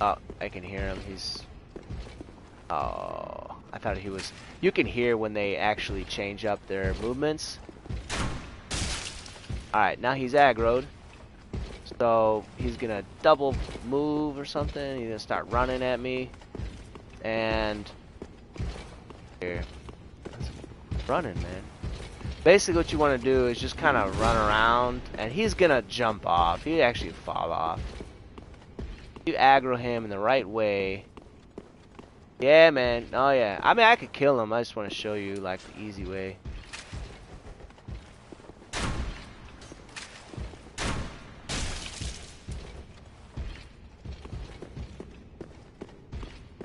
Oh, I can hear him. He's... Oh, I thought he was... You can hear when they actually change up their movements. Alright, now he's aggroed. So he's gonna double move or something. He's gonna start running at me. And... Here. Running, man. Basically what you want to do is just kind of run around. And he's gonna jump off. He'd actually fall off. You aggro him in the right way. Yeah, man. Oh, yeah. I mean, I could kill him. I just want to show you, like, the easy way.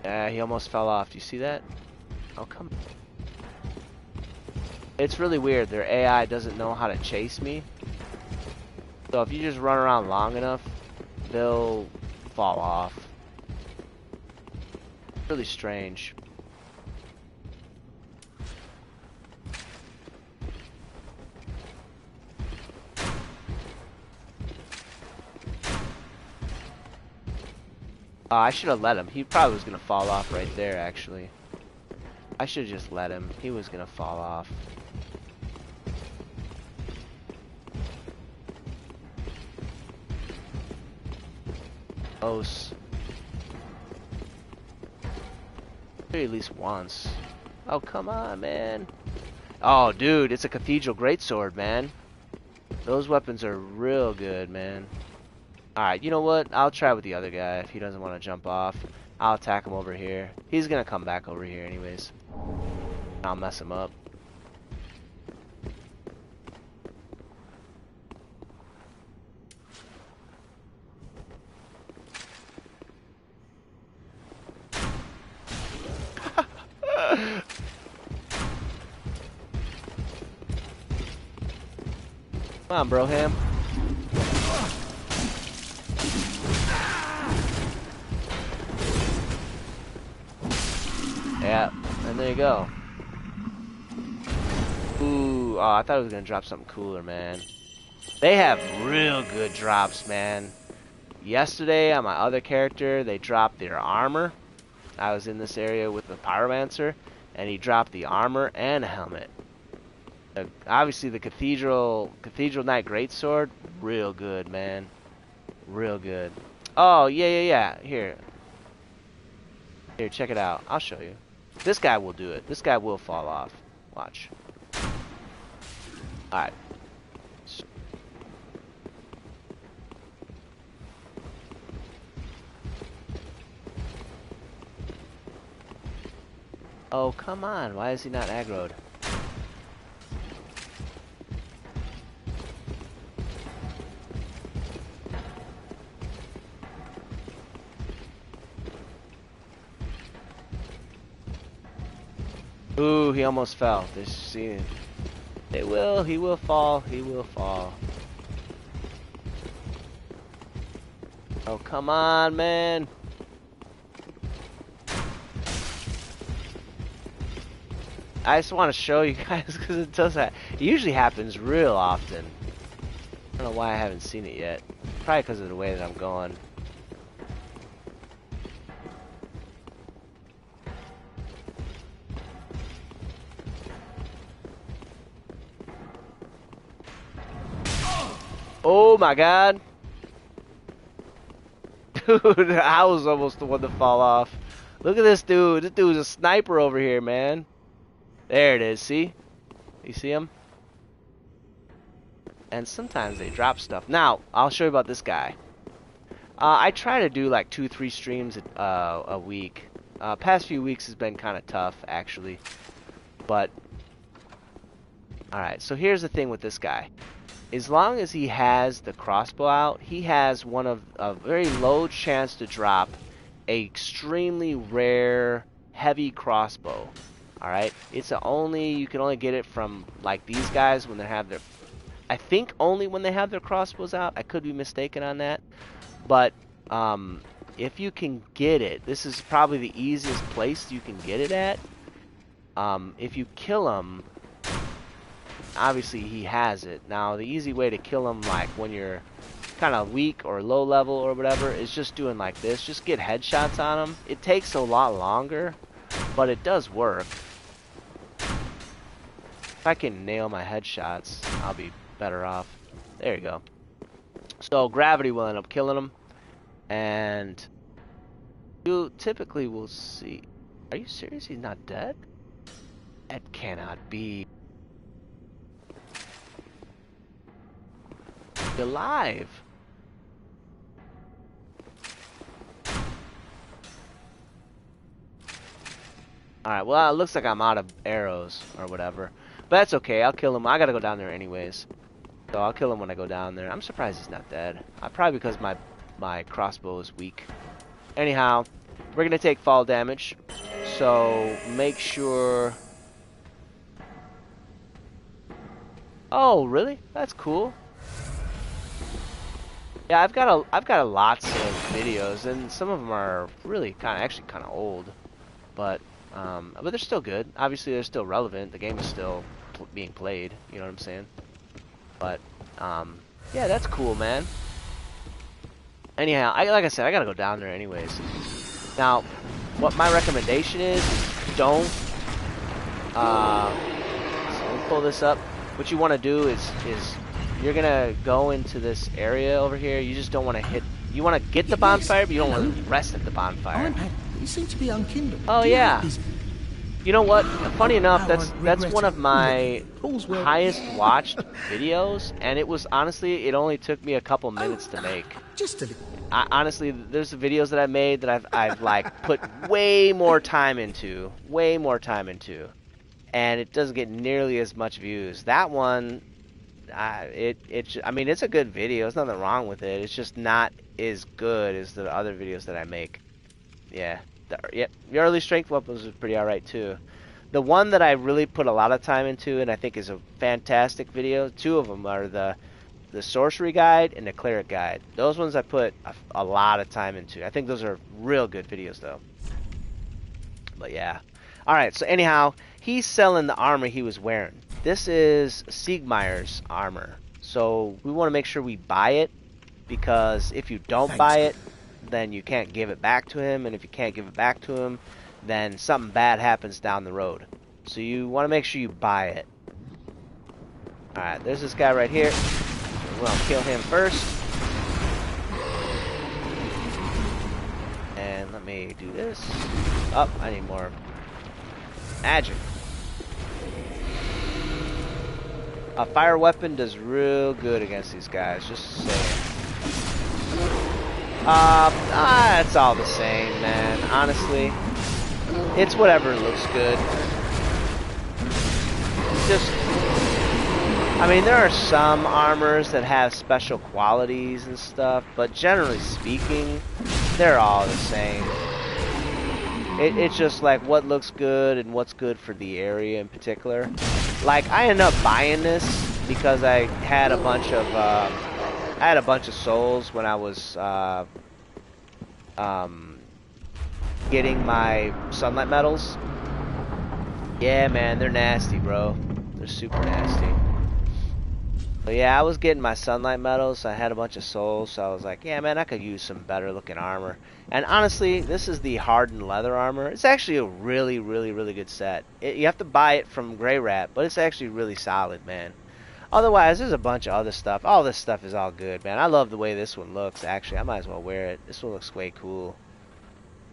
Yeah, he almost fell off. Do you see that? Oh, come on. It's really weird. Their AI doesn't know how to chase me. So if you just run around long enough, they'll fall off. Really strange. I should have let him. He probably was gonna fall off right there, actually. I should have just let him. He was gonna fall off. Close. At least once. Oh, come on, man. Oh, dude, it's a Cathedral Greatsword, man. Those weapons are real good, man. Alright, you know what? I'll try with the other guy if he doesn't want to jump off. I'll attack him over here. He's gonna come back over here anyways. I'll mess him up. Come on, Broham. Yeah, and there you go. Ooh, oh, I thought it was gonna drop something cooler, man. They have real good drops, man. Yesterday on my other character, they dropped their armor. I was in this area with the Pyromancer, and he dropped the armor and a helmet. Obviously, the Cathedral Knight Greatsword, real good, man. Real good. Oh, yeah. Here, check it out. I'll show you. This guy will do it. This guy will fall off. Watch. Alright. Oh, come on. Why is he not aggroed? Ooh, he almost fell. See, he will fall. He will fall. Oh, come on, man. I just want to show you guys because it does that. It usually happens real often. I don't know why I haven't seen it yet. Probably because of the way that I'm going. Oh my god. Dude, I was almost the one to fall off. Look at this dude. This dude's a sniper over here, man. There it is, see? You see him? and sometimes they drop stuff. Now, I'll show you about this guy. I try to do like 2-3 streams a week. Past few weeks has been kind of tough, actually. But, alright, so here's the thing with this guy. As long as he has the crossbow out, he has a very low chance to drop a extremely rare heavy crossbow. Alright, you can only get it from like these guys when they have their, I think only when they have their crossbows out. I could be mistaken on that, but if you can get it, this is probably the easiest place you can get it at. If you kill him, obviously he has it. Now the easy way to kill him, like when you're kind of weak or low level or whatever, is just doing like this. Just get headshots on him. It takes a lot longer, but it does work. If I can nail my headshots, I'll be better off. There you go. So gravity will end up killing him, and you typically will see. Are you serious? He's not dead? That cannot be. He's alive. Alright, well, it looks like I'm out of arrows or whatever. But that's okay, I'll kill him. I gotta go down there anyways. So I'll kill him when I go down there. I'm surprised he's not dead. Probably because my crossbow is weak. Anyhow, we're gonna take fall damage. So make sure... Oh, really? That's cool. Yeah, I've got lots of videos, and some of them are really actually kind of old, but they're still good. Obviously, they're still relevant. The game is still being played. You know what I'm saying? But yeah, that's cool, man. Anyhow, like I said, I gotta go down there anyways. Now, what my recommendation is don't. So let me pull this up. What you want to do is you're gonna go into this area over here. You just don't want to hit. You want to get the bonfire, but you don't want to rest at the bonfire. You seem to be unkindled. Oh yeah. You know what? Funny enough, that's one of my highest watched videos, and it was honestly, it only took me a couple minutes to make. Just a little. Honestly, there's the videos that I made that I've like put way more time into, and it doesn't get nearly as much views. That one, I mean, it's a good video. There's nothing wrong with it. It's just not as good as the other videos that I make. Yeah. Yep, the early strength weapons was pretty alright too. The one that I really put a lot of time into, and I think is a fantastic video, two of them are the sorcery guide and the cleric guide. Those ones I put a lot of time into. I think those are real good videos though. But yeah. Alright, so anyhow, he's selling the armor he was wearing. This is Siegmeyer's armor. So we want to make sure we buy it, because if you don't buy it, then you can't give it back to him, and if you can't give it back to him, then something bad happens down the road. So you want to make sure you buy it. Alright, there's this guy right here. We'll kill him first. And let me do this. Oh, I need more magic. A fire weapon does real good against these guys, just saying. It's all the same, man. Honestly, it's whatever looks good. Just, I mean, there are some armors that have special qualities and stuff, but generally speaking, they're all the same. It's just like what looks good and what's good for the area in particular. Like, I ended up buying this because I had a bunch of souls when I was getting my sunlight medals. Yeah, man, they're nasty, bro. They're super nasty. But yeah, I was getting my sunlight medals, so I had a bunch of souls, so I was like, yeah, man, I could use some better looking armor. And honestly, this is the hardened leather armor. It's actually a really, really, really good set. You have to buy it from Grey Rat, but it's actually really solid, man. Otherwise, there's a bunch of other stuff. All this stuff is all good, man. I love the way this one looks, actually. I might as well wear it. This one looks way cool.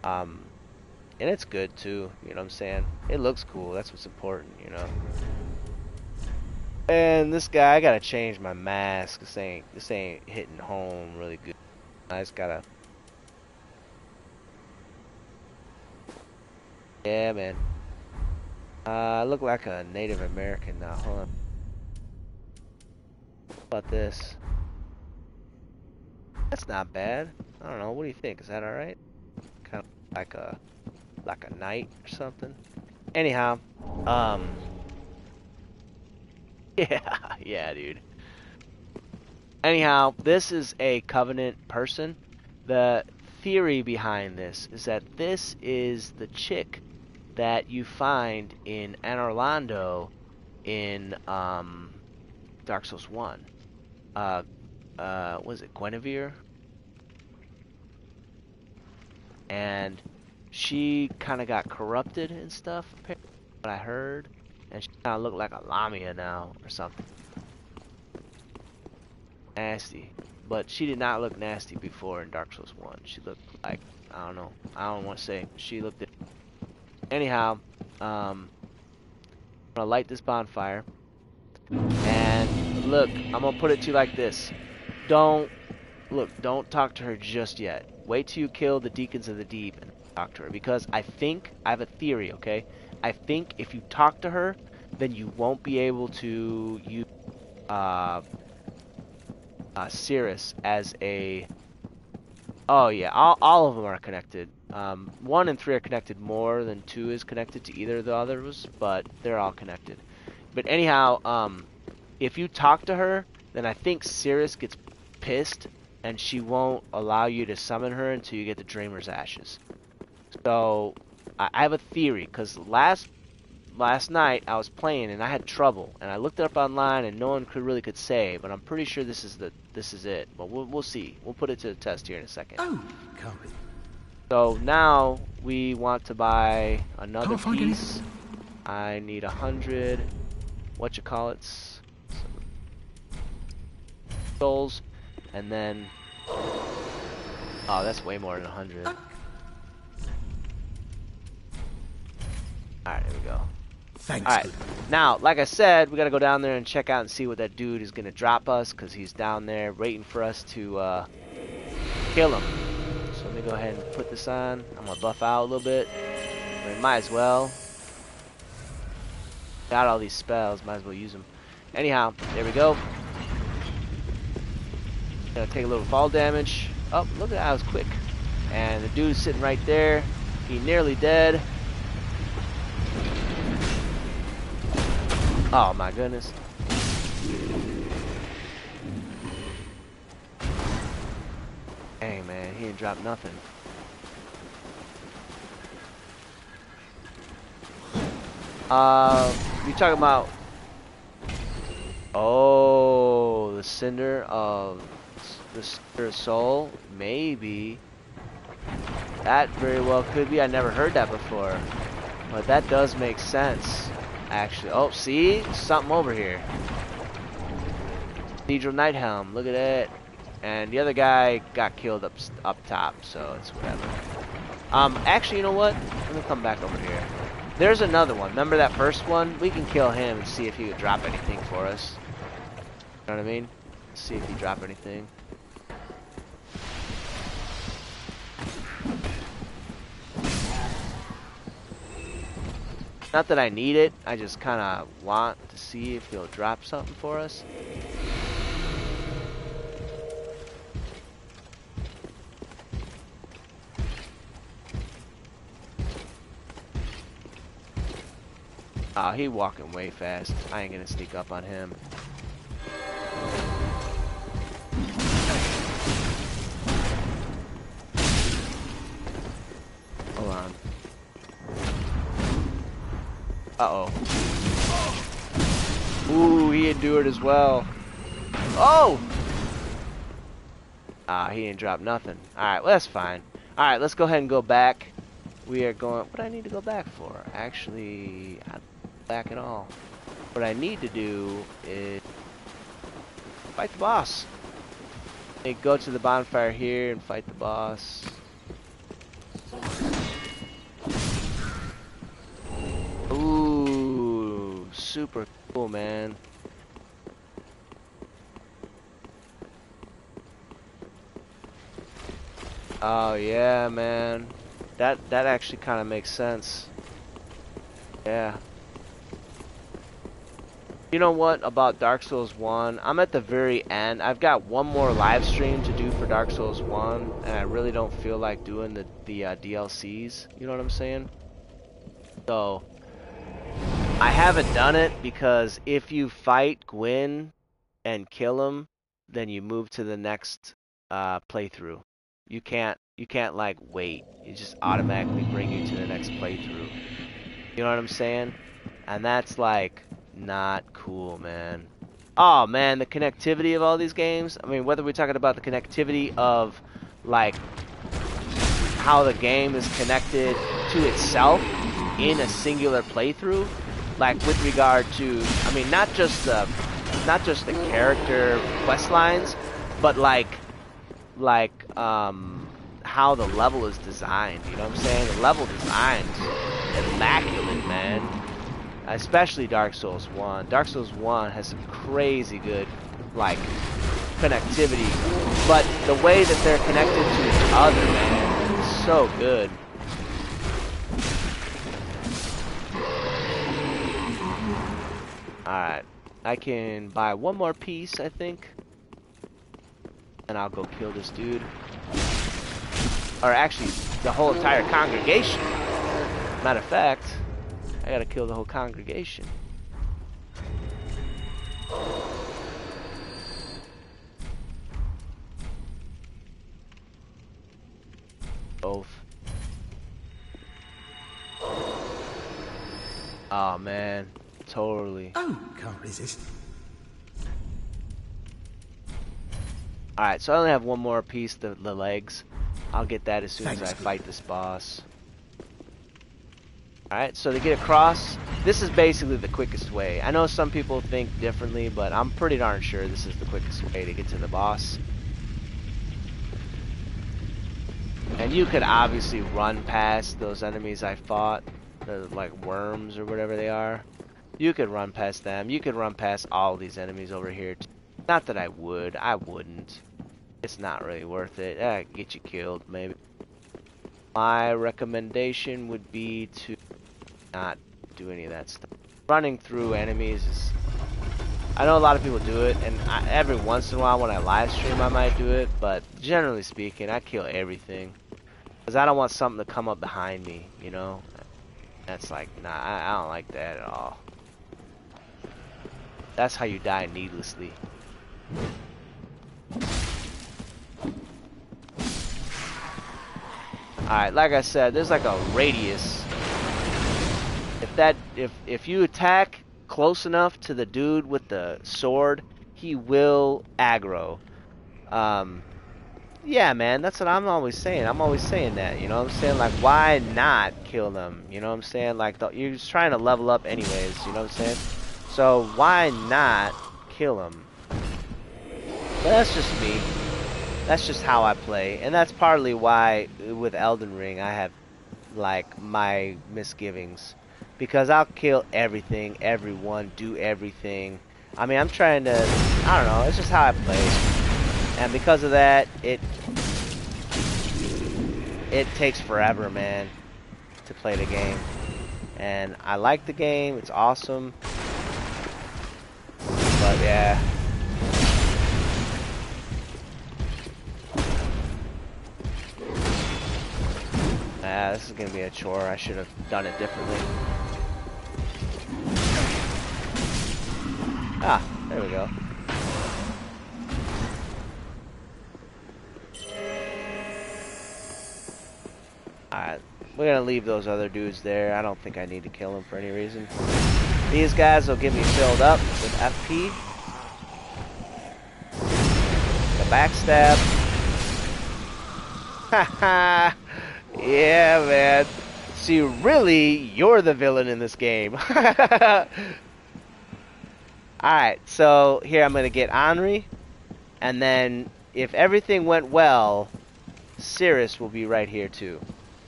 And it's good, too. You know what I'm saying? It looks cool. That's what's important, you know. And this guy, I gotta change my mask. This ain't hitting home really good. I just gotta. Yeah, man. I look like a Native American now. Hold on. How about this? That's not bad. I don't know. What do you think? Is that all right? Kind of like a knight or something. Anyhow, yeah, dude. Anyhow, this is a Covenant person. The theory behind this is that this is the chick that you find in Anor Londo in Dark Souls 1. Was it Guinevere? And she kind of got corrupted and stuff, apparently, what I heard. And she kind of looked like a Lamia now or something. Nasty. But she did not look nasty before in Dark Souls 1. She looked like, I don't know. I don't want to say. She looked... Anyhow, I'm going to light this bonfire. And look, I'm going to put it to you like this. Don't talk to her just yet. Wait till you kill the Deacons of the Deep and talk to her. Because I have a theory, okay? I think if you talk to her, then you won't be able to use Cirrus as a... Oh yeah, all of them are connected. 1 and 3 are connected more than 2 is connected to either of the others, but they're all connected. But anyhow, if you talk to her, then I think Cirrus gets pissed, and she won't allow you to summon her until you get the Dreamer's Ashes. So, I have a theory, because last night I was playing and I had trouble, and I looked it up online and no one really could say, but I'm pretty sure this is it. But we'll see. We'll put it to the test here in a second. Oh, can't be. So now we want to buy another Can't find piece. anything. I need 100. Souls, and then. Oh, that's way more than 100. Alright, there we go. Thanks. Alright, now, like I said, we gotta go down there and check out and see what that dude is gonna drop us, because he's down there waiting for us to kill him. So let me go ahead and put this on. I'm gonna buff out a little bit. I mean, might as well. Got all these spells, might as well use them. Anyhow, there we go. Gonna take a little fall damage. Oh, look at that, I was quick. And the dude's sitting right there. He nearly dead. Oh my goodness. Dang man, he didn't drop nothing. You talking about... Oh, the Cinder of the Cinder Soul? Maybe. That very well could be. I never heard that before. But that does make sense. Actually, oh, see? Something over here. Cathedral Night Helm, look at it. And the other guy got killed up top, so it's whatever. Actually, you know what? Let me come back over here. There's another one. Remember that first one? We can kill him and see if he could drop anything for us. You know what I mean? See if he drop anything. Not that I need it, I just kind of want to see if he'll drop something for us. Oh, he walking way fast. I ain't gonna sneak up on him. Hold on. Uh-oh. Ooh, he endured as well. Oh! Ah, he didn't drop nothing. Alright, well, that's fine. Alright, let's go ahead and go back. We are going... What do I need to go back for? Actually, I don't go back at all. What I need to do is... fight the boss. Go to the bonfire here and fight the boss. Ooh, super cool, man. Oh yeah, man. That actually kind of makes sense. Yeah. You know what about Dark Souls 1? I'm at the very end. I've got one more live stream to do for Dark Souls 1, and I really don't feel like doing the DLCs. You know what I'm saying? So, I haven't done it because if you fight Gwyn and kill him, then you move to the next playthrough. You can't like wait. It just automatically bring you to the next playthrough. You know what I'm saying? And that's like not cool, man. Oh man, the connectivity of all these games. I mean, whether we're talking about the connectivity of like how the game is connected to itself in a singular playthrough, like with regard to, I mean, not just the character quest lines, but like how the level is designed. You know what I'm saying? The level design is immaculate, man. Especially Dark Souls 1. Dark Souls 1 has some crazy good, like, connectivity. But the way that they're connected to each other, man, is so good. Alright. I can buy one more piece, I think. And I'll go kill this dude. Or actually, the whole entire congregation. Matter of fact, I gotta kill the whole congregation. Both. Oh man, totally. Oh, can't resist. Alright, so I only have one more piece, the legs. I'll get that as soon as I fight this boss. Alright, so to get across, this is basically the quickest way. I know some people think differently, but I'm pretty darn sure this is the quickest way to get to the boss. And you could obviously run past those enemies I fought, the like worms or whatever they are. You could run past them. You could run past all these enemies over here. Not that I would. I wouldn't. It's not really worth it. Get you killed, maybe. My recommendation would be to not do any of that stuff. Running through enemies is... I know a lot of people do it, and every once in a while when I live stream I might do it, but generally speaking, I kill everything. Because I don't want something to come up behind me, you know? That's like, nah, I don't like that at all. That's how you die needlessly. Alright, like I said, there's like a radius. If you attack close enough to the dude with the sword, he will aggro. Yeah, man, that's what I'm always saying. I'm always saying that, you know what I'm saying? Like, why not kill them? You know what I'm saying? Like, you're just trying to level up anyways, you know what I'm saying? So, why not kill them? But that's just me. That's just how I play. And that's partly why, with Elden Ring, I have, like, my misgivings. Because I'll kill everything, everyone, do everything. I mean, I'm trying to, I don't know, it's just how I play. And because of that, it takes forever, man, to play the game. And I like the game, it's awesome. But yeah. This is gonna be a chore. I should have done it differently. Ah, there we go. Alright, we're gonna leave those other dudes there. I don't think I need to kill them for any reason. These guys will get me filled up with FP. The backstab. Haha. Yeah, man. See, really, you're the villain in this game. Alright, so here I'm going to get Henri. And then, if everything went well, Cirrus will be right here too.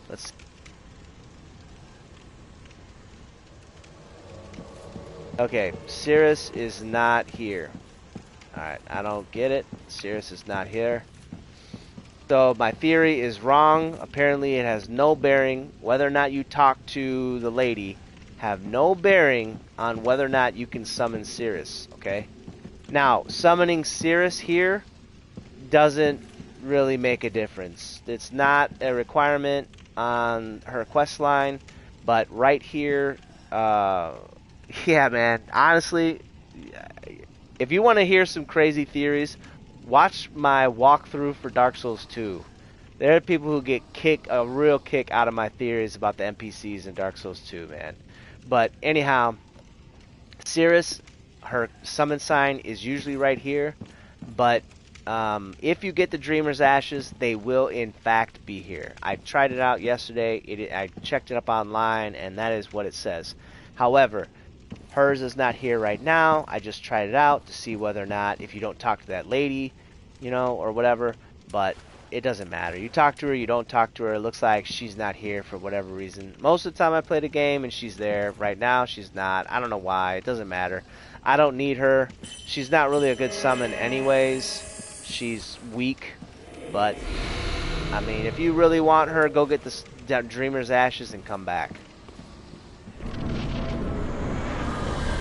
Let's... Okay, Cirrus is not here. Alright, I don't get it. Cirrus is not here. So my theory is wrong. Apparently it has no bearing. Whether or not you talk to the lady have no bearing on whether or not you can summon Cirrus, okay? Now, summoning Cirrus here doesn't really make a difference. It's not a requirement on her quest line, but right here, yeah, man, honestly, if you want to hear some crazy theories, watch my walkthrough for Dark Souls 2. There are people who get a real kick out of my theories about the NPCs in Dark Souls 2, man. But anyhow, Cirrus, her summon sign is usually right here, but if you get the Dreamer's Ashes, they will in fact be here. I tried it out yesterday. I checked it up online, and that is what it says. However, hers is not here right now. I just tried it out to see whether or not, if you don't talk to that lady, you know, or whatever, but it doesn't matter. You talk to her, you don't talk to her. It looks like she's not here for whatever reason. Most of the time I play the game and she's there. Right now she's not. I don't know why. It doesn't matter. I don't need her. She's not really a good summon anyways. She's weak, but I mean, if you really want her, go get the Dreamer's Ashes and come back.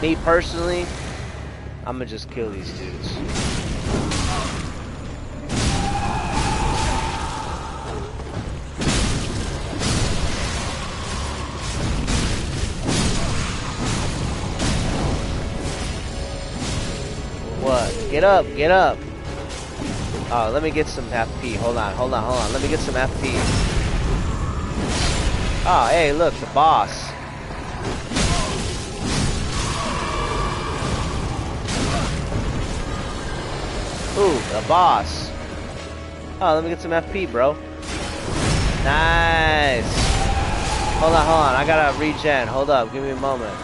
Me personally, I'm gonna just kill these dudes. What? Get up, get up. Oh, let me get some FP. Hold on. Let me get some FP. Oh, hey, look, the boss. Ooh, the boss. Oh, let me get some FP, bro. Nice. Hold on. I gotta regen. Hold up. Give me a moment.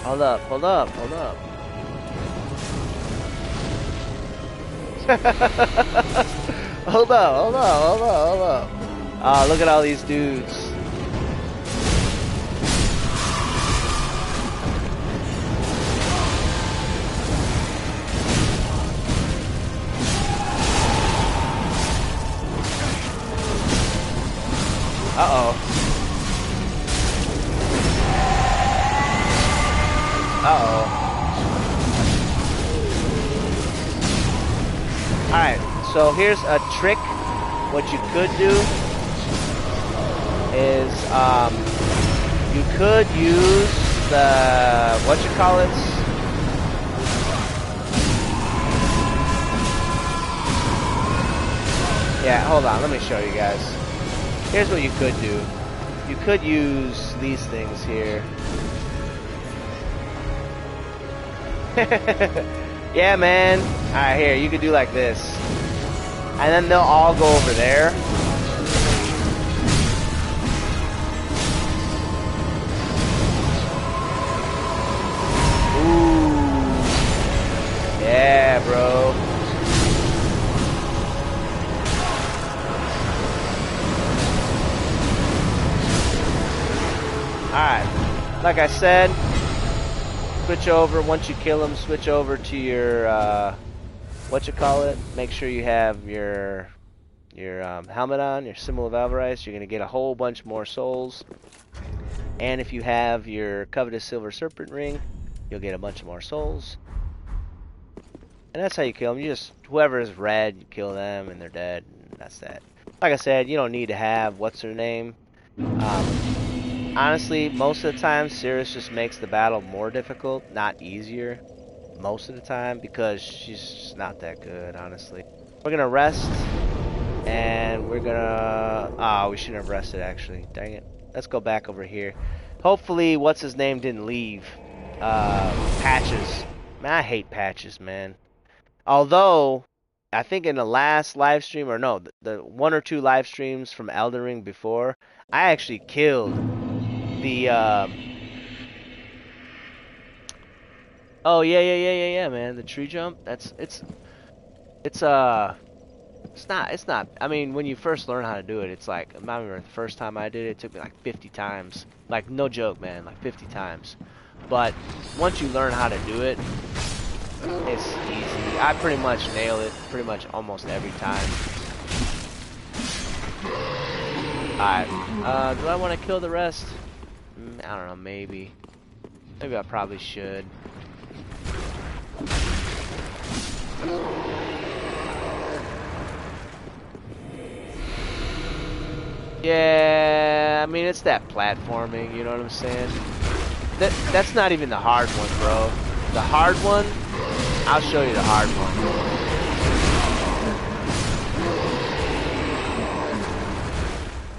Hold up. Hold up. Oh, look at all these dudes. Uh-oh. Alright, so here's a trick. What you could do is, you could use the, yeah, hold on, let me show you guys. Here's what you could do. You could use these things here. Yeah, man. Alright, here, you could do like this. And then they'll all go over there. Ooh. Yeah, bro. Alright. Like I said, switch over, once you kill them, switch over to your, make sure you have your helmet on, your symbol of Avarice. You're going to get a whole bunch more souls. And if you have your coveted silver serpent ring, you'll get a bunch more souls. And that's how you kill them. You just, whoever is red, you kill them and they're dead. And that's that. Like I said, you don't need to have, what's her name? Honestly, most of the time, Cirrus just makes the battle more difficult, not easier. Most of the time, because she's just not that good, honestly. We're gonna rest, and we're gonna... Oh, we shouldn't have rested, actually. Dang it. Let's go back over here. Hopefully, what's-his-name didn't leave. Patches. Man, I hate Patches, man. Although, I think in the last live stream, or no, the 1 or 2 live streams from Elden Ring before, I actually killed the, oh, yeah, man, the tree jump, it's not, I mean, when you first learn how to do it, it's like, I remember the first time I did it, it took me like 50 times, like, no joke, man, like 50 times, but once you learn how to do it, It's easy. I pretty much nail it pretty much almost every time. Alright, do I want to kill the rest? I don't know, maybe. Maybe I probably should. Yeah, I mean, it's that platforming, you know what I'm saying? That's not even the hard one, bro. The hard one, I'll show you the hard one.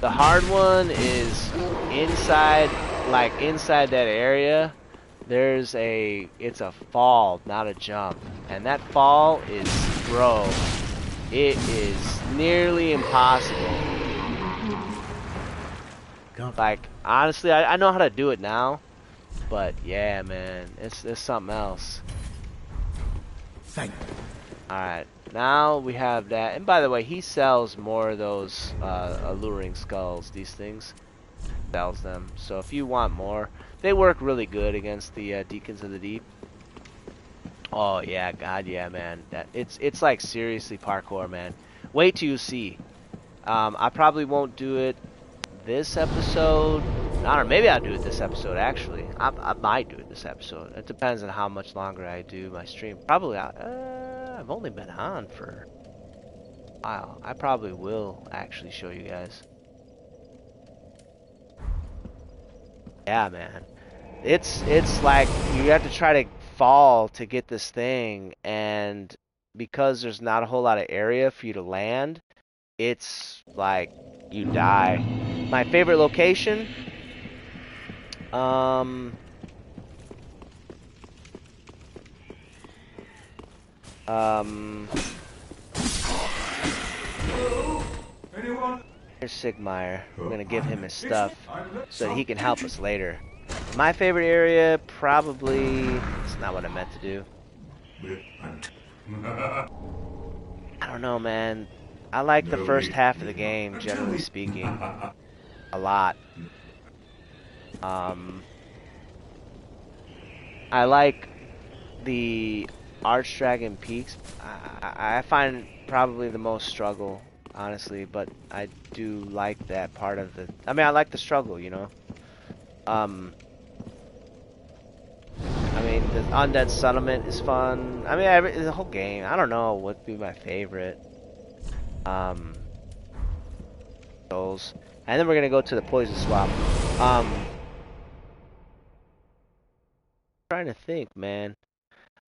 The hard one is inside, like inside that area, it's a fall, not a jump. And that fall is, bro, it is nearly impossible. Like, honestly, I know how to do it now, but yeah, man, it's something else. Thank you. Alright, now we have that. And by the way, he sells more of those alluring skulls, these things. Sells them. So if you want more, they work really good against the Deacons of the Deep. Oh yeah, god yeah, man. It's like seriously parkour, man. Wait till you see. I probably won't do it this episode. I don't know, maybe I'll do it this episode actually. I might do it this episode. It depends on how much longer I do my stream. Probably I've only been on for a while. I probably will actually show you guys. Yeah, man. It's like you have to try to fall to get this thing, and because there's not a whole lot of area for you to land, it's like you die. My favorite location, here's Sigmire. We're gonna give him his stuff so that he can help us later. My favorite area, probably, it's not what I meant to do. I don't know, man. I like the first half of the game, generally speaking, a lot. I like the Archdragon Peaks. I find probably the most struggle, honestly, but I do like that part of the... I mean, I like the struggle, you know? I mean, the Undead Settlement is fun. I mean, the whole game, I don't know what would be my favorite. Souls. And then we're gonna go to the Poison Swamp. Trying to think, man.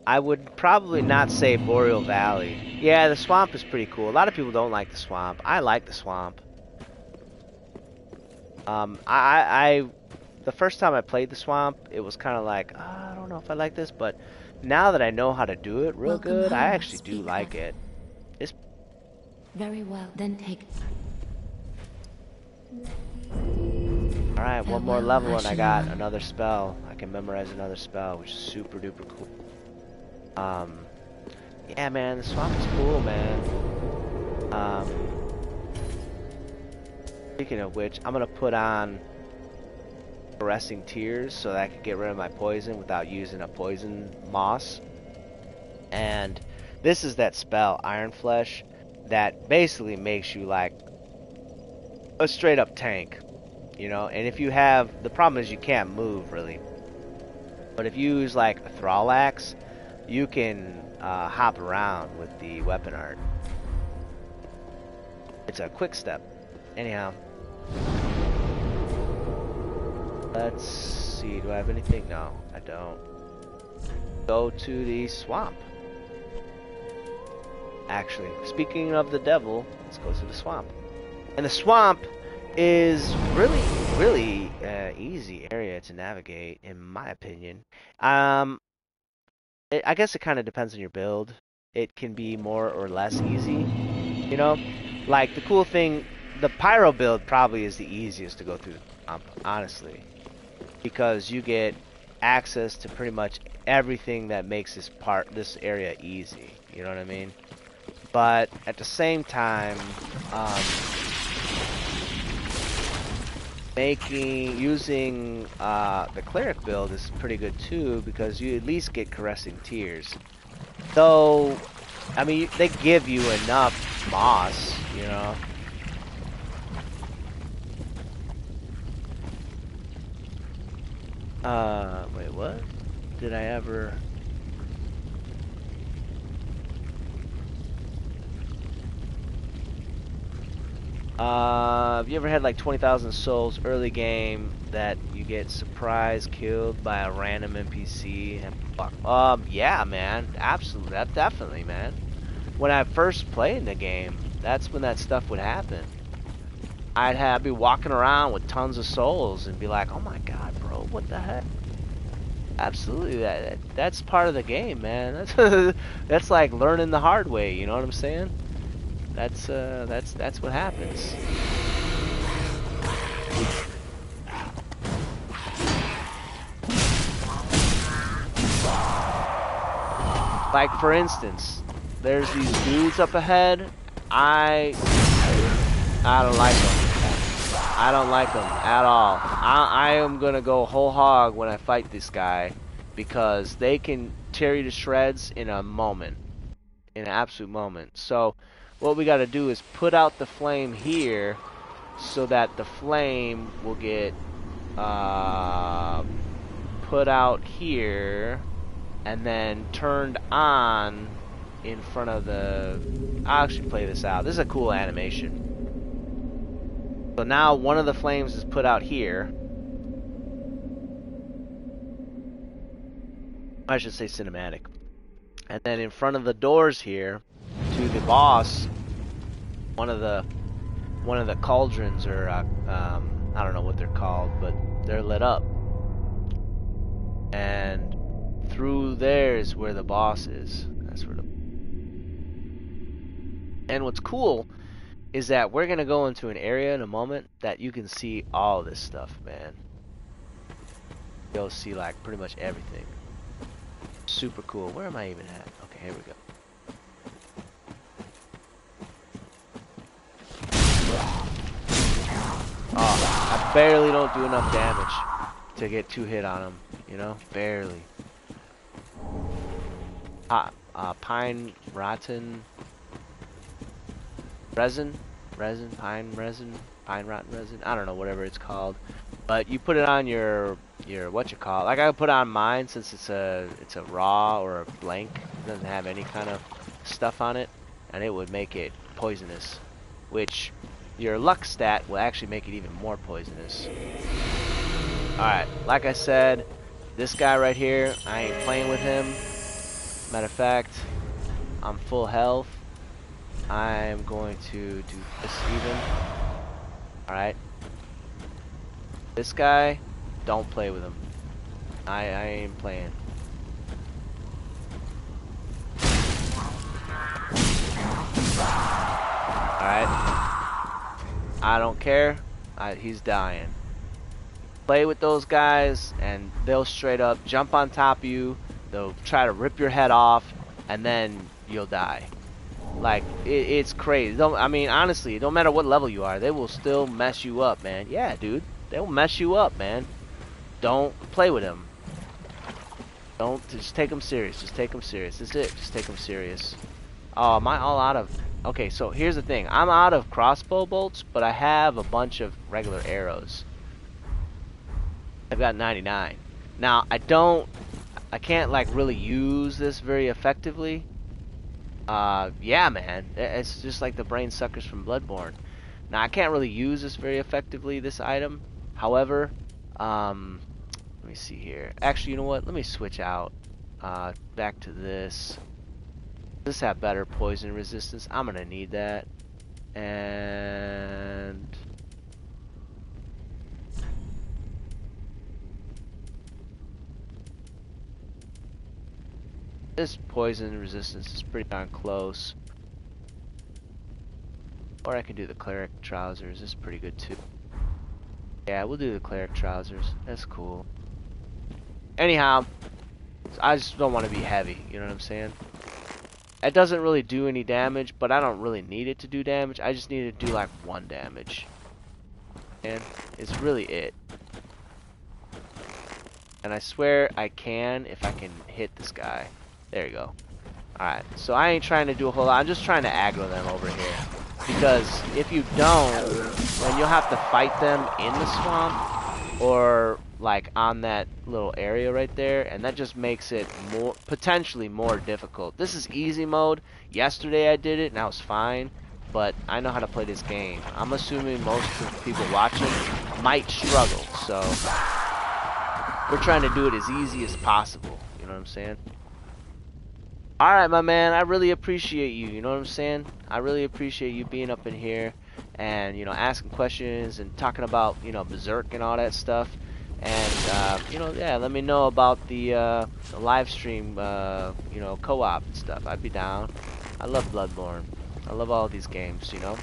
I would probably not say Boreal Valley. Yeah, the swamp is pretty cool. A lot of people don't like the swamp. I like the swamp. The first time I played the swamp, it was kind of like, I don't know if I like this, but now that I know how to do it real good, I actually do like it. It's very well. Then take. all right. One more level, and I got another spell. I can memorize another spell, which is super duper cool. Yeah, man, the swamp is cool, man. Speaking of which, I'm gonna put on Caressing Tears so that I can get rid of my poison without using a poison moss. And this is that spell, Iron Flesh, that basically makes you like a straight up tank, you know. And if you have, the problem is you can't move really, but if you use like a Thrall Axe, you can hop around with the weapon art. It's a quick step. Anyhow, let's see, do I have anything? No, I don't. Go to the swamp. Actually, speaking of the devil, let's go to the swamp. And the swamp is really easy area to navigate, in my opinion. I guess it kind of depends on your build. It can be more or less easy, you know? Like, the cool thing, the Pyro build probably is the easiest to go through, honestly. Because you get access to pretty much everything that makes this area easy, you know what I mean? But at the same time, using the Cleric build is pretty good too, because you at least get Caressing Tears. So, I mean, they give you enough moss, you know. Wait, what? Did I ever... have you ever had like 20,000 souls early game that you get surprise killed by a random NPC? And fuck, yeah, man, absolutely, that definitely, man. When I first played the game, that's when that stuff would happen. I'd be walking around with tons of souls and be like, "Oh my god, bro, what the heck?" Absolutely, that's part of the game, man. That's like learning the hard way. You know what I'm saying? That's what happens. Like for instance, there's these dudes up ahead. I don't like them. I don't like them at all. I am gonna go whole hog when I fight this guy because they can tear you to shreds in a moment, in an absolute moment. So what we got to do is put out the flame here so that the flame will get put out here and then turned on in front of the... I'll actually play this out. This is a cool animation. So now one of the flames is put out here. I should say cinematic. And then in front of the doors here to the boss, one of the cauldrons, or I don't know what they're called, but they're lit up. And through there is where the boss is. That's where the... And what's cool is that we're gonna go into an area in a moment that you can see all this stuff, man. You'll see like pretty much everything. Super cool. Where am I even at? Okay, here we go. Oh, I barely don't do enough damage to get 2 hit on him, you know? Barely. Pine rotten resin, pine rotten resin. I don't know, whatever it's called. But you put it on your what you call it. Like I put it on mine since it's a raw or a blank. It doesn't have any kind of stuff on it, and it would make it poisonous, which your luck stat will actually make it even more poisonous. Alright, like I said, this guy right here, I ain't playing with him. Matter of fact, I'm full health. I'm going to do this even. Alright. This guy, don't play with him. I ain't playing. Alright. I don't care. He's dying. Play with those guys and they'll straight up jump on top of you. They'll try to rip your head off and then you'll die. Like, it's crazy. I mean, honestly, it don't matter what level you are. They will still mess you up, man. Yeah, dude. They'll mess you up, man. Don't play with them. Don't. Just take them serious. Just take them serious. That's it. Just take them serious. Oh, am I all out of... Okay, so here's the thing. I'm out of crossbow bolts, but I have a bunch of regular arrows. I've got 99. Now, I can't, like, really use this very effectively. Yeah, man. It's just like the brain suckers from Bloodborne. Now, I can't really use this very effectively, this item. However, let me see here. Actually, you know what? Let me switch out back to this. This have better poison resistance. I'm gonna need that. And this poison resistance is pretty darn close. Or I can do the Cleric trousers. This is pretty good too. Yeah, we'll do the Cleric trousers. That's cool. Anyhow, I just don't want to be heavy. You know what I'm saying? It doesn't really do any damage, but I don't really need it to do damage. I just need it to do like 1 damage. And it's really it. And I swear I can if I can hit this guy. There you go. Alright, so I ain't trying to do a whole lot. I'm just trying to aggro them over here. Because if you don't, then you'll have to fight them in the swamp or like on that little area right there, and that just makes it more potentially more difficult. This is easy mode. Yesterday I did it and I was fine, but I know how to play this game. I'm assuming most of the people watching might struggle, so we're trying to do it as easy as possible. You know what I'm saying? Alright, my man, I really appreciate you, you know what I'm saying? I really appreciate you being up in here and, you know, asking questions and talking about, you know, Berserk and all that stuff. And, you know, yeah, let me know about the live stream, you know, co-op and stuff. I'd be down. I love Bloodborne. I love all these games, you know?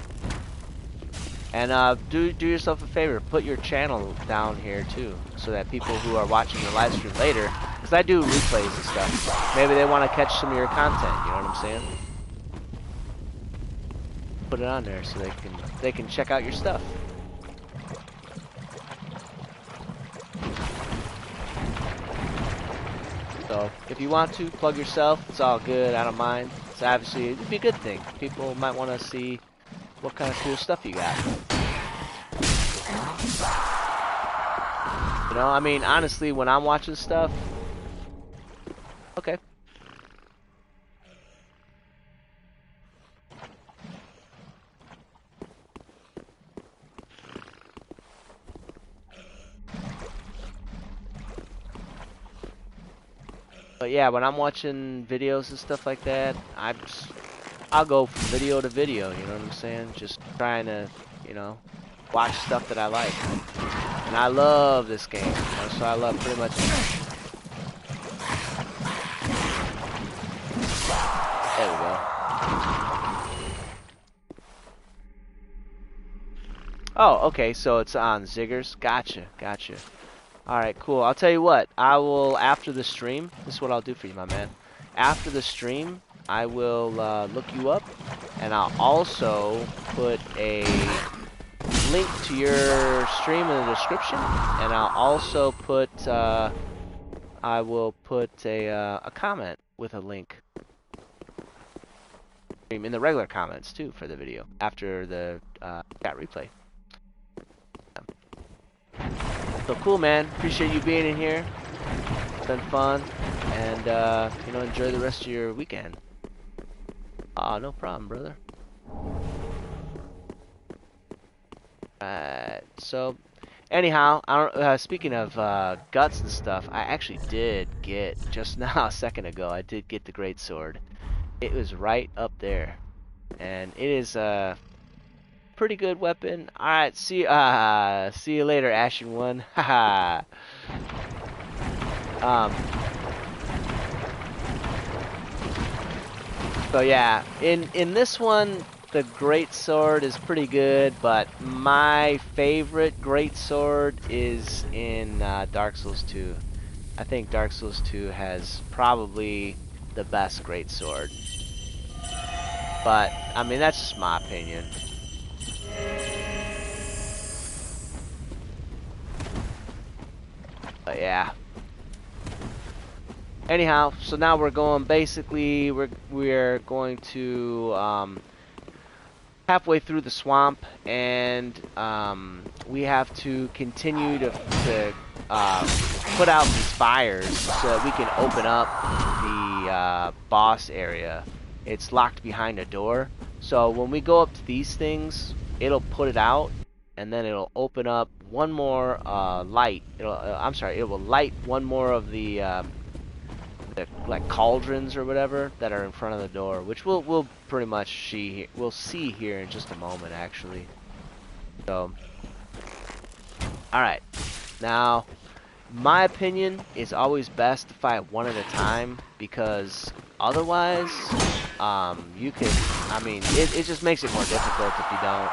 And do yourself a favor, put your channel down here too, so that people who are watching the live stream later, because I do replays and stuff, maybe they want to catch some of your content. You know what I'm saying? Put it on there so they can check out your stuff. So if you want to plug yourself, it's all good. I don't mind. It's obviously it'd be a good thing. People might want to see what kind of cool stuff you got. You know, I mean, honestly, when I'm watching stuff, okay. But yeah, when I'm watching videos and stuff like that, I'll go from video to video, you know what I'm saying? Just trying to, you know, watch stuff that I like. And I love this game, you know, so I love pretty much there we go. Oh, okay, so it's on Ziggers. Gotcha. Alright, cool. I'll tell you what, I will, after the stream, this is what I'll do for you, my man. After the stream, I will look you up, and I'll also put a link to your stream in the description, and I'll also put, I will put a comment with a link in the regular comments, too, for the video, after the chat replay. So cool, man. Appreciate you being in here. It's been fun. And, you know, enjoy the rest of your weekend. Oh, no problem, brother. So, anyhow, speaking of guts and stuff, I actually did get, just now, a second ago, I did get the Great Sword. It was right up there. And it is a pretty good weapon. Alright, see you later, Ashen One. Haha. So yeah, in this one, the Great Sword is pretty good, but my favorite Great Sword is in Dark Souls 2. I think Dark Souls 2 has probably the best Great Sword. But, I mean, that's just my opinion. But yeah. Anyhow, so now we're going, basically, we're going to, halfway through the swamp, and, we have to continue to put out these fires so that we can open up the, boss area. It's locked behind a door, so when we go up to these things, it'll put it out, and then it'll open up one more, light. It will light one more of the like cauldrons or whatever that are in front of the door, which we'll pretty much see here in just a moment, actually. So, all right, now my opinion is always best to fight one at a time, because otherwise, you can. I mean, it just makes it more difficult if you don't.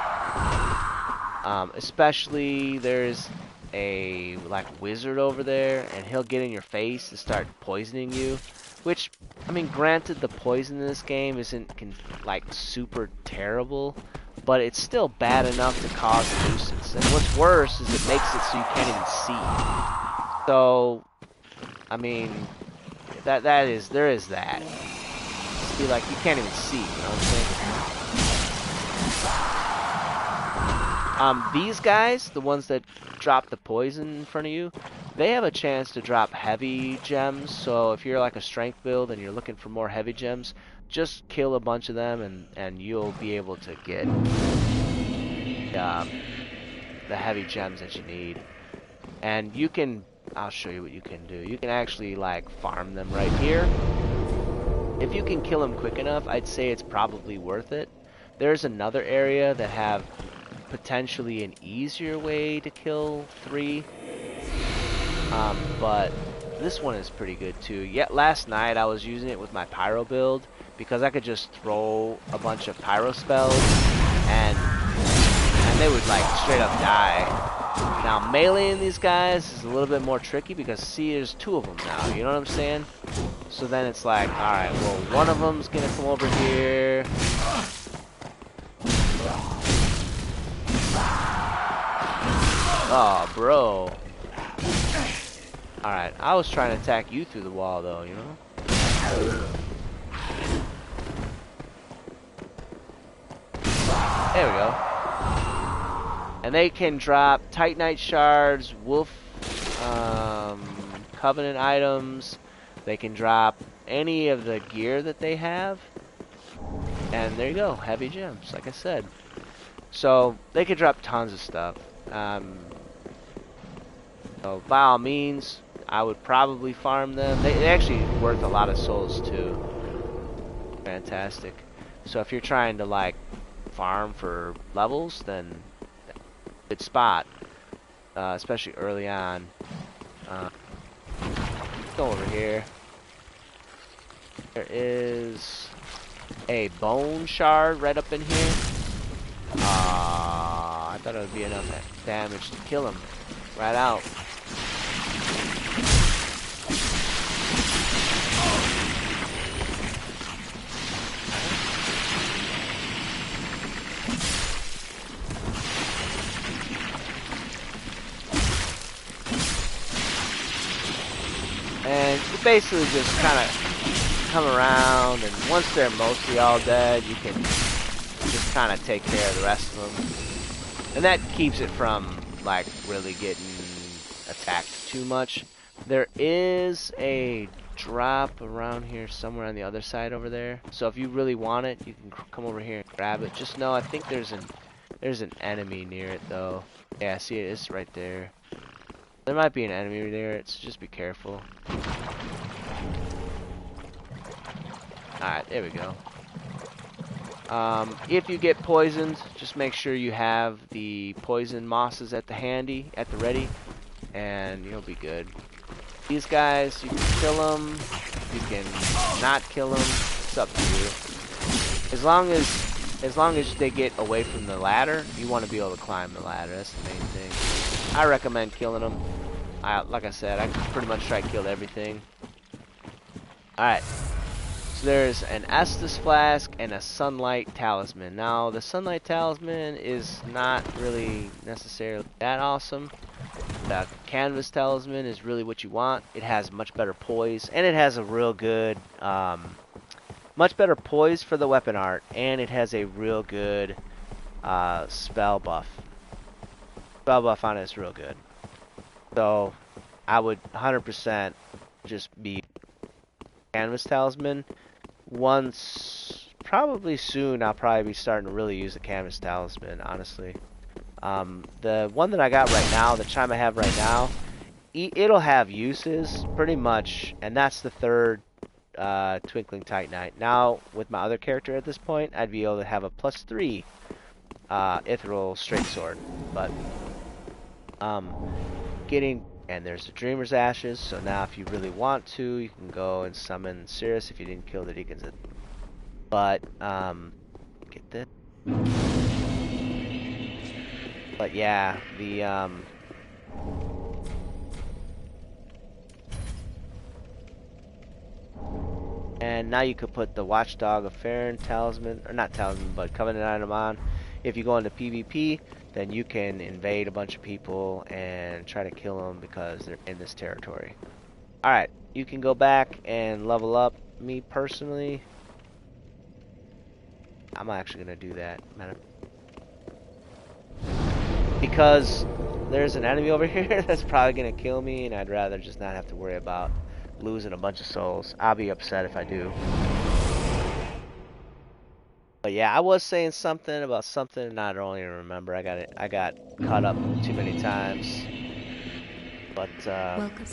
Especially there's a wizard over there, and he'll get in your face and start poisoning you, which, I mean, granted, the poison in this game isn't like super terrible, but it's still bad enough to cause a nuisance. And what's worse is it makes it so you can't even see. So, I mean, there is that. be like, you can't even see, you know what I'm saying? These guys, the ones that drop the poison in front of you, they have a chance to drop heavy gems. So if you're like a strength build and you're looking for more heavy gems, just kill a bunch of them and you'll be able to get the heavy gems that you need. And you can, I'll show you what you can do. You can actually like farm them right here. If you can kill them quick enough, I'd say it's probably worth it. There's another area that have potentially an easier way to kill 3. But this one is pretty good too. Yet last night I was using it with my pyro build because I could just throw a bunch of pyro spells and they would like straight up die. Now meleeing these guys is a little bit more tricky because see, there's 2 of them now, you know what I'm saying? So then it's like, alright, well, one of them's gonna come over here. Oh, bro. Alright, I was trying to attack you through the wall though, you know? There we go. And they can drop Titanite shards, wolf, covenant items. They can drop any of the gear that they have. And there you go, heavy gems, like I said. So they could drop tons of stuff. So by all means, I would probably farm them. They actually worth a lot of souls too. Fantastic. So if you're trying to like farm for levels, then good spot, especially early on. Go over here. There is a bone shard right up in here. I thought it would be enough damage to kill him right out. And you basically just kind of come around, and once they're mostly all dead, you can just kind of take care of the rest of them. And that keeps it from, like, really getting attacked too much. There is a drop around here somewhere on the other side over there. So if you really want it, you can come over here and grab it. Just know, I think there's an enemy near it, though. Yeah, see it? It's right there. There might be an enemy there, so just be careful. Alright, there we go. If you get poisoned, just make sure you have the poison mosses at the ready, and you'll be good. These guys, you can kill them, you can not kill them, it's up to you. As long as they get away from the ladder, you want to be able to climb the ladder, that's the main thing. I recommend killing them. Like I said, I pretty much try to kill everything. Alright. So there's an Estus flask and a sunlight talisman. Now, the sunlight talisman is not really necessarily that awesome. The canvas talisman is really what you want. It has much better poise, and it has a real good, much better poise for the weapon art, and it has a real good spell buff. Spell buff on it is real good. So I would 100% just be canvas talisman. Once, probably soon, I'll probably be starting to really use the canvas talisman, honestly. The one that I got right now, the chime I have right now, it'll have uses pretty much, and that's the third Twinkling Titanite. Now, with my other character at this point, I'd be able to have a +3 Ethereal Straight Sword. But and there's the Dreamer's Ashes, so now if you really want to, you can go and summon Cirrus if you didn't kill the Deacons. But, get this. But yeah, the, and now you could put the Watchdog of Farron Talisman, or not Talisman, but Covenant item on. If you go into PvP, then you can invade a bunch of people and try to kill them because they're in this territory. Alright, you can go back and level up. Me personally, I'm actually gonna do that. Because there's an enemy over here that's probably gonna kill me, and I'd rather just not have to worry about losing a bunch of souls. I'll be upset if I do. But yeah, I was saying something about something, and I don't even remember. I got caught up too many times. But Welcome.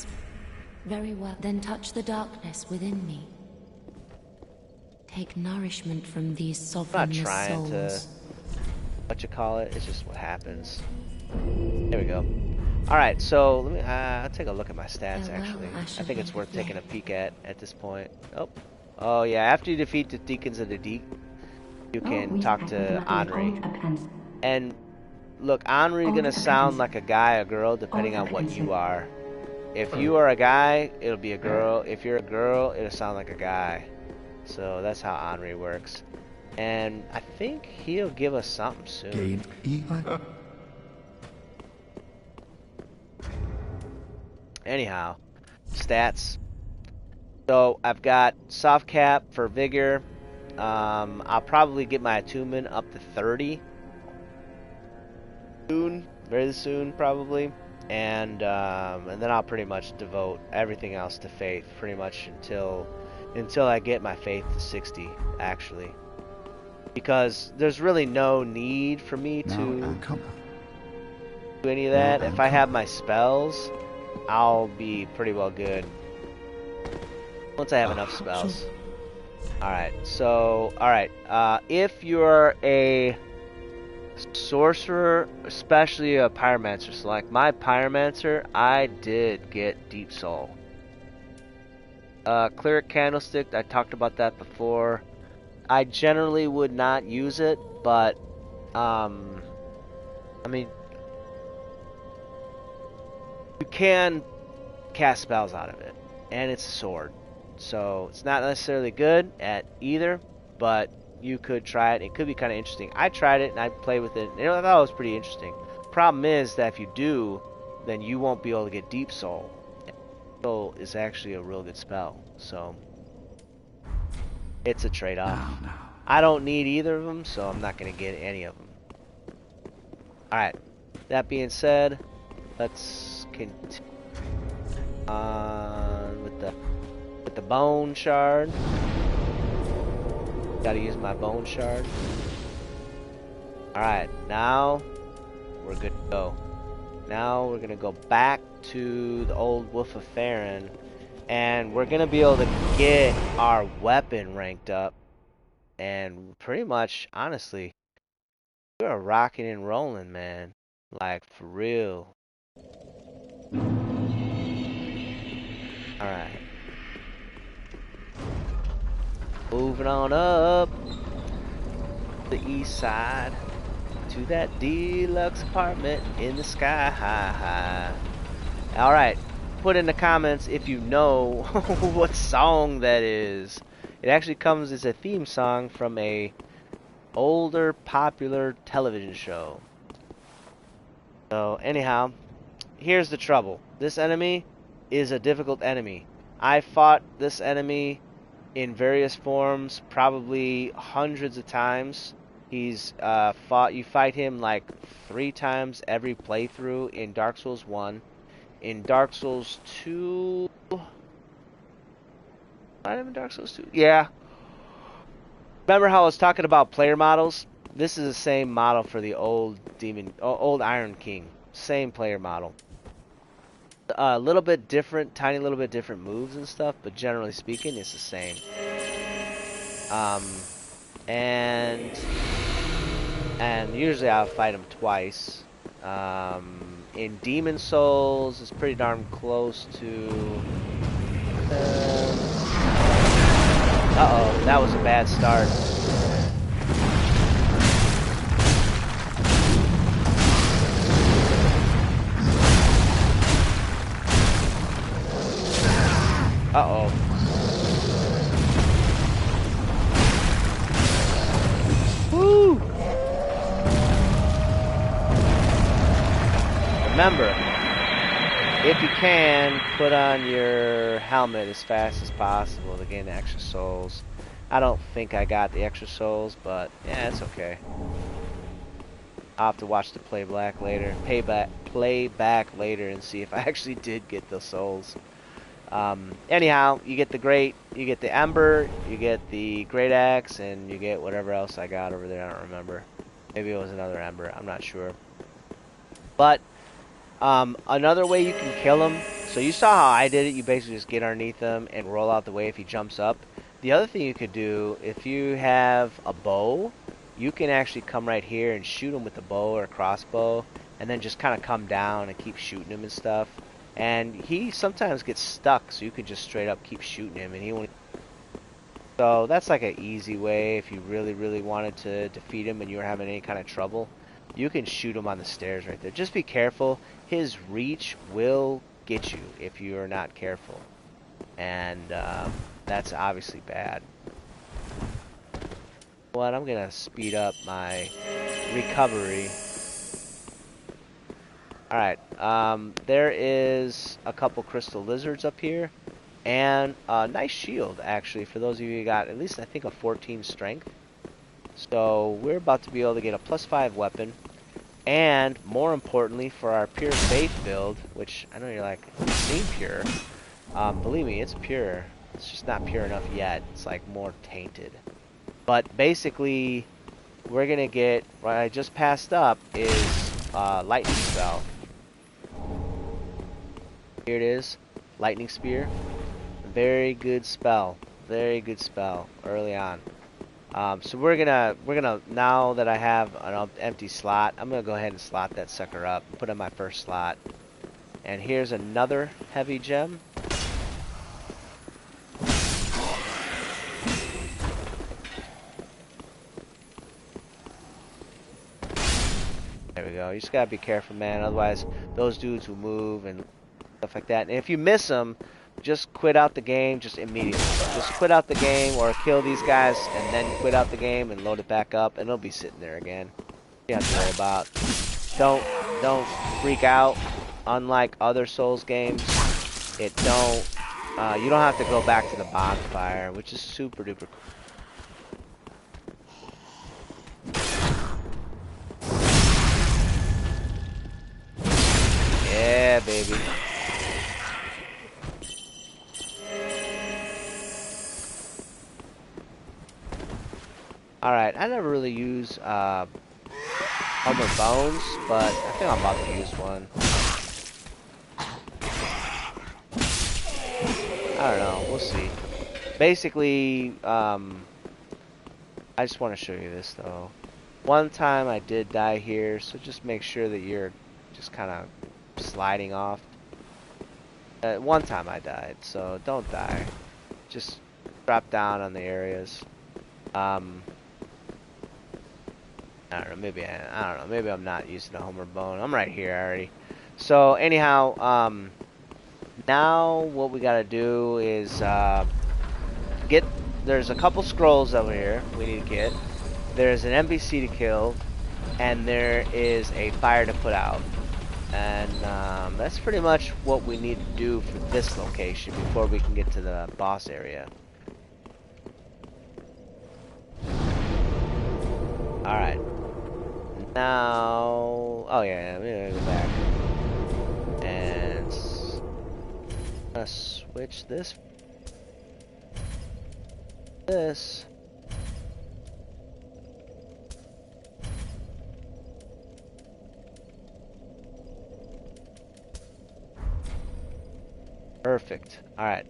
Very well. Then touch the darkness within me. Take nourishment from these I'm not sovereignless trying souls. to, what you call it, it's just what happens. There we go. Alright, so let me, I'll take a look at my stats, Farewell, actually. I Asher think it's worth Blade. taking a peek at this point. Oh yeah, after you defeat the Deacons of the Deep, you can talk to Henri. And look, Henri's gonna sound like a guy or girl depending on what you are. If you are a guy, it'll be a girl. If you're a girl, it'll sound like a guy. So that's how Henri works. And I think he'll give us something soon. Anyhow, stats. So I've got soft cap for vigor. I'll probably get my attunement up to 30 soon, very soon probably, and then I'll pretty much devote everything else to faith, pretty much until I get my faith to 60 actually, because there's really no need for me to do any of that. If I have my spells, I'll be pretty well good once I have enough spells. Alright, so, if you're a sorcerer, especially a pyromancer, so like my pyromancer, I did get Deep Soul. Cleric Candlestick, I talked about that before. I generally would not use it, but, I mean, you can cast spells out of it, and it's a sword. So it's not necessarily good at either, but you could try it. It could be kind of interesting. I tried it and I played with it, and I thought it was pretty interesting. Problem is that if you do, then you won't be able to get Deep Soul. Soul is actually a real good spell, so it's a trade-off. I don't need either of them, so I'm not going to get any of them. Alright, that being said, let's continue on with the bone shard. Gotta use my bone shard. Alright, now we're good to go. Now we're gonna go back to the old Wolf of Farron, and we're gonna be able to get our weapon ranked up, and pretty much, honestly, we're rocking and rolling, man. Like, for real. Alright. Moving on up the east side to that deluxe apartment in the sky high. Alright, put in the comments if you know what song that is. It actually comes as a theme song from a older popular television show. So anyhow, here's the trouble. This enemy is a difficult enemy. I fought this enemy in various forms, probably hundreds of times. He's you fight him like 3 times every playthrough in Dark Souls 1. In Dark Souls 2, fight him in Dark Souls 2? Yeah. Remember how I was talking about player models? This is the same model for the old Iron King. Same player model. A little bit different, tiny little bit different moves and stuff, but generally speaking, it's the same. And usually I'll fight him twice. In Demon Souls, it's pretty darn close to. Uh-oh, that was a bad start. Uh-oh. Woo! Remember, if you can, put on your helmet as fast as possible to gain extra souls. I don't think I got the extra souls, but yeah, it's okay. I'll have to watch the playback later and see if I actually did get the souls. Anyhow, you get the great, you get the ember, you get the great axe, and you get whatever else I got over there. I don't remember. Maybe it was another ember. I'm not sure. But another way you can kill him. So you saw how I did it. You basically just get underneath him and roll out the way if he jumps up. The other thing you could do, if you have a bow, you can actually come right here and shoot him with a bow or a crossbow, and then just kind of come down and keep shooting him and stuff. And he sometimes gets stuck, so you can just straight up keep shooting him, and he won't. So that's like an easy way if you really, really wanted to defeat him and you were having any kind of trouble. You can shoot him on the stairs right there. Just be careful. His reach will get you if you are not careful. And that's obviously bad. But I'm going to speed up my recovery. Alright, there is a couple crystal lizards up here. And a nice shield, actually, for those of you who got at least, I think, a 14 strength. So we're about to be able to get a +5 weapon. And, more importantly, for our pure faith build, which I know you're like, it ain't pure. Believe me, it's pure. It's just not pure enough yet. It's like more tainted. But basically, we're going to get, what I just passed up is lightning spell. Here it is, lightning spear. Very good spell. Very good spell early on. So we're gonna now that I have an empty slot, I'm gonna go ahead and slot that sucker up, put in my first slot. And here's another heavy gem. There we go. You just gotta be careful, man. Otherwise, those dudes will move and stuff like that. And if you miss them, just quit out the game, just immediately. Just quit out the game or kill these guys and then quit out the game and load it back up, and it'll be sitting there again. You don't have to worry about. Don't freak out. Unlike other Souls games, you don't have to go back to the bonfire, which is super duper cool. Yeah, baby. Alright, I never really use Hummer Bones, but I think I'm about to use one. I don't know, we'll see. Basically, I just want to show you this though. One time I did die here, so just make sure that you're just kind of sliding off. One time I died, so don't die. Just drop down on the areas. I don't know, maybe I don't know, maybe I'm not using a Homer Bone. I'm right here already. So anyhow, now what we gotta do is there's a couple scrolls over here we need to get. There's an NPC to kill, and there is a fire to put out. And that's pretty much what we need to do for this location before we can get to the boss area. Alright. Now, oh yeah, I'm gonna go back and I'm gonna switch this. Perfect. Alright,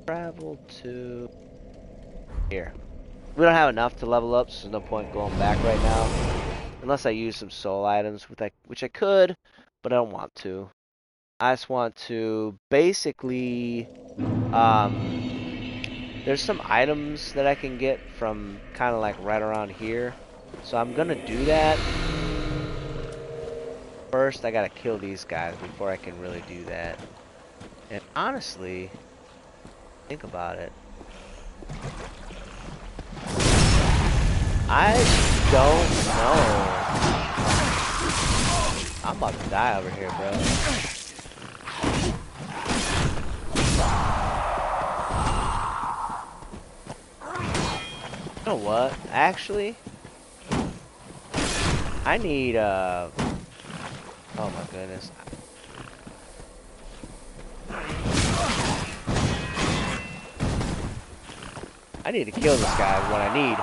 travel to here. We don't have enough to level up, so there's no point going back right now. Unless I use some soul items, which I could, but I don't want to. I just want to basically, there's some items that I can get from kind of like right around here. So I'm gonna do that. First, I gotta kill these guys before I can really do that. And honestly, think about it. I don't know. I'm about to die over here, bro. You know what? Actually, I need, oh my goodness. I need to kill this guy is what I need.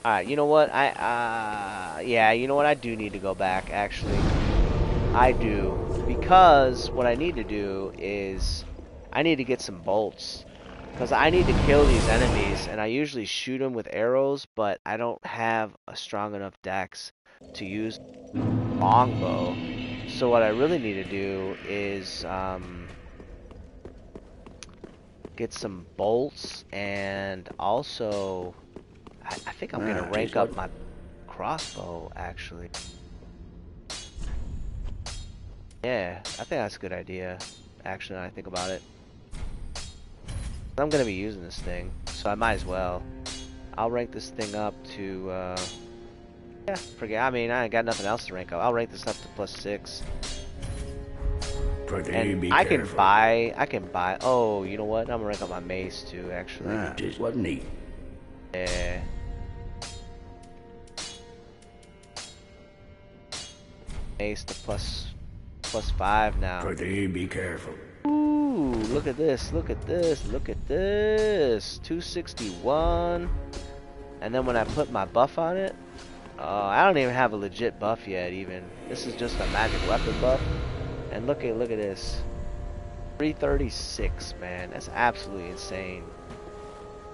Alright, you know what? Yeah, you know what? I do need to go back, actually. I do. Because what I need to do is I need to get some bolts. Because I need to kill these enemies, and I usually shoot them with arrows, but I don't have a strong enough dex to use longbow. So what I really need to do is get some bolts, and also I think I'm gonna rank up my crossbow, actually. Yeah, I think that's a good idea, actually, now I think about it. I'm gonna be using this thing, so I might as well. I'll rank this thing up to, yeah, forget. I mean, I ain't got nothing else to rank up. I'll rank this up to +6. And I can buy. Oh, you know what? I'm gonna rank up my mace too, actually. Just wasn't neat. Yeah. Mace to +5 now. Be careful. Ooh, look at this, look at this, look at this. 261. And then when I put my buff on it, I don't even have a legit buff yet even. This is just a magic weapon buff. And look at this. 336, man. That's absolutely insane.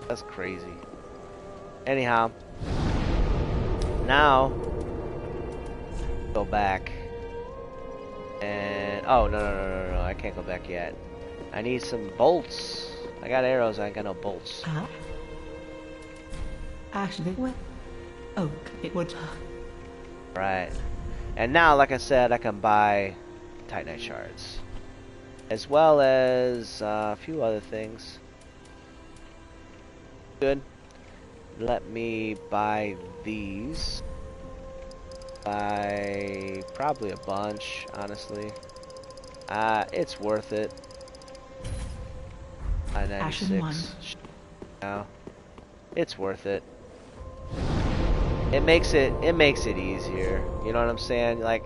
That's crazy. Anyhow, now go back. And oh no, I can't go back yet. I need some bolts. I got arrows, I ain't got no bolts. Actually, what? Oh, it would. Right. And now, like I said, I can buy Titanite shards, as well as a few other things. Good. Let me buy these. Buy probably a bunch, honestly. It's worth it. 96. Now, it's worth it. It makes it easier. You know what I'm saying? Like,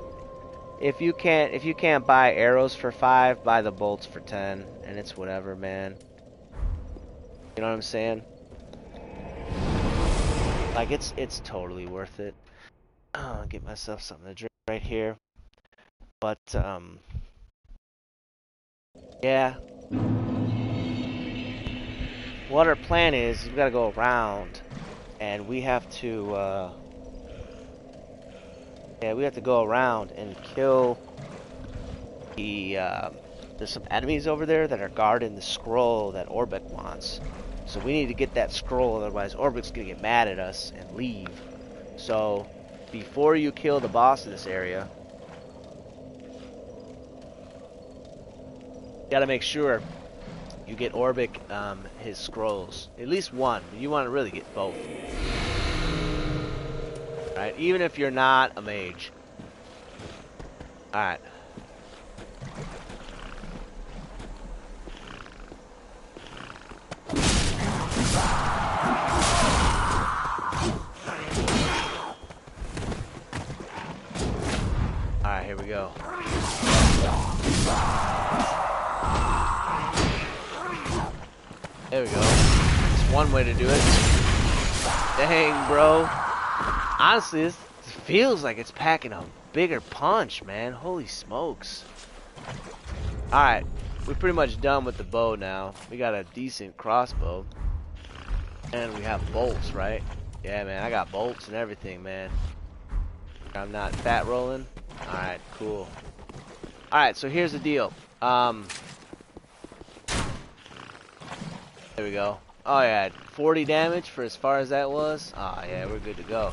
if you can't buy arrows for 5, buy the bolts for 10, and it's whatever, man. You know what I'm saying? Like, it's totally worth it. I'll get myself something to drink right here. But yeah. What our plan is we gotta go around, and we have to we have to go around and kill the there's some enemies over there that are guarding the scroll that Orbeck wants. So we need to get that scroll, otherwise Orbeck's gonna get mad at us and leave. So before you kill the boss of this area, you gotta make sure you get Orbeck his scrolls. At least one. You want to really get both. Right? Even if you're not a mage. Alright. Alright, here we go. There we go. It's one way to do it. Dang, bro. Honestly, this feels like it's packing a bigger punch, man. Holy smokes. Alright. We're pretty much done with the bow now. We got a decent crossbow. And we have bolts, right? Yeah, man. I got bolts and everything, man. I'm not fat rolling. Alright, cool. Alright, so here's the deal. There we go. Oh yeah, 40 damage for as far as that was. Oh yeah, we're good to go.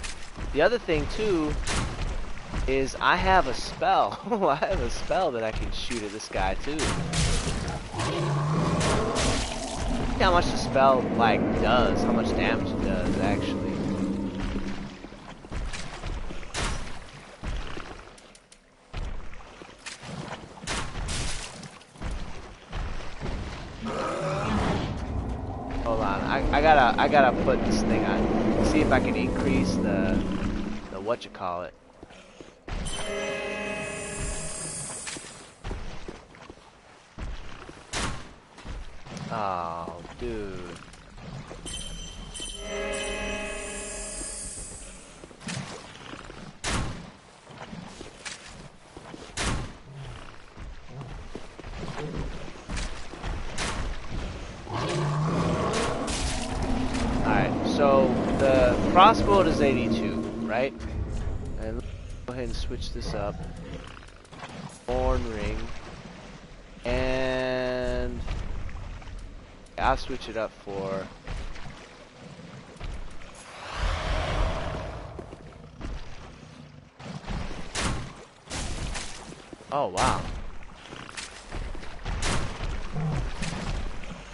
The other thing too is I have a spell. I have a spell that I can shoot at this guy too. See how much the spell like does, how much damage it does actually. gotta put this thing on. See if I can increase the whatchamacallit. Oh, dude. Alright, so the crossbow is 82, right? And let's go ahead and switch this up. Horn ring. And I'll switch it up for oh wow.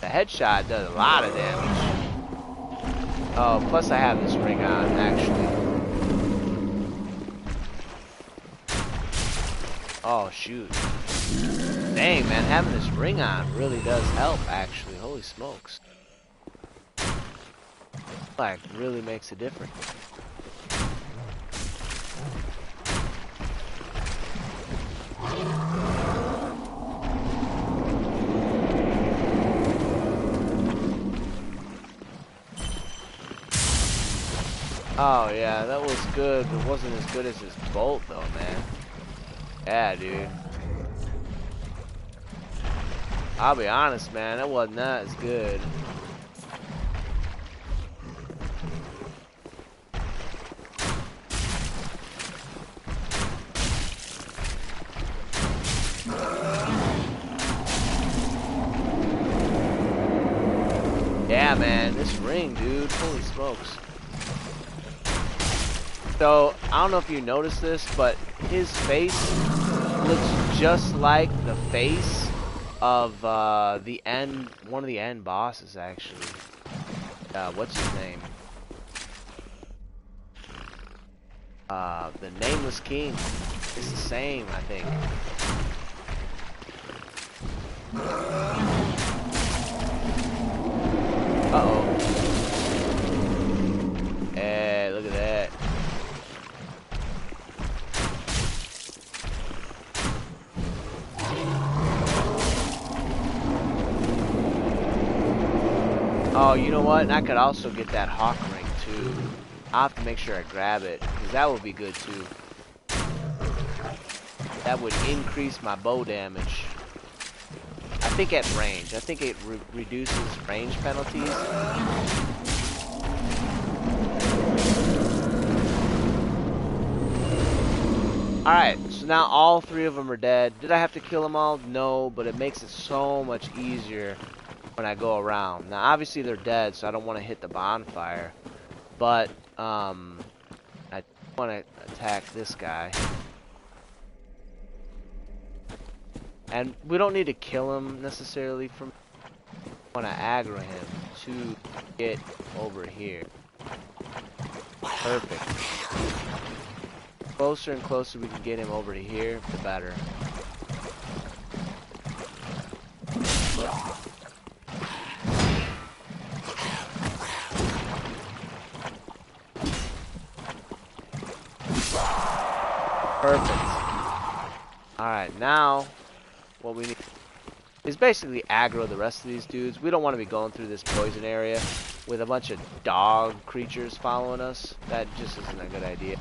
The headshot does a lot of damage. Oh, plus I have this ring on actually. Oh shoot. Dang, man, having this ring on really does help, actually. Holy smokes. Like, really makes a difference. Oh, yeah, that was good. It wasn't as good as his bolt, though, man. Yeah, dude. I'll be honest, man, that wasn't that as good. Yeah, man, this ring, dude, holy smokes. So, I don't know if you noticed this, but his face looks just like the face of one of the end bosses, actually. What's his name? The Nameless King. It's the same, I think. Uh-oh. Hey, look at that. Oh, you know what? And I could also get that hawk ring too. I'll have to make sure I grab it, because that would be good too. That would increase my bow damage. I think at range. I think it reduces range penalties. Alright, so now all three of them are dead. Did I have to kill them all? No, but it makes it so much easier when I go around. Now obviously they're dead, so I don't want to hit the bonfire, but I want to attack this guy, and we don't need to kill him necessarily. From I want to aggro him to get over here. Perfect. Closer and closer we can get him over to here, the better. Perfect. Alright, now what we need is basically aggro the rest of these dudes. We don't want to be going through this poison area with a bunch of dog creatures following us. That just isn't a good idea.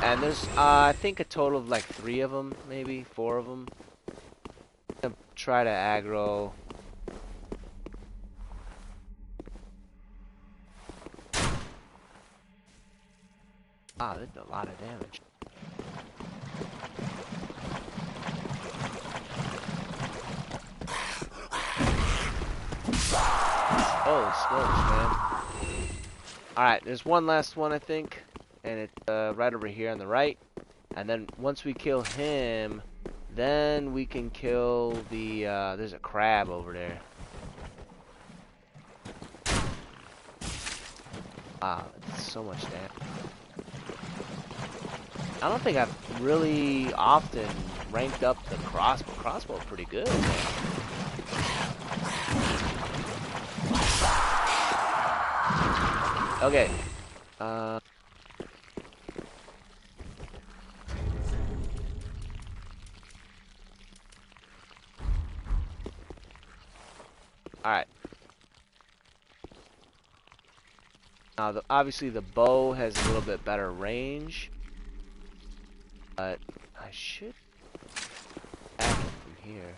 And there's, I think a total of like 3 of them, maybe 4 of them. I'm gonna try to aggro. Ah, that did a lot of damage. Holy smokes, man. Alright, there's one last one, I think. And it's right over here on the right. And then once we kill him, then we can kill the, there's a crab over there. Wow, that's so much damage. I don't think I've really often ranked up the crossbow. Crossbow pretty good. Okay. Alright. Now, obviously the bow has a little bit better range. But I should add it from here.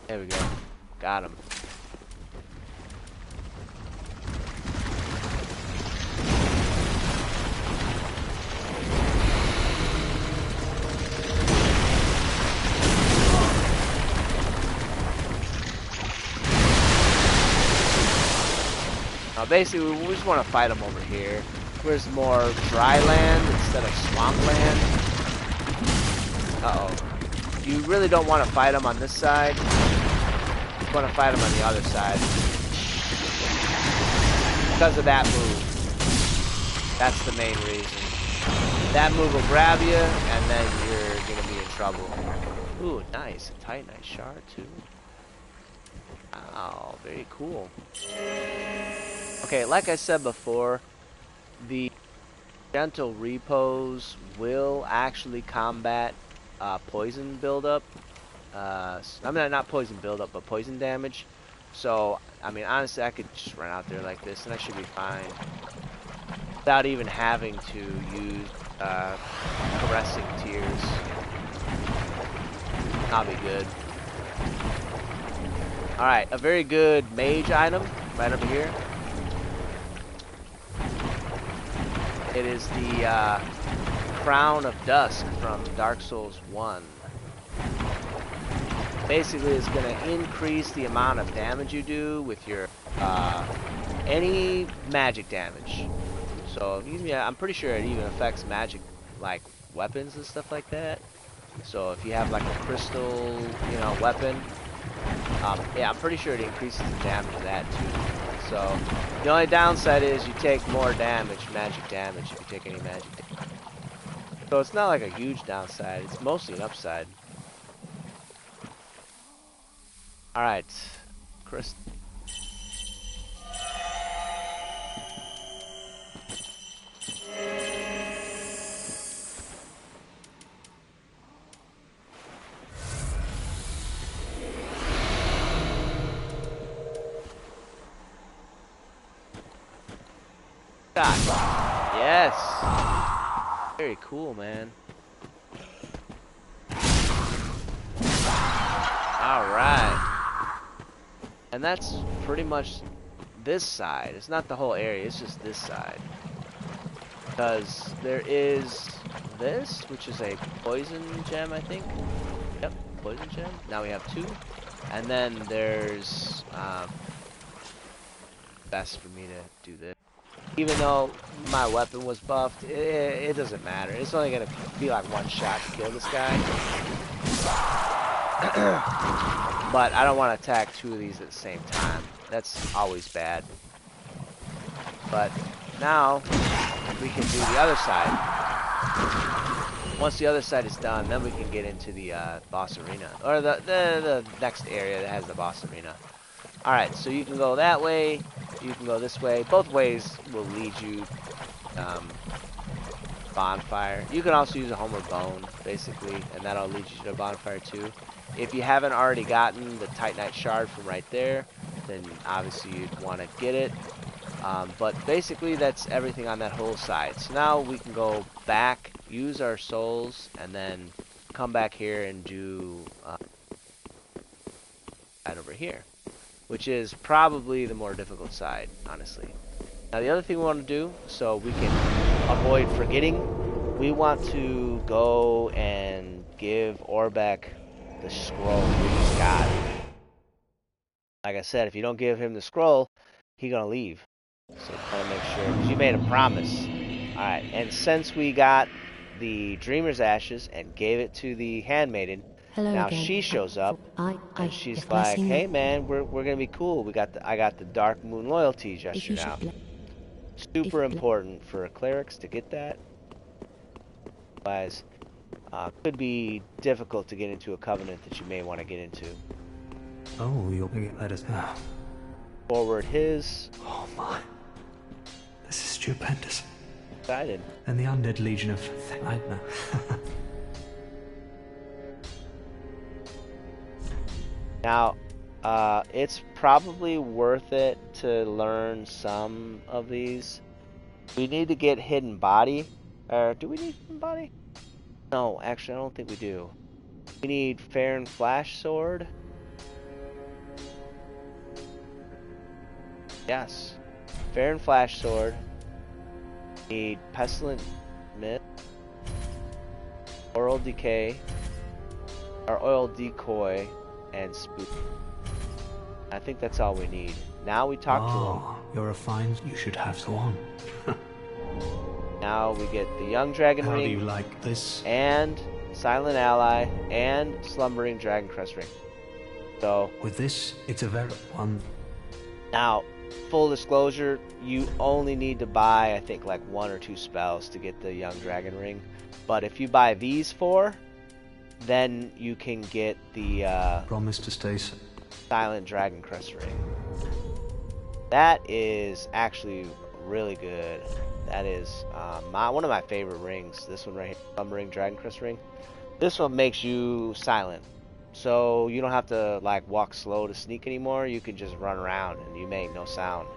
There we go. Got him. Now basically we just want to fight them over here. Where's more dry land instead of swampland. Uh-oh. You really don't want to fight them on this side. You want to fight them on the other side. Because of that move. That's the main reason. That move will grab you, and then you're going to be in trouble. Ooh, nice. A Titanite shard, too. Wow, very cool. Okay, like I said before, the gentle repose will actually combat poison buildup. I mean, not poison buildup, but poison damage. So, I mean, honestly, I could just run out there like this, and I should be fine. Without even having to use caressing tears. I'll be good. Alright, a very good mage item right over here. It is the Crown of Dusk from Dark Souls 1. Basically, it's going to increase the amount of damage you do with your any magic damage. So, yeah, I'm pretty sure it even affects magic, like weapons and stuff like that. So, if you have like a crystal, you know, weapon, yeah, I'm pretty sure it increases the damage of that too. So, the only downside is you take more damage, magic damage, if you take any magic damage. So it's not like a huge downside, it's mostly an upside. Alright, Chris. Yes. Very cool, man. Alright. And that's pretty much this side. It's not the whole area, it's just this side. Because there is this, which is a poison gem, I think. Yep, poison gem. Now we have 2. And then there's best for me to do this. Even though my weapon was buffed, it doesn't matter. It's only going to be like one shot to kill this guy. But I don't want to attack 2 of these at the same time. That's always bad. But now we can do the other side. Once the other side is done, then we can get into the boss arena. Or the next area that has the boss arena. Alright, so you can go that way. You can go this way. Both ways will lead you bonfire. You can also use a homeward bone, basically, and that'll lead you to a bonfire too. If you haven't already gotten the Titanite shard from right there, then obviously you'd want to get it. But basically that's everything on that whole side. So now we can go back, use our souls, and then come back here and do that over here, which is probably the more difficult side, honestly. Now the other thing we want to do, so we can avoid forgetting, we want to go and give Orbeck the scroll we just got. Like I said, if you don't give him the scroll, he's gonna leave. So try to make sure, because you made a promise. Alright, and since we got the Dreamer's Ashes and gave it to the Handmaiden, Hello now again. she shows up, and she's if like, blessing- "Hey man, we're gonna be cool. I got the Dark Moon loyalty If gesture you should now." Super important for clerics to get that. Otherwise, could be difficult to get into a covenant that you may want to get into. Oh, you'll let us know. Forward his. Oh my. This is stupendous. Excited. And the undead legion of Titanite. Now, it's probably worth it to learn some of these. We need to get hidden body. Or do we need hidden body? No, actually, I don't think we do. We need Farron Flash Sword. Yes. Farron Flash Sword. Need Pestilent Mist. Oral Decay. Or Oil Decoy. And Spook. I think that's all we need. Now we talk to him. You're a fine. You should have so on. Now we get the Young Dragon How Ring. do you like this? And Silent Ally. And Slumbering Dragon Crest Ring. So With this, it's a very one. now, full disclosure, you only need to buy, I think, like 1 or 2 spells to get the Young Dragon Ring. But if you buy these 4, then you can get the Promise to stay. Silent Dragon Crest Ring. That is actually really good. That is one of my favorite rings. This one right here, Slumbering Dragon Crest Ring. This one makes you silent. So you don't have to like walk slow to sneak anymore. You can just run around and you make no sound.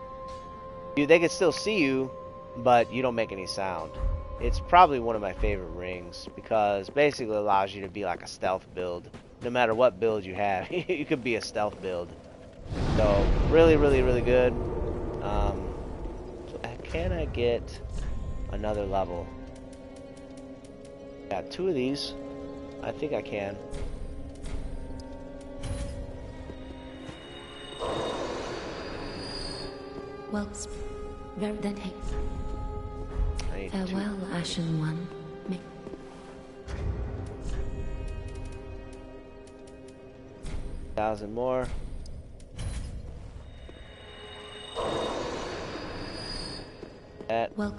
They can still see you, but you don't make any sound. It's probably one of my favorite rings because basically it allows you to be like a stealth build. No matter what build you have, you could be a stealth build. So really, really, really good. So can I get another level? Got 2 of these. I think I can. Well, then hey. I need Farewell, 2. Ashen One. 1,000 more. That. Well,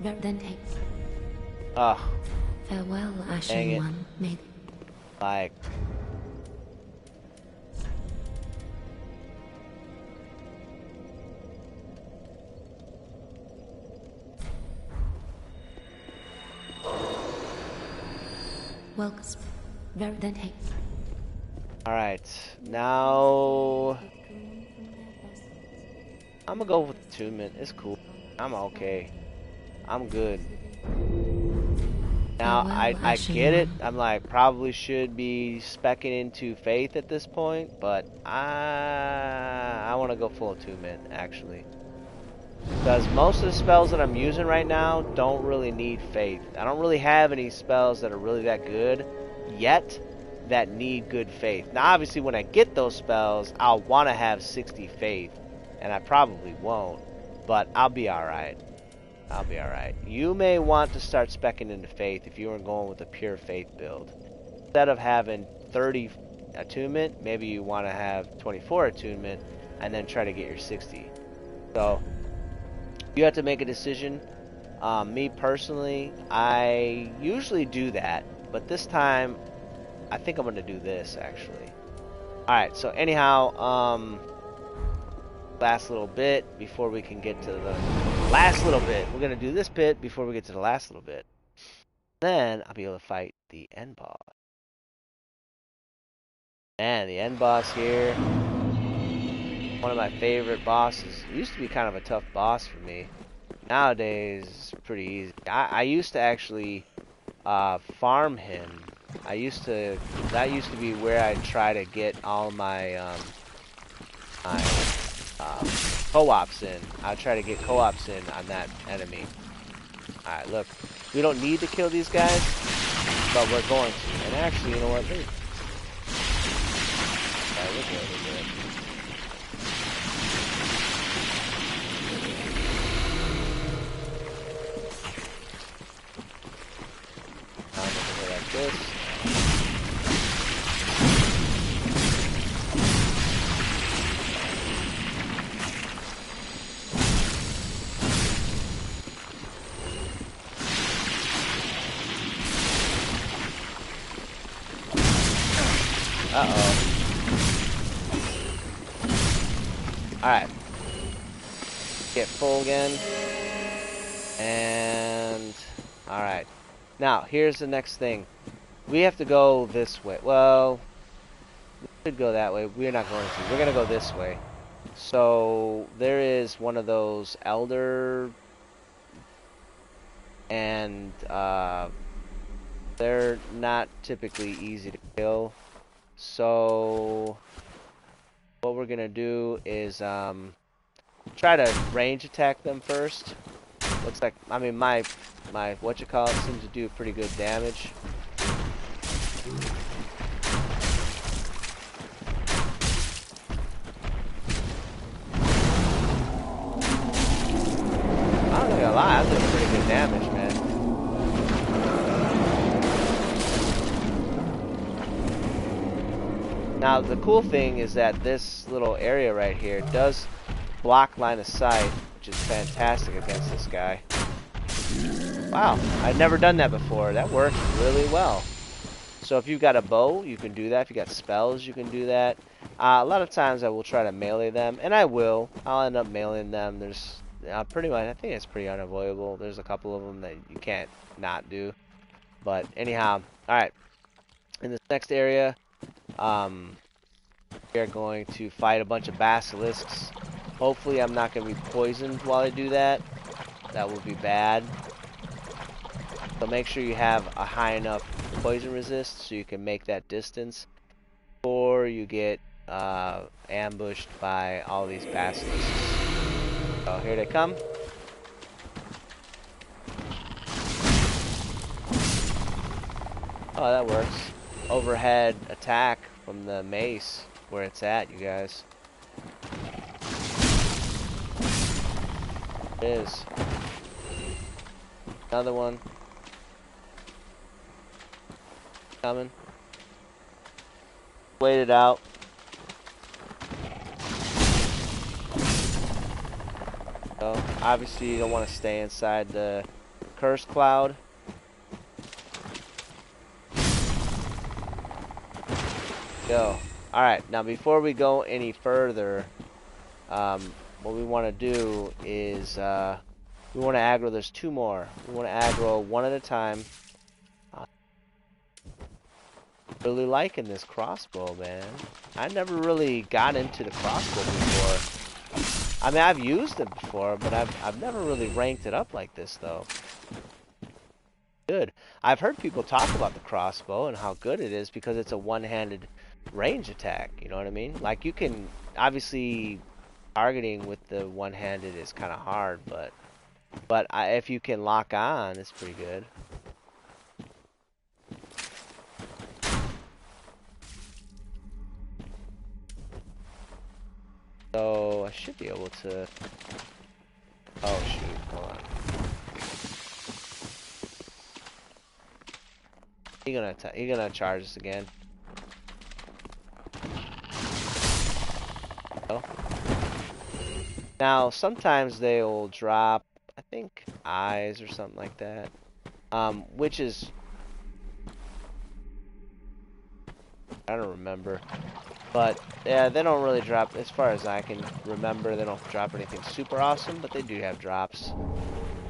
then hey. Ugh. Farewell, Dang Ashen it. One. May Like. well, then hey. Alright. Now. I'm gonna go with attunement. It's cool. I'm okay. I'm good. Now, I get it. I'm like, probably should be speccing into faith at this point, but I want to go full attunement, actually. Because most of the spells that I'm using right now don't really need faith. I don't really have any spells that are really that good yet that need good faith. Now, obviously, when I get those spells, I'll want to have 60 faith, and I probably won't, but I'll be alright. I'll be alright. You may want to start speccing into faith if you are going with a pure faith build. Instead of having 30 attunement, maybe you want to have 24 attunement and then try to get your 60. So, you have to make a decision. Me personally, I usually do that, but this time, I think I'm going to do this actually. Alright, so anyhow, last little bit before we can get to the last little bit. We're going to do this bit before we get to the last little bit. Then I'll be able to fight the end boss. And the end boss here, one of my favorite bosses. It used to be kind of a tough boss for me. Nowadays, it's pretty easy. I used to actually farm him. That used to be where I'd try to get all my co-ops in. I'll try to get co-ops in on that enemy. Alright, look. We don't need to kill these guys, but we're going to. And actually, you know what? Alright, we're good, we're good. Over here like this. Uh-oh. Alright. Get full again. And... Alright. Now, here's the next thing. We have to go this way. Well, we could go that way. We're not going to. We're going to go this way. So, there is one of those elder... And, they're not typically easy to kill. So, what we're going to do is, try to range attack them first. Looks like, I mean, my whatchamacallit seems to do pretty good damage. I'm not gonna lie, I'm doing pretty good damage, man. Now, the cool thing is that this little area right here does block line of sight, which is fantastic against this guy. Wow, I've never done that before. That works really well. So if you've got a bow, you can do that. If you got spells, you can do that. A lot of times I will try to melee them, and I will. I'll end up meleeing them. There's pretty much, I think it's pretty unavoidable. There's a couple of them that you can't not do. But anyhow, alright. In this next area, we are going to fight a bunch of basilisks. Hopefully I'm not going to be poisoned while I do that. That would be bad. So make sure you have a high enough poison resist so you can make that distance before you get ambushed by all these basilisks. So here they come. Oh, that works. Overhead attack from the mace where it's at, you guys. It is. Another one. Coming. Wait it out. So, obviously you don't want to stay inside the curse cloud. Go. Alright, now before we go any further, what we want to do is, we want to aggro, there's two more. We want to aggro one at a time. Really liking this crossbow, man. I never really got into the crossbow before. I mean, I've used it before, but I've never really ranked it up like this, though. Good. I've heard people talk about the crossbow and how good it is because it's a one-handed range attack, you know what I mean? Like, you can, obviously, targeting with the one-handed is kind of hard, but if you can lock on, it's pretty good. So, I should be able to... Oh, shoot. Hold on. You're gonna charge us again. Oh. Now, sometimes they'll drop, I think, eyes or something like that. Which is... I don't remember. But, yeah, they don't really drop, as far as I can remember, they don't drop anything super awesome, but they do have drops.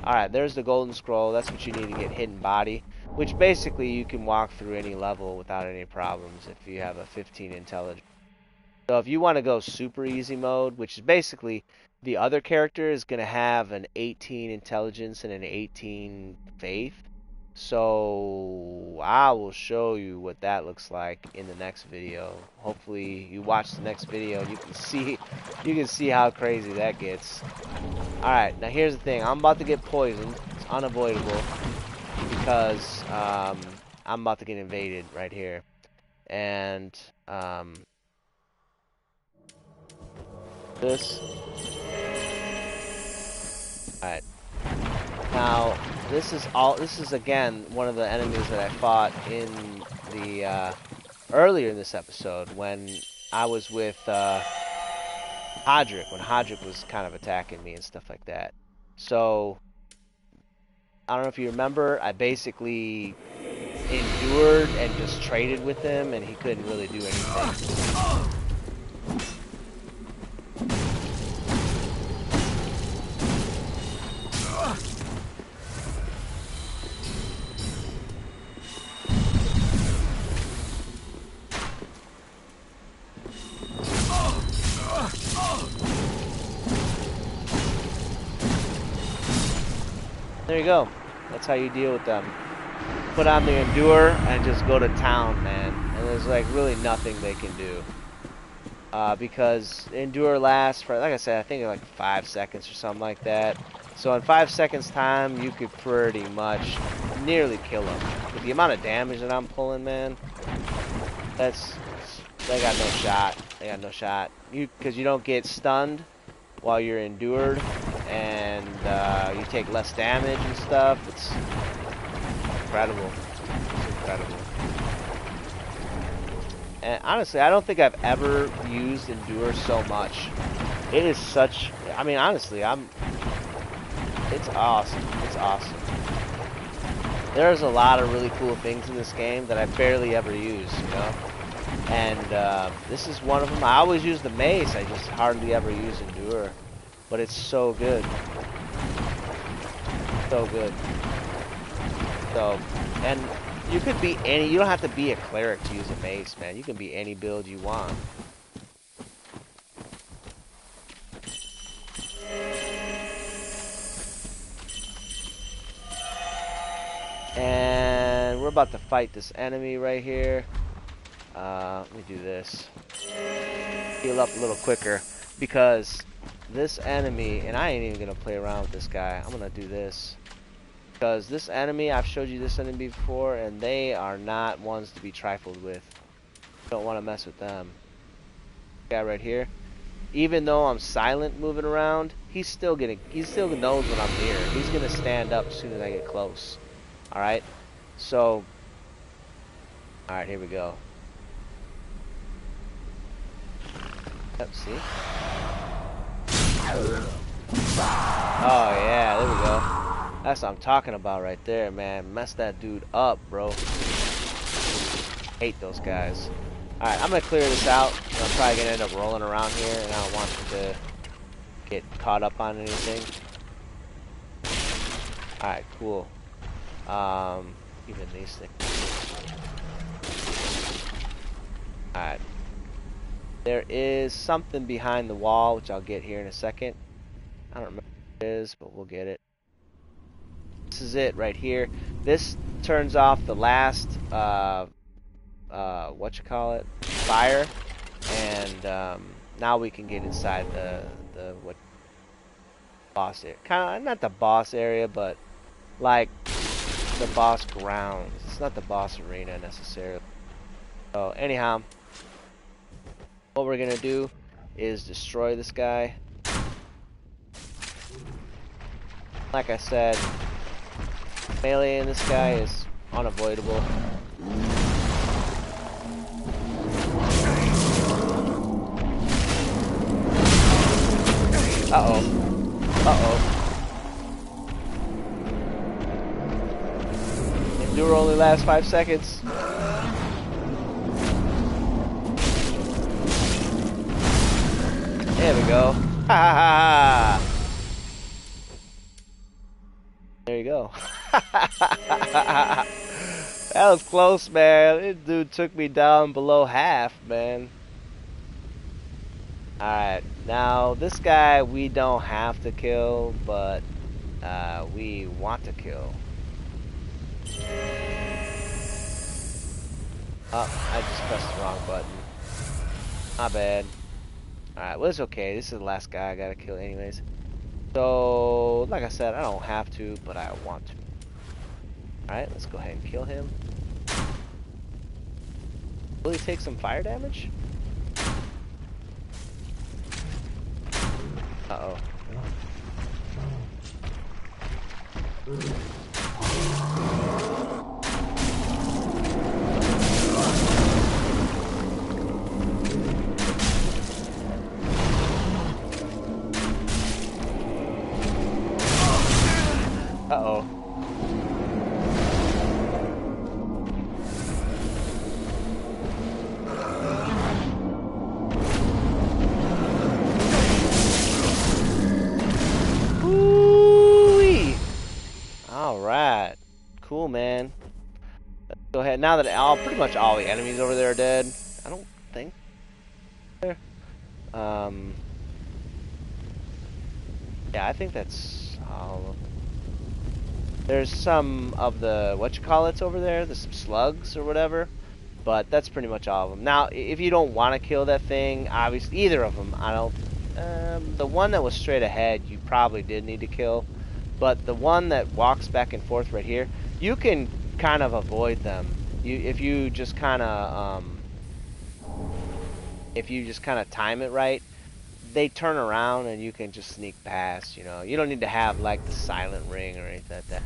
Alright, there's the golden scroll. That's what you need to get hidden body, which basically you can walk through any level without any problems if you have a 15 intelligence. So if you want to go super easy mode, which is basically the other character is going to have an 18 intelligence and an 18 faith. So I will show you what that looks like in the next video. Hopefully you watch the next video and you can see how crazy that gets. Alright, now here's the thing. I'm about to get poisoned. It's unavoidable because I'm about to get invaded right here. And this. Alright. Now, this is again one of the enemies that I fought in the earlier in this episode when I was with Hodrick, when Hodrick was kind of attacking me and stuff like that. So I don't know if you remember, I basically endured and just traded with him, and he couldn't really do anything. There you go. That's how you deal with them. Put on the Endure and just go to town, man. And there's like really nothing they can do. Because Endure lasts for, like I said, I think like 5 seconds or something like that. So in 5 seconds time, you could pretty much nearly kill them. With the amount of damage that I'm pulling, man, they got no shot. They got no shot. Because you don't get stunned while you're endured, and you take less damage and stuff. It's incredible. It's incredible. And honestly, I don't think I've ever used Endure so much. It is such, I mean, honestly, it's awesome. It's awesome. There's a lot of really cool things in this game that I barely ever use, you know? And this is one of them. I always use the mace, I just hardly ever use Endure. But it's so good. So good. So, and you could be any, you don't have to be a cleric to use a mace, man. You can be any build you want. And we're about to fight this enemy right here. Let me do this. Heal up a little quicker, because this enemy, and I ain't even gonna play around with this guy. I'm gonna do this. Because this enemy, I've showed you this enemy before, and they are not ones to be trifled with. Don't want to mess with them. Guy right here. Even though I'm silent moving around, he still knows when I'm near. He's gonna stand up as soon as I get close. Alright? So, alright, here we go. Yep, see? Oh yeah, there we go. That's what I'm talking about right there, man. Mess that dude up, bro. Hate those guys. Alright, I'm gonna clear this out. I'm probably gonna end up rolling around here, and I don't want to get caught up on anything. Alright, cool. Even these things. Alright. There is something behind the wall, which I'll get here in a second. I don't remember what it is, but we'll get it. This is it right here. This turns off the last, fire. And now we can get inside the what boss area. Kind of not the boss area, but like the boss grounds. It's not the boss arena necessarily. So anyhow, what we're gonna do is destroy this guy. Like I said, melee in this guy is unavoidable. Uh-oh. Uh-oh. Endure only lasts 5 seconds. There we go. Ha ha ha! There you go. That was close, man. This dude took me down below half, man. Alright, now this guy we don't have to kill, but we want to kill. Oh, I just pressed the wrong button. Not bad. Alright, well it's okay. This is the last guy I gotta kill anyways. So, like I said, I don't have to, but I want to. Alright, let's go ahead and kill him. Will he take some fire damage? Uh-oh. Uh-oh. Let's go ahead. Now that pretty much all the enemies over there are dead. I don't think. Yeah, I think that's all of them. There's some of the, whatchamacallits over there, there's some slugs or whatever, but that's pretty much all of them. Now, if you don't want to kill that thing, obviously, either of them, I don't, the one that was straight ahead, you probably did need to kill, but the one that walks back and forth right here, you can kind of avoid them. If you just kind of time it right, they turn around and you can just sneak past, you know. You don't need to have like the silent ring or anything like that.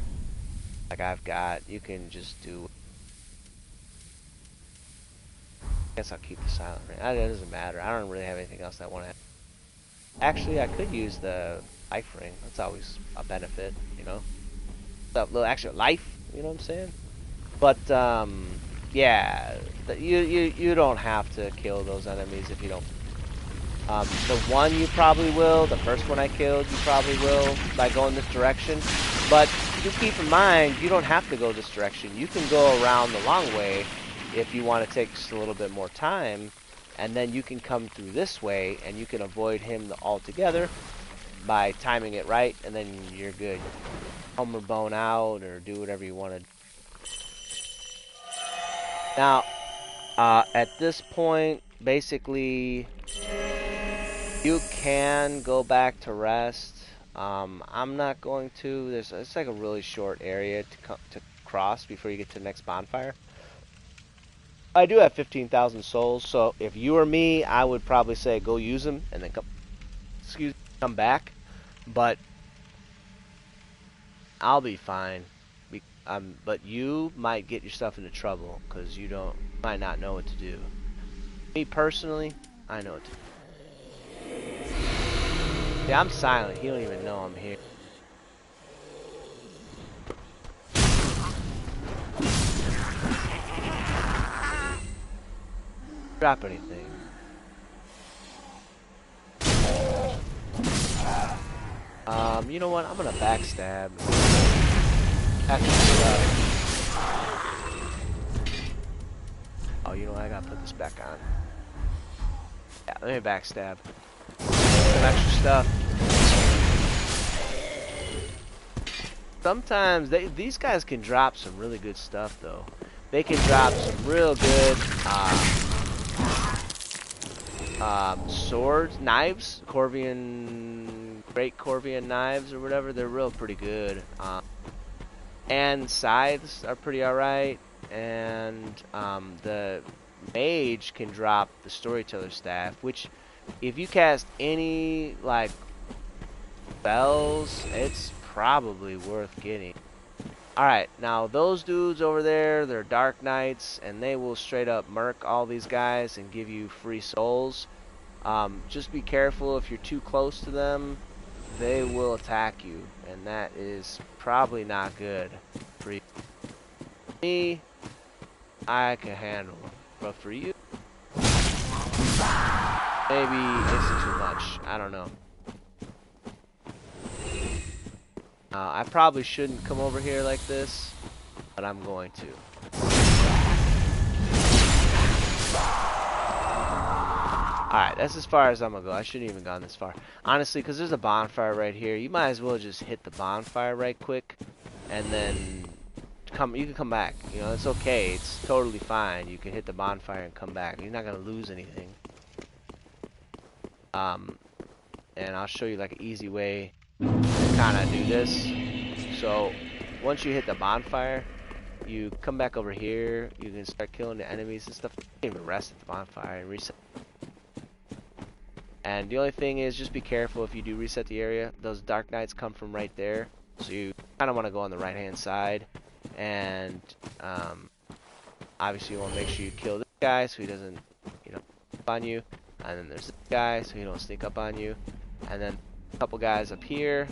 Like I've got, you can just do. I guess I'll keep the silent ring. It doesn't matter. I don't really have anything else I want to have. Actually, I could use the life ring. That's always a benefit, you know. A little extra life, you know what I'm saying? But yeah, you don't have to kill those enemies if you don't. The one you probably will, the first one I killed, you probably will by going this direction. But do keep in mind, you don't have to go this direction. You can go around the long way if you want to take just a little bit more time. And then you can come through this way and you can avoid him altogether by timing it right. And then you're good. Home or bone out or do whatever you want to do. Now, at this point, basically, you can go back to rest. I'm not going to. It's like a really short area to cross before you get to the next bonfire. I do have 15,000 souls, so if you were me, I would probably say go use them and then come back. But I'll be fine. But you might get yourself into trouble because you might not know what to do. Me personally, I know what to do. Yeah, I'm silent. He don't even know I'm here. Drop anything. You know what? I'm gonna backstab. Oh, you know what? I gotta put this back on. Yeah, let me backstab. Some extra stuff. Sometimes these guys can drop some really good stuff, though. They can drop some real good swords, knives, great Corvian knives or whatever. They're real pretty good. And scythes are pretty alright. And the mage can drop the storyteller staff, which if you cast any like spells, it's probably worth getting. Alright, now those dudes over there, they're Dark Knights, and they will straight up murk all these guys and give you free souls. Just be careful if you're too close to them, they will attack you, and that is probably not good for you. Me, I can handle them, but for you, maybe it's too much. I don't know. I probably shouldn't come over here like this, but I'm going to. Alright, that's as far as I'm going to go. I shouldn't even gone this far. Honestly, because there's a bonfire right here. You might as well just hit the bonfire right quick, and then you can come back. You know, it's okay. It's totally fine. You can hit the bonfire and come back. You're not going to lose anything. And I'll show you like an easy way to kind of do this. So once you hit the bonfire, you come back over here. You can start killing the enemies and stuff. You can even rest at the bonfire and reset. And the only thing is, just be careful if you do reset the area. Those Dark Knights come from right there, so you kind of want to go on the right hand side. And obviously you want to make sure you kill this guy so he doesn't, up on you. And then there's this guy so he don't sneak up on you. And then a couple guys up here.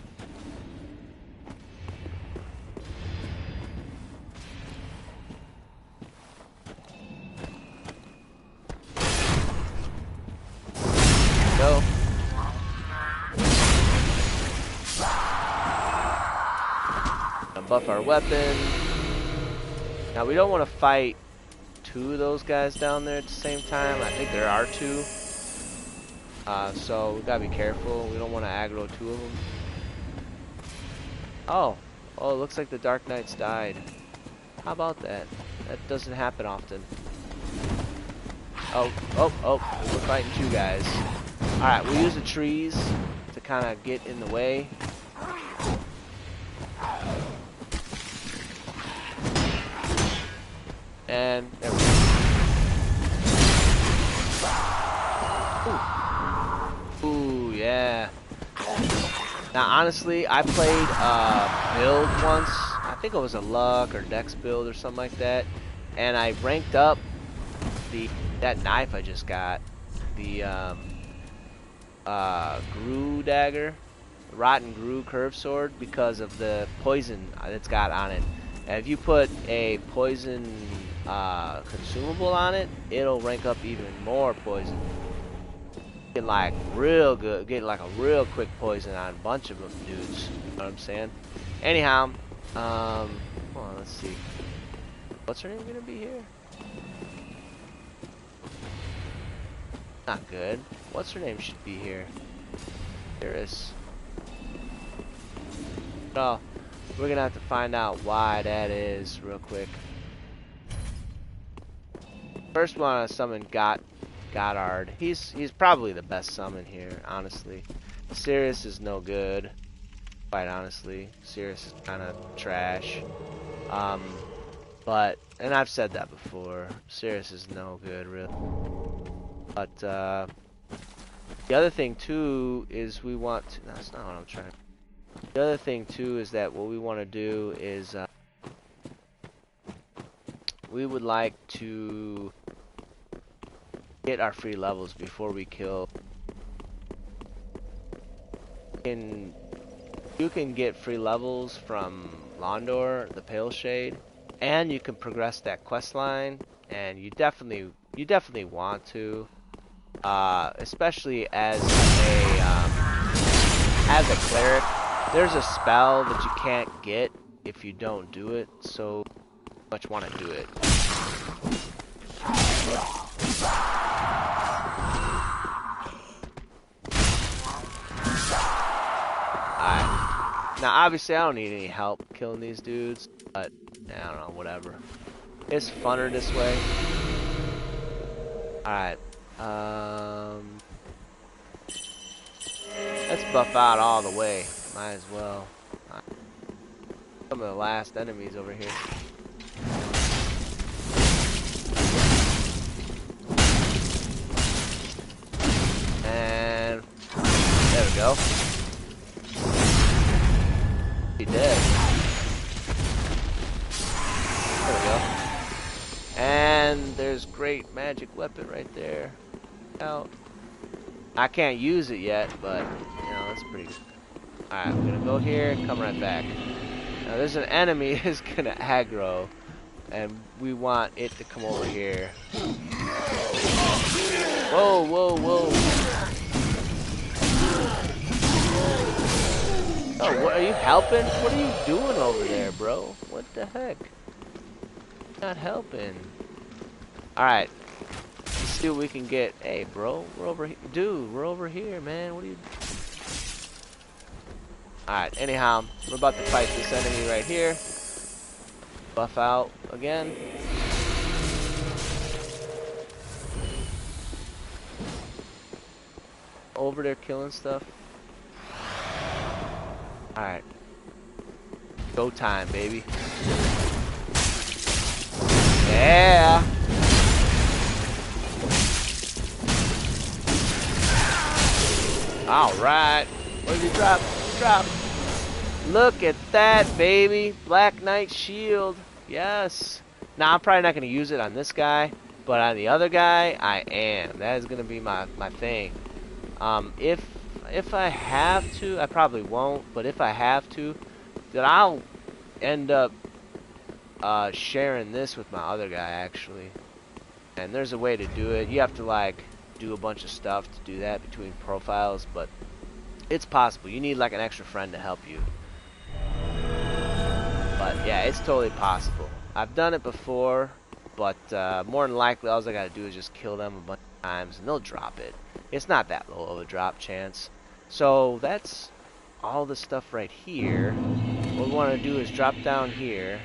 Go. Buff our weapon. Now we don't want to fight two of those guys down there at the same time. I think there are two. So we gotta be careful. We don't want to aggro two of them. Oh, it looks like the Dark Knights died. How about that? That doesn't happen often. Oh, we're fighting two guys. Alright, we'll use the trees to kind of get in the way. And there we go. Ooh, yeah. Now, honestly, I played build once. I think it was a luck or dex build or something like that. And I ranked up that knife I just got. The Grue dagger. Rotten Grue curved sword because of the poison it's got on it. And if you put a poison consumable on it, it'll rank up even more poison. Get like real good, get like a real quick poison on a bunch of them dudes. You know what I'm saying? Anyhow, hold on, let's see. What's her name gonna be here? Not good. What's her name should be here? There is. Oh, we're gonna have to find out why that is real quick. First one I summon Goddard. He's probably the best summon here, honestly. Sirius is no good. Quite honestly, Sirius is kind of trash. But and I've said that before. Sirius is no good, really. But the other thing too is we want to. No, that's not what I'm trying to. The other thing too is that what we want to do is we would like to get our free levels before we kill. You can get free levels from Londor, the Pale Shade, and you can progress that quest line, and you definitely want to, especially as a cleric. There's a spell that you can't get if you don't do it, so much want to do it. Alright. Now obviously I don't need any help killing these dudes, but I don't know, whatever. It's funner this way. Alright. Let's buff out all the way. Might as well. Some of the last enemies over here. And there we go. He dead. There we go. And there's great magic weapon right there. Out. I can't use it yet, but you know that's pretty good. Alright, I'm gonna go here and come right back. Now there's an enemy that's gonna aggro, and we want it to come over here. Whoa, whoa, whoa. Oh, what, are you helping? What are you doing over there, bro? What the heck? Not helping. Alright. Let's see what we can get. Hey, bro, we're over here. Dude, we're over here, man. What are you... Alright, anyhow, we're about to fight this enemy right here. Buff out again. Over there killing stuff. Alright. Go time, baby. Yeah! Alright. What did he drop? Drop. Look at that, baby. Black Knight shield. Yes. Now, I'm probably not going to use it on this guy, but on the other guy, I am. That is going to be my thing. If I have to, I probably won't, but if I have to, then I'll end up sharing this with my other guy, actually. And there's a way to do it. You have to, like, do a bunch of stuff to do that between profiles, but it's possible. You need, like, an extra friend to help you. But, yeah, it's totally possible. I've done it before, but more than likely all I gotta do is just kill them a bunch of times and they'll drop it. It's not that low of a drop chance. So that's all the stuff right here. What we want to do is drop down here,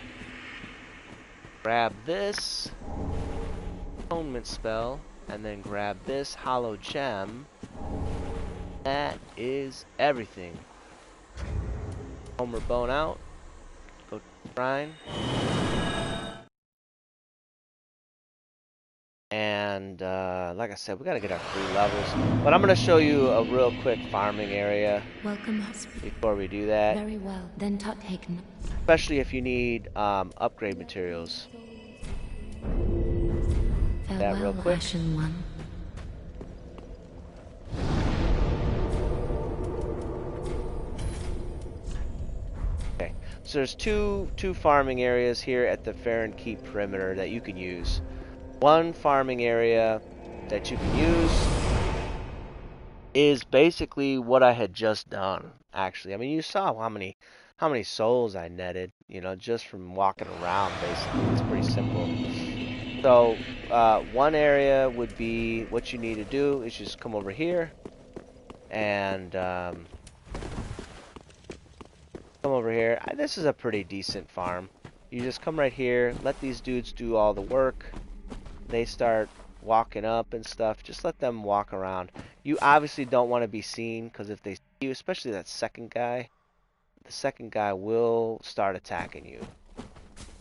grab this atonement spell, and then grab this hollow gem. That is everything. Homer bone out. Go to the shrine. And like I said, we gotta get our 3 levels. But I'm gonna show you a real quick farming area. Welcome us. Before we do that. Very well. Then taken. Especially if you need upgrade materials. Farewell, that real quick. Ashen One. Okay, so there's two farming areas here at the Farron Keep perimeter that you can use. One farming area that you can use is basically what I had just done. Actually, I mean, you saw how many souls I netted, you know, just from walking around. Basically, it's pretty simple. So one area would be, what you need to do is just come over here and come over here. This is a pretty decent farm. You just come right here, let these dudes do all the work. They start walking up and stuff. Just let them walk around. You obviously don't want to be seen, because if they see you, especially that second guy, the second guy will start attacking you.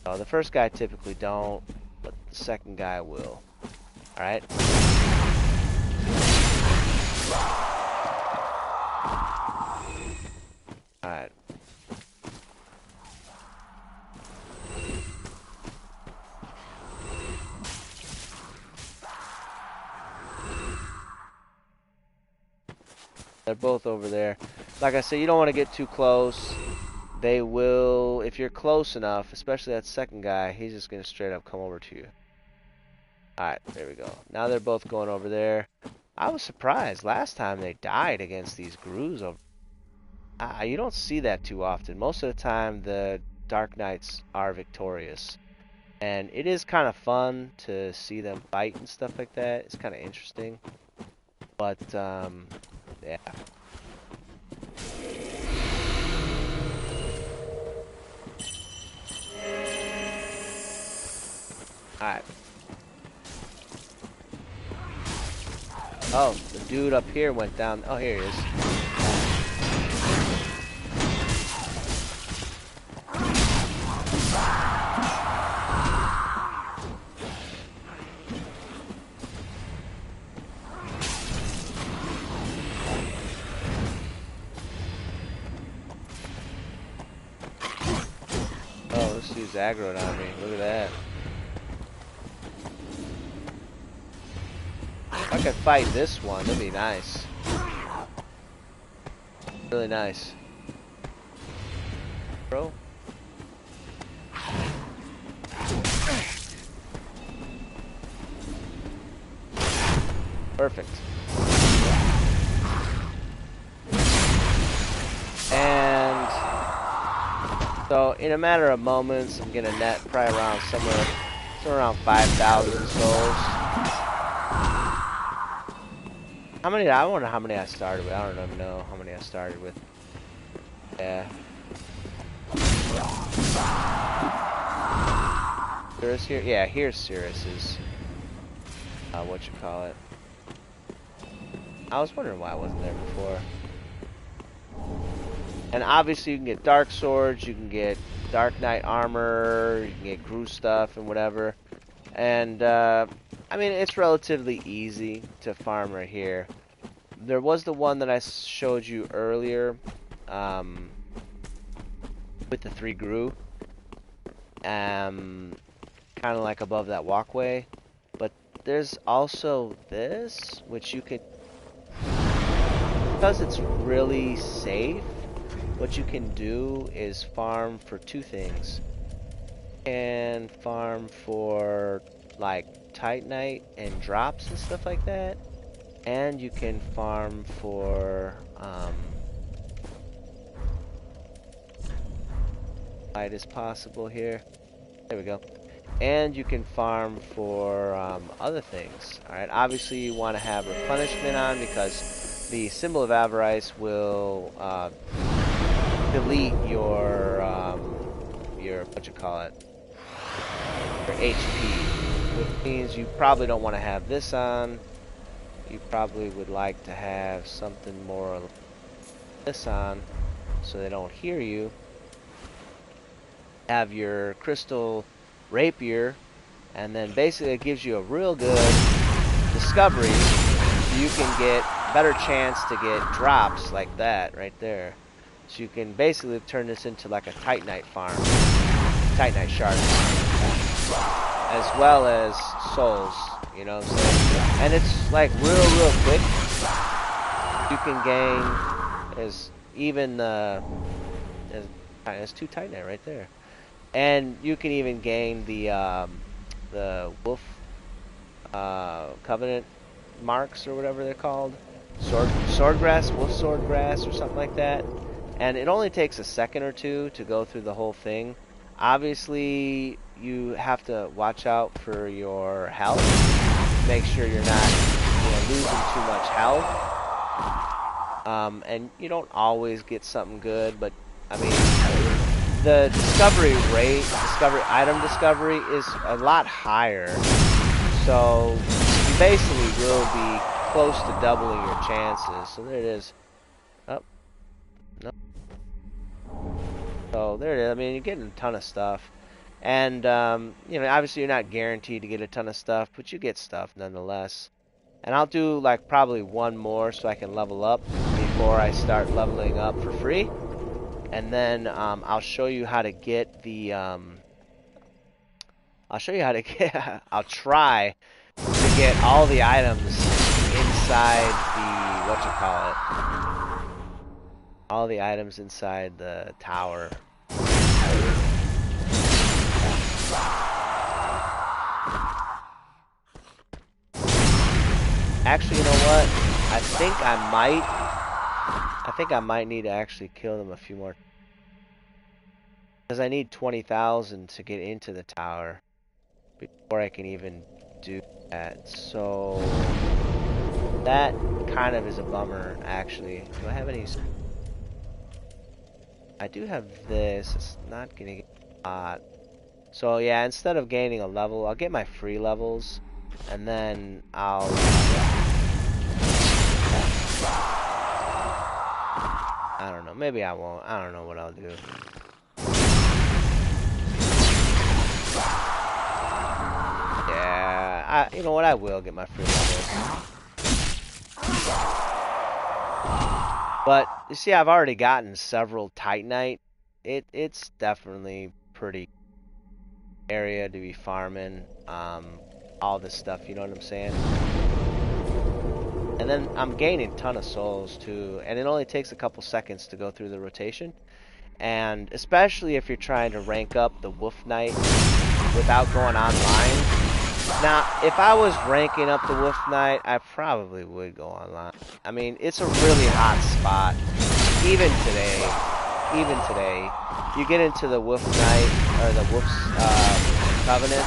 So the first guy typically don't, but the second guy will. Alright? Alright. They're both over there. Like I said, you don't want to get too close. They will, if you're close enough, especially that second guy, he's just going to straight up come over to you. Alright, there we go. Now they're both going over there. I was surprised. Last time they died against these Grus over. You don't see that too often. Most of the time, the Dark Knights are victorious. And it is kind of fun to see them fight and stuff like that. It's kind of interesting. But, yeah. Alright. Oh, the dude up here went down. Oh, here he is. Oh, this dude's aggroed on me. Look at that. If I could fight this one, that'd be nice. Really nice. Bro. Perfect. And so in a matter of moments, I'm gonna net probably around somewhere around 5,000 souls. How many? I wonder how many I started with. I don't even know how many I started with. Yeah. Cirrus here? Yeah, here's Cirrus's. What you call it? I was wondering why I wasn't there before. And obviously you can get dark swords, you can get dark knight armor, you can get Gru stuff and whatever. And I mean, it's relatively easy to farm right here. There was the one that I showed you earlier with the 3 Gru. Kind of like above that walkway. But there's also this, which you could, because it's really safe, what you can do is farm for 2 things. And farm for like Titanite and drops and stuff like that. And you can farm for light as possible here. There we go. and you can farm for other things. Alright, obviously you want to have replenishment on because the symbol of Avarice will delete your what you call it, your HP, which means you probably don't want to have this on. You probably would like to have something more like this on so they don't hear you. Have your crystal rapier, and then basically it gives you a real good discovery so you can get better chance to get drops like that right there. So you can basically turn this into like a Titanite farm, Titanite shard farm, as well as souls, you know what I'm saying? And it's like real quick. You can gain as even as 2 Titanite right there. And you can even gain the wolf covenant marks or whatever they're called, swordgrass, wolf swordgrass or something like that. And it only takes a second or two to go through the whole thing. Obviously, you have to watch out for your health. Make sure you're not, losing too much health. And you don't always get something good, but I mean, the discovery rate, item discovery is a lot higher. So you basically will be close to doubling your chances. So there it is. Oh, no. So there it is. I mean, you're getting a ton of stuff. And, obviously you're not guaranteed to get a ton of stuff, but you get stuff nonetheless. And I'll do, like, probably one more so I can level up before I start leveling up for free. And then I'll show you how to get the, I'll try to get all the items inside the, all the items inside the tower. Actually, you know what? I think I might need to actually kill them a few more. Because I need 20,000 to get into the tower before I can even do that. So that kind of is a bummer, actually. Do I have any? I do have this. It's not gonna get a lot. So yeah, instead of gaining a level, I'll get my free levels, and then I'll I don't know. Maybe I won't. I don't know what I'll do. Yeah, you know what? I will get my free levels. But you see, I've already gotten several Titanite. It's definitely pretty area to be farming all this stuff. You know what I'm saying? And then I'm gaining a ton of souls too, and it only takes a couple seconds to go through the rotation. And especially if you're trying to rank up the Wolf Knight without going online. Now, if I was ranking up the Wolf Knight, I probably would go online. I mean, it's a really hot spot. Even today, you get into the Wolf Knight or the Wolf's Covenant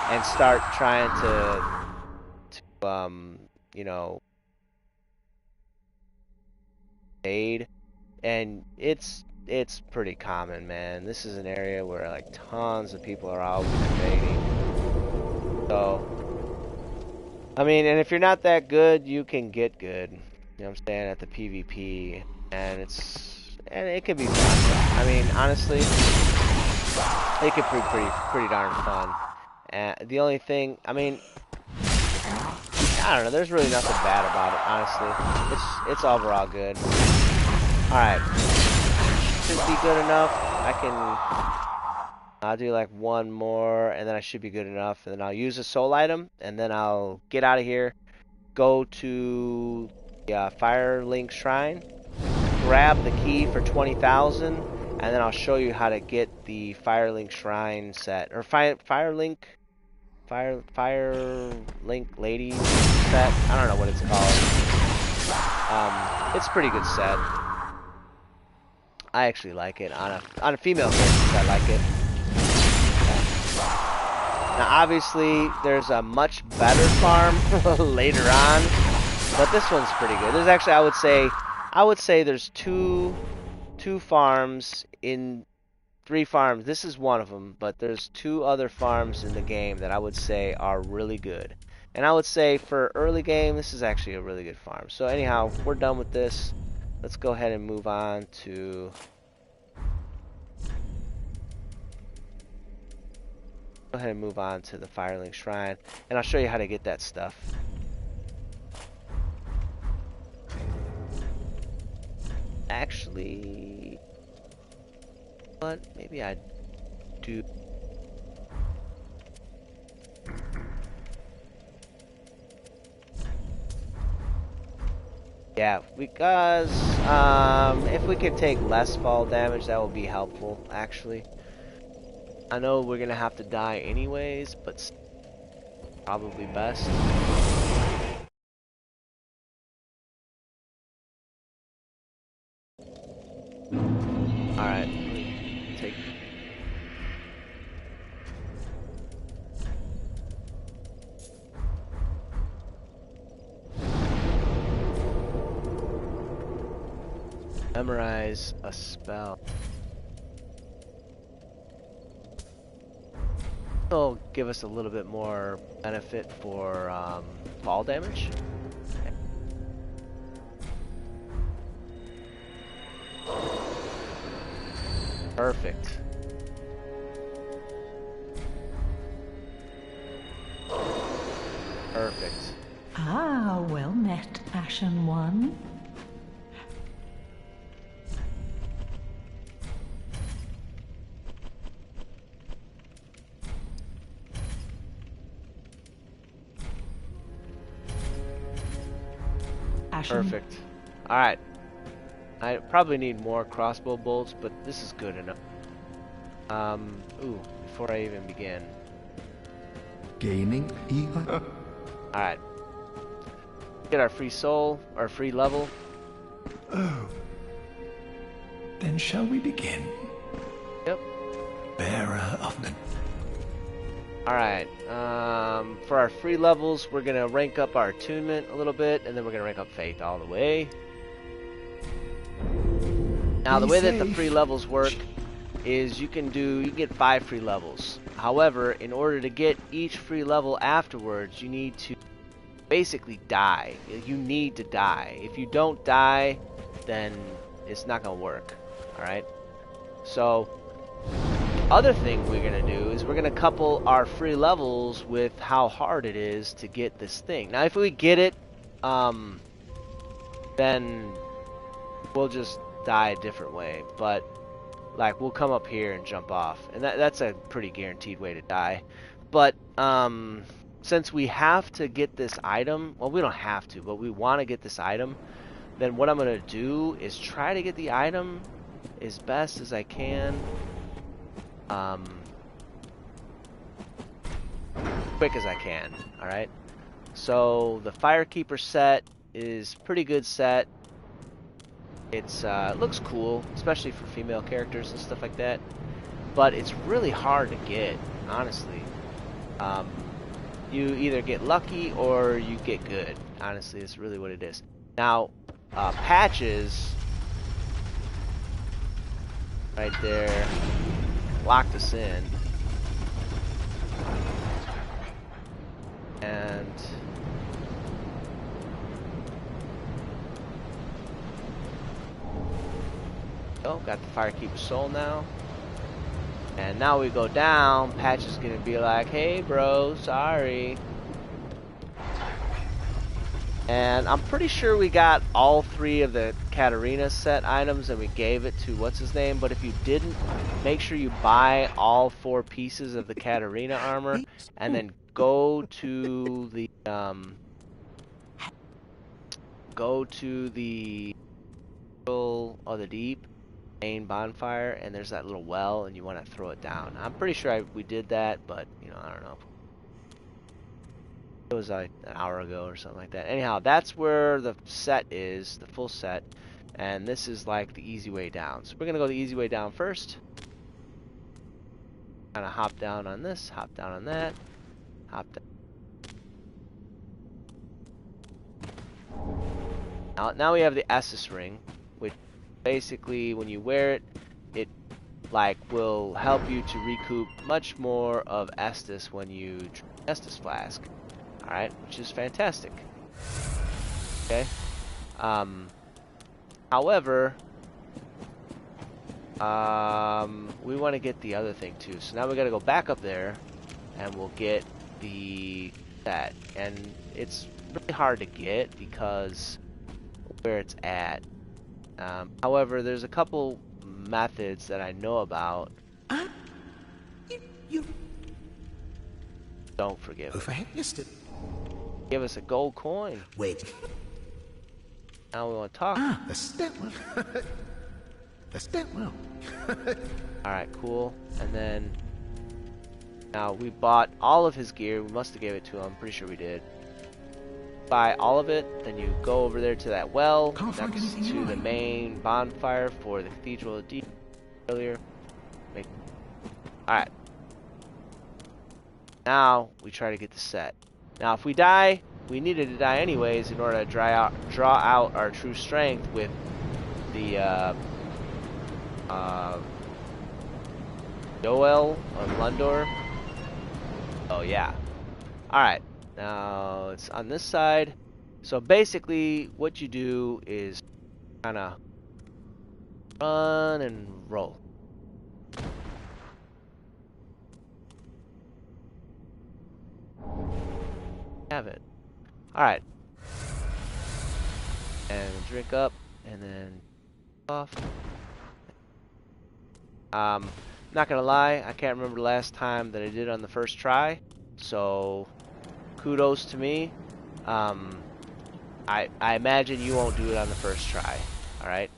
and start trying to aid, and it's pretty common, man. This is an area where like tons of people are always invading. So I mean, and if you're not that good, you can get good. You know what I'm saying, at the PvP, and it can be fun. I mean, honestly, it can be pretty darn fun. And the only thing, I mean, I don't know. There's really nothing bad about it, honestly. It's overall good. All right, should be good enough. I'll do like one more, and then I should be good enough. And then I'll use a soul item, and then I'll get out of here, go to the Firelink Shrine, grab the key for 20,000, and then I'll show you how to get the Firelink Shrine set, or Firelink Lady set. I don't know what it's called. It's a pretty good set. I actually like it on a female basis. I like it. Now, obviously, there's a much better farm later on, but this one's pretty good. There's actually, I would say there's two farms in 3 farms. This is one of them, but there's 2 other farms in the game that I would say are really good. And I would say for early game, this is actually a really good farm. So anyhow, we're done with this. Let's go ahead and move on to... Go ahead and move on to the Firelink Shrine, and I'll show you how to get that stuff. Actually, but maybe I do. Yeah, because if we could take less fall damage, that would be helpful, actually. I know we're gonna have to die anyways, but probably best. Alright, take... Memorize a spell. It'll give us a little bit more benefit for fall damage. Perfect. Perfect. Ah, well met, Ashen One. Perfect. Alright. I probably need more crossbow bolts, but this is good enough. Ooh, before I even begin. Gaining EI. Alright. Get our free soul, our free level. Oh. Then shall we begin? Yep. Bearer of the... Alright, for our free levels, we're going to rank up our attunement a little bit, and then we're going to rank up faith all the way. Now, the way that the free levels work is you get 5 free levels. However, in order to get each free level afterwards, you need to basically die. You need to die. If you don't die, then it's not going to work. Alright? So... other thing we're going to do is we're going to couple our free levels with how hard it is to get this thing. Now, if we get it, then we'll just die a different way. But, like, we'll come up here and jump off. And that's a pretty guaranteed way to die. But, since we have to get this item, well, we don't have to, but we want to get this item, then what I'm going to do is try to get the item as best as I can. Quick as I can. Alright, so the Firekeeper set is pretty good set. It's it looks cool, especially for female characters and stuff like that, but it's really hard to get, honestly. You either get lucky or you get good. Honestly, it's really what it is. Now, patches right there locked us in, and oh, got the Firekeeper soul now. And now we go down, Patch is gonna be like, hey bro, sorry. And I'm pretty sure we got all 3 of the Catarinr set items and we gave it to what's his name, but if you didn't, make sure you buy all 4 pieces of the Catarinr armor and then go to the of the deep main bonfire, and there's that little well and you want to throw it down. I'm pretty sure we did that, but you know, I don't know. It was like an hour ago or something like that. Anyhow, that's where the set is, the full set, and this is like the easy way down. So we're gonna go the easy way down first. Kind of hop down on this, hop down on that, hop down. Now we have the Estus ring, which basically when you wear it, it like will help you to recoup much more of Estus when you drink Estus flask. Alright, which is fantastic. Okay. However, we want to get the other thing too. So now we got to go back up there, and we'll get that. And it's really hard to get because where it's at. However, there's a couple methods that I know about. You Don't forgive us. overhaste it. Give us a gold coin. Wait. Now we want to talk. That's that one. That's that one. Alright, cool. And then now we bought all of his gear. We must have gave it to him. I'm pretty sure we did. Buy all of it, then you go over there to that well next to the main bonfire for the Cathedral of Deacons earlier. Alright. Now we try to get the set. Now if we die, we needed to die anyways in order to draw out our true strength with the Joel on Lundor. Oh yeah. Alright. Now it's on this side. So basically what you do is kind of run and roll. Have it. Alright. And drink up and then off. Not gonna lie, I can't remember the last time that I did on the first try. So kudos to me. I imagine you won't do it on the first try. Alright?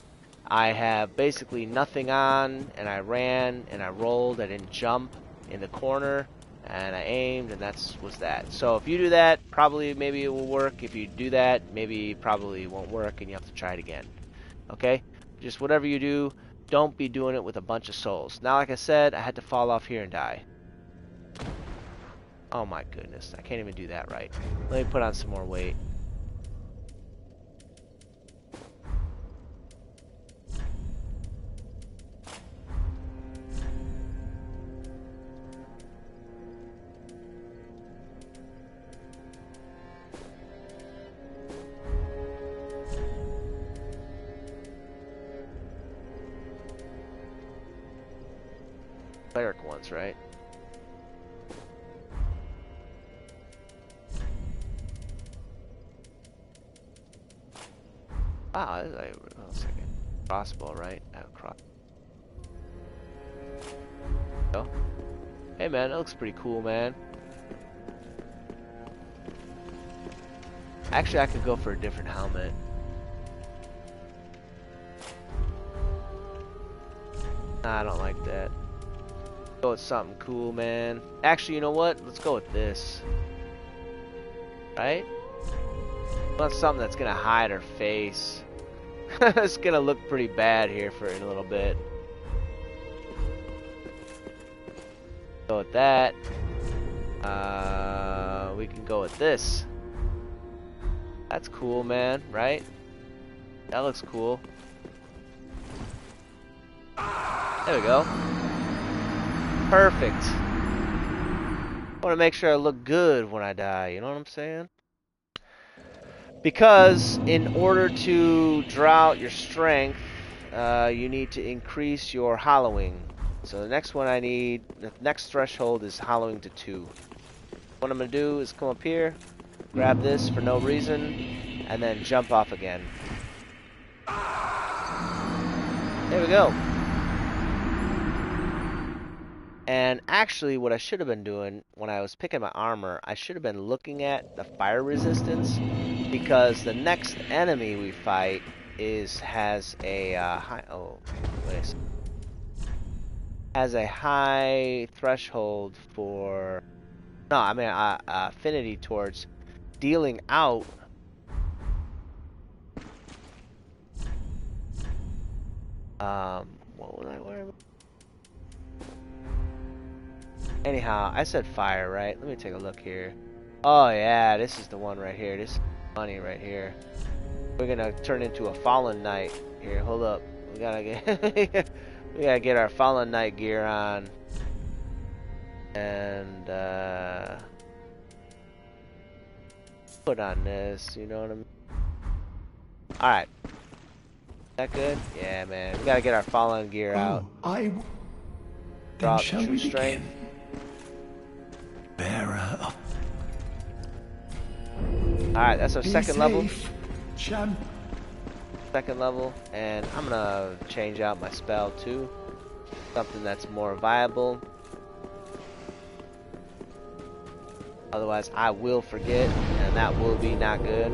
I have basically nothing on, and I ran, and I rolled, I didn't jump in the corner, and I aimed, and was that. So if you do that, probably maybe it will work. If you do that, maybe probably it won't work, and you have to try it again. Okay? Just whatever you do, don't be doing it with a bunch of souls. Now, like I said, I had to fall off here and die. Oh my goodness, I can't even do that right. Let me put on some more weight. Cleric ones, right? Wow, this is like, oh, second. Crossbow, right? I have a cross. Oh. Hey man, that looks pretty cool, man. Actually, I could go for a different helmet. Nah, I don't like that. Go with something cool, man. Actually, you know what? Let's go with this. Right? I want something that's gonna hide her face. It's gonna look pretty bad here in a little bit. Go with that. We can go with this. That's cool, man, right? That looks cool. There we go. Perfect. I want to make sure I look good when I die, you know what I'm saying? Because in order to draw out your strength, you need to increase your hollowing. So the next one the next threshold is hollowing to 2. What I'm going to do is come up here, grab this for no reason, and then jump off again. There we go. And actually, what I should have been doing when I was picking my armor, I should have been looking at the fire resistance, because the next enemy we fight has a high threshold for affinity towards dealing out what was I wearing? Anyhow, I said fire, right? Let me take a look here. Oh yeah, this is the one right here. This is money right here. We're gonna turn into a fallen knight. Here, hold up. We gotta get we gotta get our fallen knight gear on. And put on this, you know what I mean? Alright. That good? Yeah, man. We gotta get our fallen gear out. Then Drop shall true we strength. begin? Bearer of... Alright, that's our second level. Champ. Second level. And I'm gonna change out my spell too. Something that's more viable. Otherwise I will forget, and that will be not good.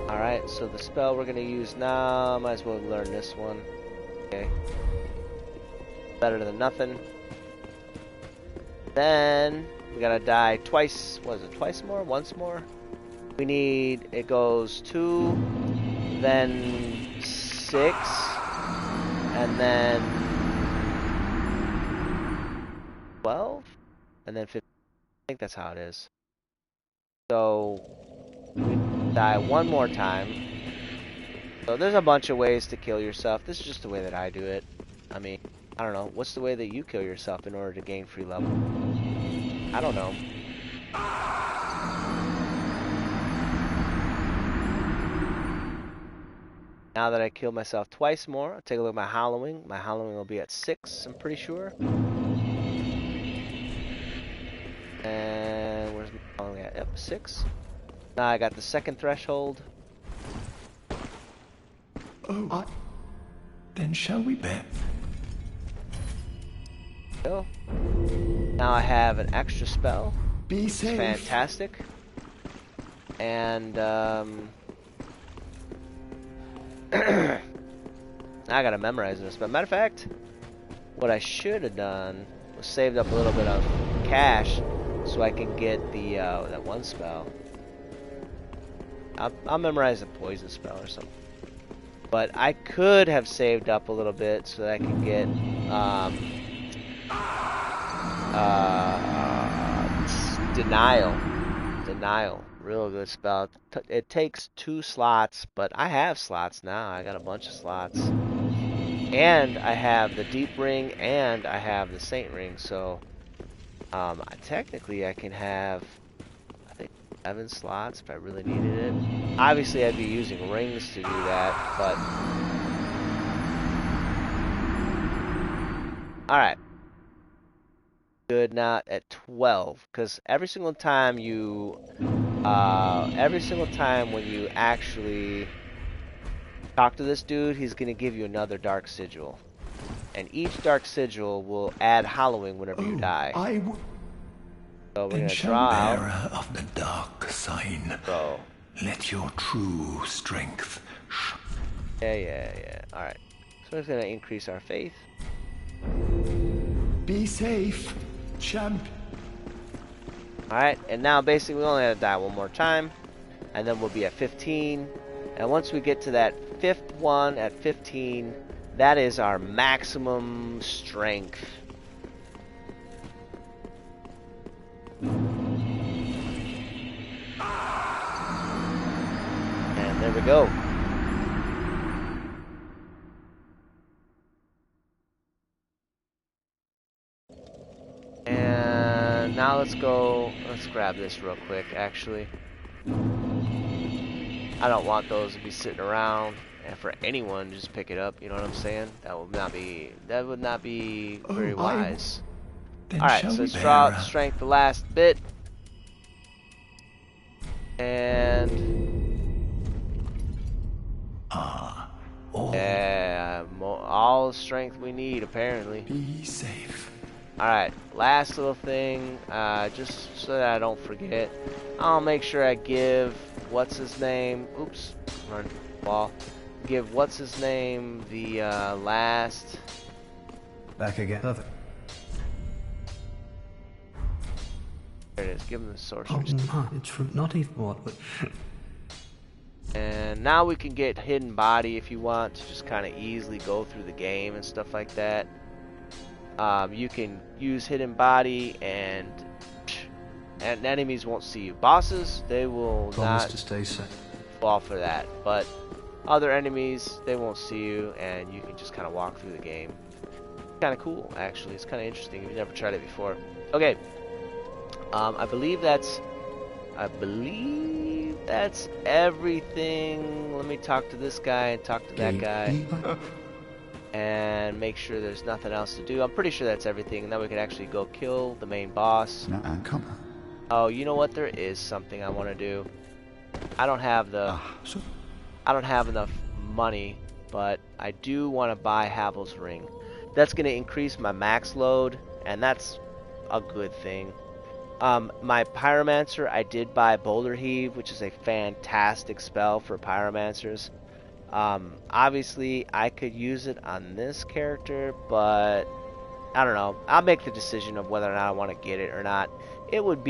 Alright, so the spell we're gonna use now, might as well learn this one. Okay. Better than nothing. Then we gotta die twice. What is it? Twice more? Once more? We need, it goes 2, then 6, and then 12, and then 15. I think that's how it is. So we die one more time. So there's a bunch of ways to kill yourself. This is just the way that I do it. I mean, I don't know. What's the way that you kill yourself in order to gain free level? I don't know. Now that I killed myself twice more, I'll take a look at my hallowing. My hallowing will be at 6, I'm pretty sure. And where's my hallowing at? Yep, 6. Now I got the second threshold. Then shall we bear? Go. Now I have an extra spell. Be It's safe. fantastic. And I gotta memorize this. But matter of fact, what I should have done was saved up a little bit of cash so I can get the that one spell. I'll memorize the poison spell or something. But I could have saved up a little bit so that I could get denial. Real good spell. It takes 2 slots, but I have slots now. I got a bunch of slots. And I have the deep ring and I have the saint ring, so technically I can have, I think, 7 slots if I really needed it. Obviously I'd be using rings to do that, but alright. Good, not at 12, because every single time when you actually talk to this dude, he's gonna give you another dark sigil, and each dark sigil will add hallowing whenever you die. So we're Then gonna shall draw bearer out. of the dark sign. So Let your true strength. yeah. All right. So it's gonna increase our faith. Be safe, champ. Alright, and now basically we only have to die one more time, and then we'll be at 15. And once we get to that 5th one at 15, that is our maximum strength. And there we go. And now let's grab this real quick, actually. I don't want those to be sitting around, and for anyone to just pick it up, you know what I'm saying? That would not be very wise. Alright, so let's draw out strength the last bit. And yeah, all the strength we need apparently. Be safe. Alright, last little thing, just so that I don't forget, I'll make sure I give what's his name, oops, run ball, give what's his name the last, Back again. Perfect. there it is, give him the Oh, sorcerer's. no, it's not even what. And now we can get hidden body if you want to just kind of easily go through the game and stuff like that. You can use hidden body, and enemies won't see you. Bosses, they will Promise not to stay safe. fall for that, but other enemies, they won't see you, and you can just kind of walk through the game. Kind of cool, actually. It's kind of interesting if you've never tried it before. Okay, I believe that's everything. Let me talk to this guy and talk to that guy and make sure there's nothing else to do. I'm pretty sure that's everything, and then we can actually go kill the main boss. Come on. Oh, you know what? There is something I want to do. I don't have enough money, but I do want to buy Havel's ring. That's going to increase my max load, and that's a good thing. My Pyromancer, I did buy Boulder Heave, which is a fantastic spell for Pyromancers. Obviously, I could use it on this character, but I don't know. I'll make the decision of whether or not I want to get it or not. It would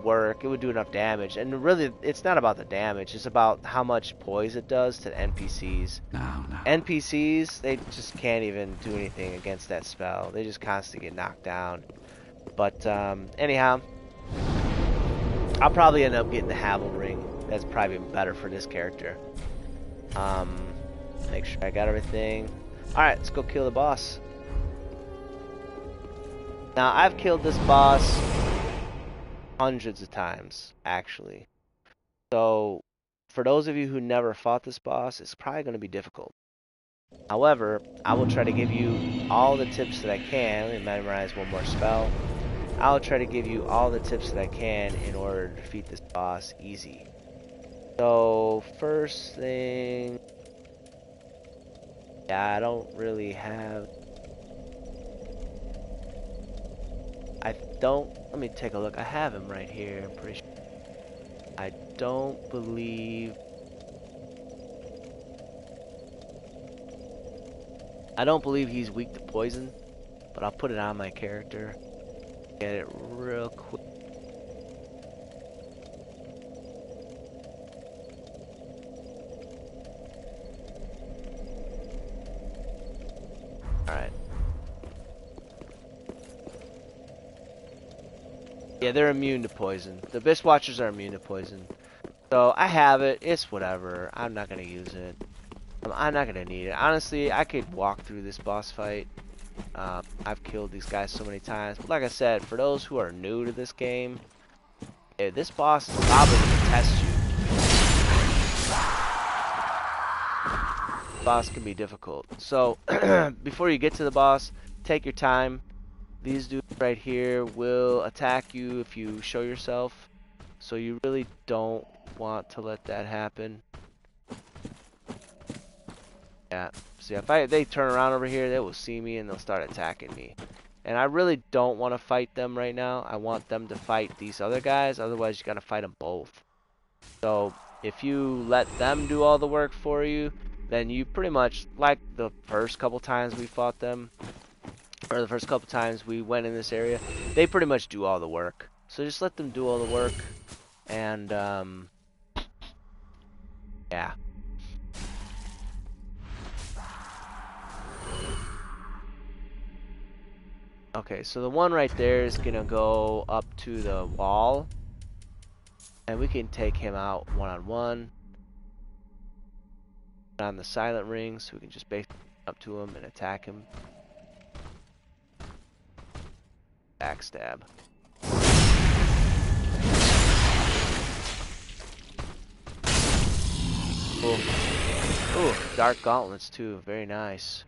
work. It would do enough damage, and really, it's not about the damage. It's about how much poise it does to NPCs. No. NPCs, they just can't even do anything against that spell. They just constantly get knocked down. But anyhow, I'll probably end up getting the Havel ring. That's probably better for this character. Make sure I got everything. Alright, let's go kill the boss. Now, I've killed this boss hundreds of times, actually. So, for those of you who never fought this boss, it's probably going to be difficult. However, I will try to give you all the tips that I can. Let me memorize one more spell. I'll try to give you all the tips that I can in order to defeat this boss easy. So, first thing... Yeah, I don't really have... Let me take a look. I have him right here, I'm pretty sure. I don't believe he's weak to poison, but I'll put it on my character. Get it real quick. Alright. Yeah, they're immune to poison. The Abyss Watchers are immune to poison. So, I have it. It's whatever. I'm not going to use it. I'm not going to need it. Honestly, I could walk through this boss fight. I've killed these guys so many times. But like I said, for those who are new to this game, this boss is probably going to test you. The boss can be difficult. So, before you get to the boss, take your time. These dudes right here will attack you if you show yourself. So you really don't want to let that happen. Yeah, see, if they turn around over here, they will see me and they'll start attacking me. And I really don't want to fight them right now. I want them to fight these other guys, otherwise you gotta fight them both. So, if you let them do all the work for you, then you pretty much, like the first couple times we fought them, or the first couple times we went in this area, they pretty much do all the work. So just let them do all the work, and yeah. Okay, so the one right there is gonna go up to the wall, and we can take him out one-on-one. On the silent ring, so we can just basically up to him and attack him. Backstab. Ooh, dark gauntlets too, very nice.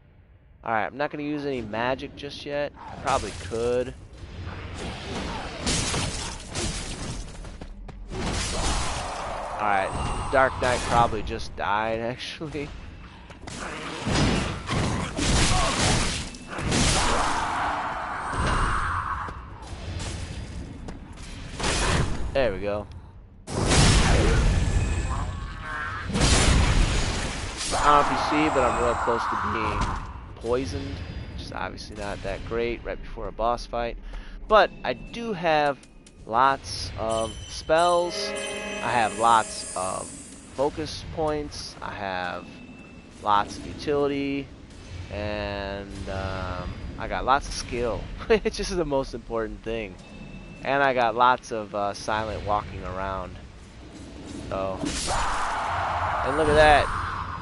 Alright, I'm not going to use any magic just yet. Probably could. Alright, Dark Knight probably just died actually. There we go. I don't know if you see, but I'm real close to being poisoned, which is obviously not that great right before a boss fight. But I do have lots of spells. I have lots of focus points. I have lots of utility, and I got lots of skill, which is the most important thing. And I got lots of silent walking around. So, and look at that.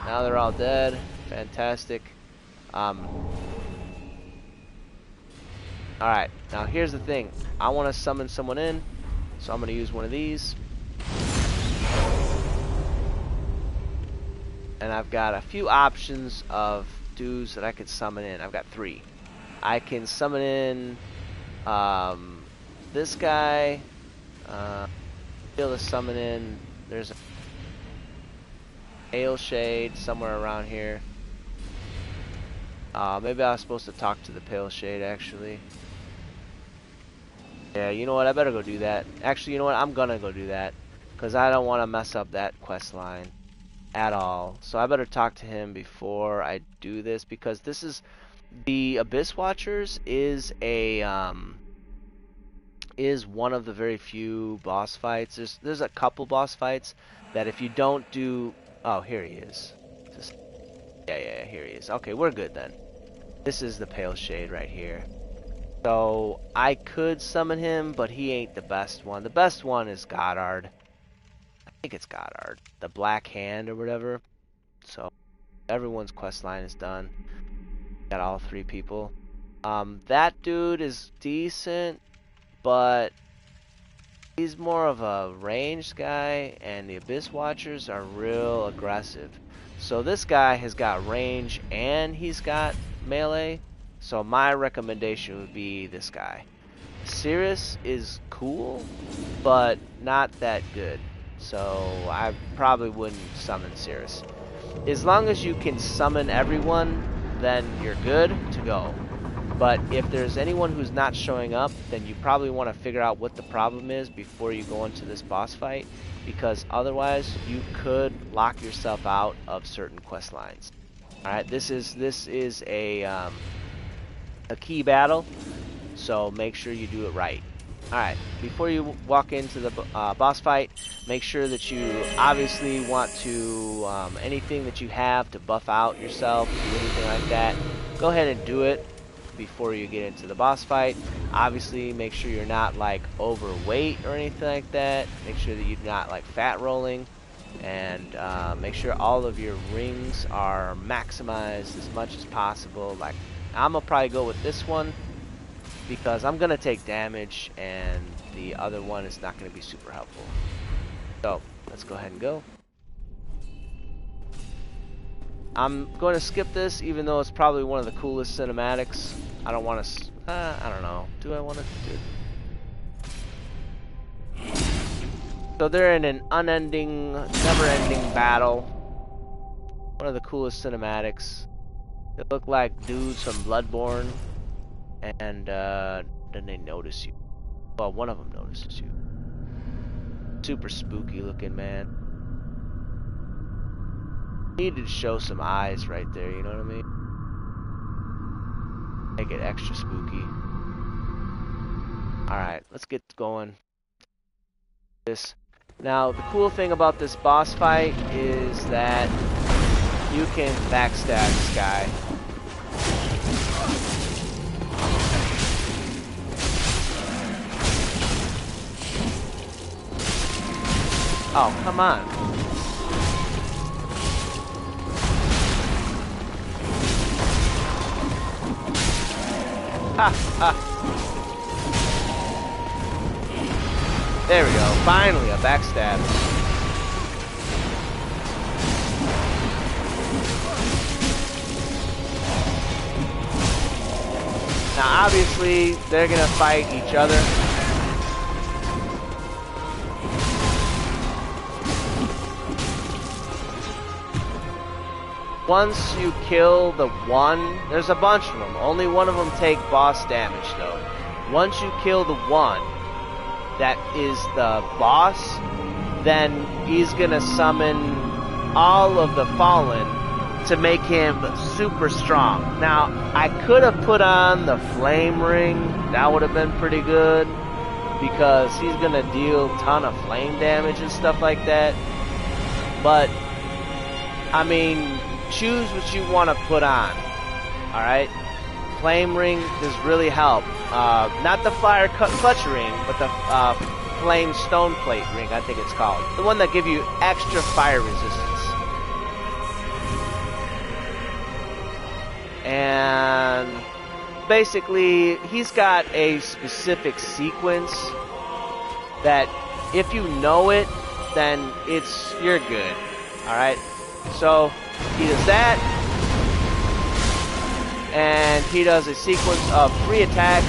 Now they're all dead. Fantastic. Alright, now here's the thing. I want to summon someone in, so I'm going to use one of these. And I've got a few options of dudes that I could summon in. I've got 3. I can summon in this guy. Be able to summon in. There's a Pale Shade somewhere around here. Maybe I was supposed to talk to the Pale Shade actually. Yeah, you know what? I better go do that. Actually, you know what? I'm gonna go do that because I don't want to mess up that quest line at all. So I better talk to him before I do this, because this is the Abyss Watchers is one of the very few boss fights. There's a couple boss fights that if you don't do, oh, here he is. Yeah, here he is. Okay, we're good then. This is the Pale Shade right here. So I could summon him, but he ain't the best one. The best one is Goddard. I think it's Goddard, the Black Hand or whatever. So everyone's quest line is done. Got all 3 people. That dude is decent, but he's more of a ranged guy, and the Abyss Watchers are real aggressive. So this guy has got range and he's got melee. So my recommendation would be this guy. Cirrus is cool, but not that good. So I probably wouldn't summon Cirrus. As long as you can summon everyone, then you're good to go. But if there's anyone who's not showing up, then you probably want to figure out what the problem is before you go into this boss fight, because otherwise you could lock yourself out of certain quest lines. Alright, this is a key battle, so make sure you do it right. Alright, before you walk into the boss fight, make sure that you obviously want to, anything that you have to buff out yourself, do anything like that, go ahead and do it before you get into the boss fight. Obviously, make sure you're not like overweight or anything like that. Make sure that you're not like fat rolling, and make sure all of your rings are maximized as much as possible. Like, I'm gonna probably go with this one because I'm gonna take damage, and the other one is not gonna be super helpful. So let's go ahead and go. I'm going to skip this, even though it's probably one of the coolest cinematics. I don't want to. I don't know. Do I want to do it? So they're in an unending, never-ending battle. One of the coolest cinematics. They look like dudes from Bloodborne, and then they notice you. Well, one of them notices you. Super spooky looking, man. Needed to show some eyes right there, you know what I mean? Make it extra spooky. Alright, let's get going. Now, the cool thing about this boss fight is that you can backstab this guy. Oh, come on. Ha ha. There we go. Finally, a backstab. Now, obviously, they're gonna fight each other. Once you kill the one, there's a bunch of them. Only one of them take boss damage, though. Once you kill the one that is the boss, then he's gonna summon all of the fallen to make him super strong. Now, I could have put on the flame ring. That would have been pretty good, because he's gonna deal a ton of flame damage and stuff like that. But, I mean, choose what you want to put on. Alright? flame ring does really help. Not the fire clutch ring, but the flame stone plate ring, I think it's called. The one that give you extra fire resistance. And basically, he's got a specific sequence that if you know it, then you're good. Alright? So, he does that. And he does a sequence of 3 attacks.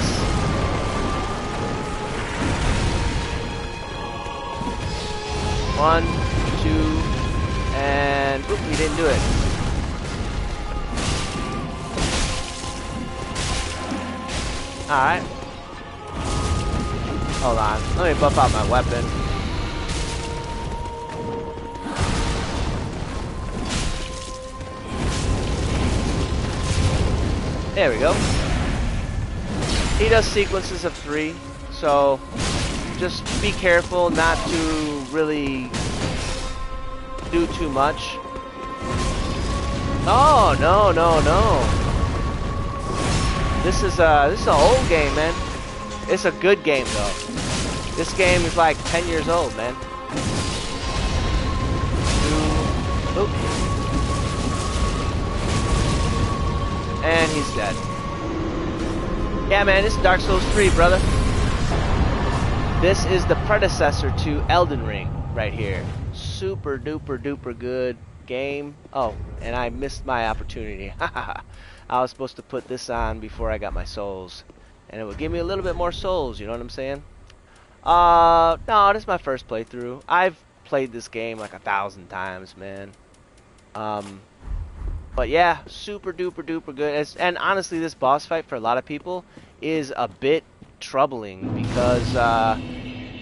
One, 2, and oop, he didn't do it. Alright. Hold on. Let me buff out my weapon. There we go. He does sequences of 3, so just be careful not to really do too much. Oh, no. This is an old game, man. It's a good game, though. This game is like 10 years old, man. Oop. And he's dead. Yeah, man, this is Dark Souls 3, brother. This is the predecessor to Elden Ring right here. Super duper duper good game. Oh, and I missed my opportunity. I was supposed to put this on before I got my souls. And it would give me a little bit more souls, you know what I'm saying? No, this is my first playthrough. I've played this game like 1,000 times, man. But yeah, super duper duper good. And honestly, this boss fight for a lot of people is a bit troubling because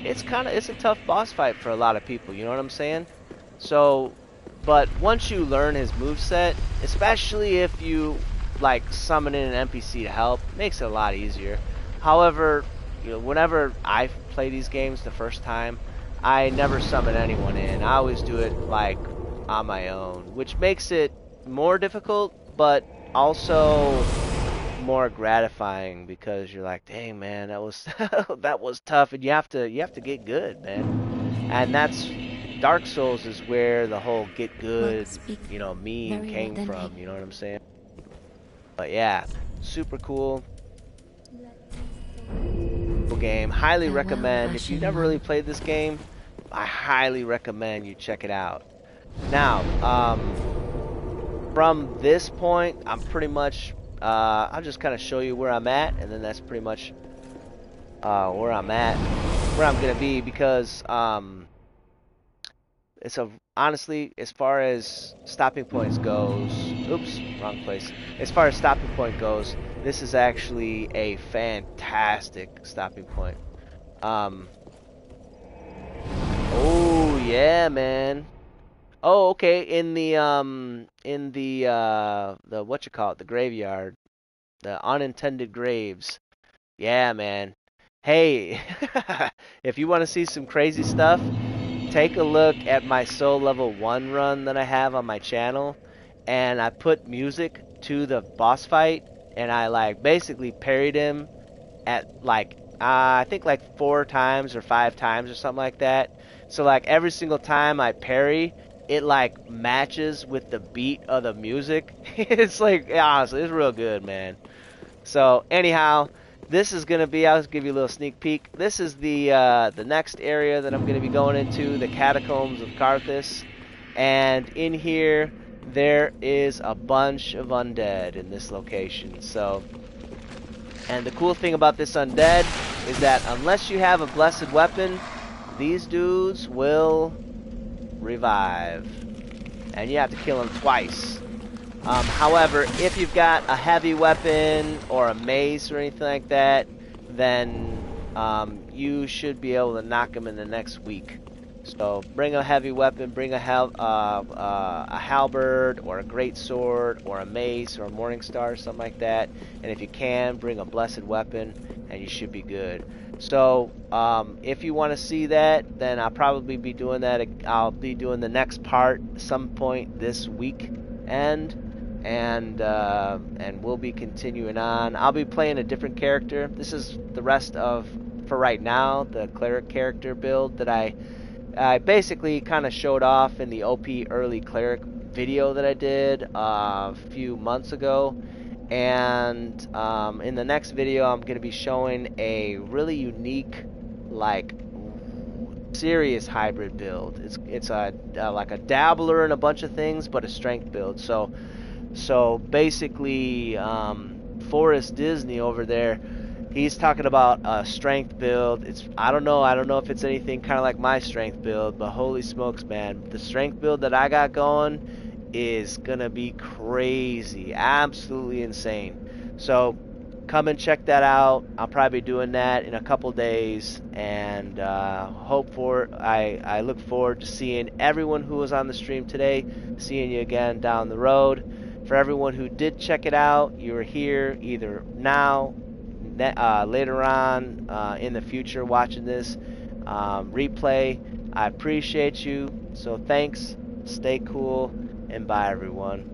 it's a tough boss fight for a lot of people. You know what I'm saying? So, but once you learn his moveset, especially if you like summon in an NPC to help, it makes it a lot easier. However, you know, whenever I play these games the first time, I never summon anyone in. I always do it like on my own, which makes it more difficult, but also more gratifying because you're like, dang, man, that was that was tough, and you have to get good, man. And that's Dark Souls is where the whole get good, you know, meme came from. You know what I'm saying? But yeah, super cool game. Highly recommend. If you've never really played this game, I highly recommend you check it out. Now, from this point, I'm pretty much, I'll just kind of show you where I'm at, and then that's pretty much where I'm gonna be, because it's honestly, as far as stopping points goes, oops, wrong place. As far as stopping point goes, this is actually a fantastic stopping point. Oh yeah, man. Oh, okay. In the what you call it, the graveyard, the unintended graves. Yeah, man. Hey, if you want to see some crazy stuff, take a look at my soul level 1 run that I have on my channel, and I put music to the boss fight, and I like basically parried him at like I think like 4 times or 5 times or something like that. So like every single time I parry, it like matches with the beat of the music. It's like, honestly, it's real good, man. So anyhow, this is gonna be, I'll just give you a little sneak peek. This is the next area that I'm gonna be going into, the Catacombs of Cathus. And in here there is a bunch of undead in this location. So, and the cool thing about this undead is that unless you have a blessed weapon, these dudes will revive, and you have to kill them twice. However, if you've got a heavy weapon or a mace or anything like that, then you should be able to knock them in the next week. So bring a heavy weapon, bring a halberd or a great sword or a mace or a morning star or something like that, and if you can, bring a blessed weapon, and you should be good. So if you want to see that, then I'll probably be doing that. I'll be doing the next part some point this week, and and we'll be continuing on. I'll be playing a different character. This is the rest of, for right now, the Cleric character build that I basically kind of showed off in the OP early Cleric video that I did a few months ago. And in the next video, I'm going to be showing a really unique, like, serious hybrid build. It's a like a dabbler in a bunch of things, but a strength build. So basically, Forrest Disney over there, he's talking about a strength build. I don't know if it's anything kind of like my strength build, but holy smokes, man, the strength build that I got going is gonna be crazy, absolutely insane. So come and check that out. I'll probably be doing that in a couple days, and I look forward to seeing everyone who was on the stream today, seeing you again down the road. For everyone who did check it out, you're here either now, later on in the future watching this replay. I appreciate you, so thanks, stay cool, and bye everyone.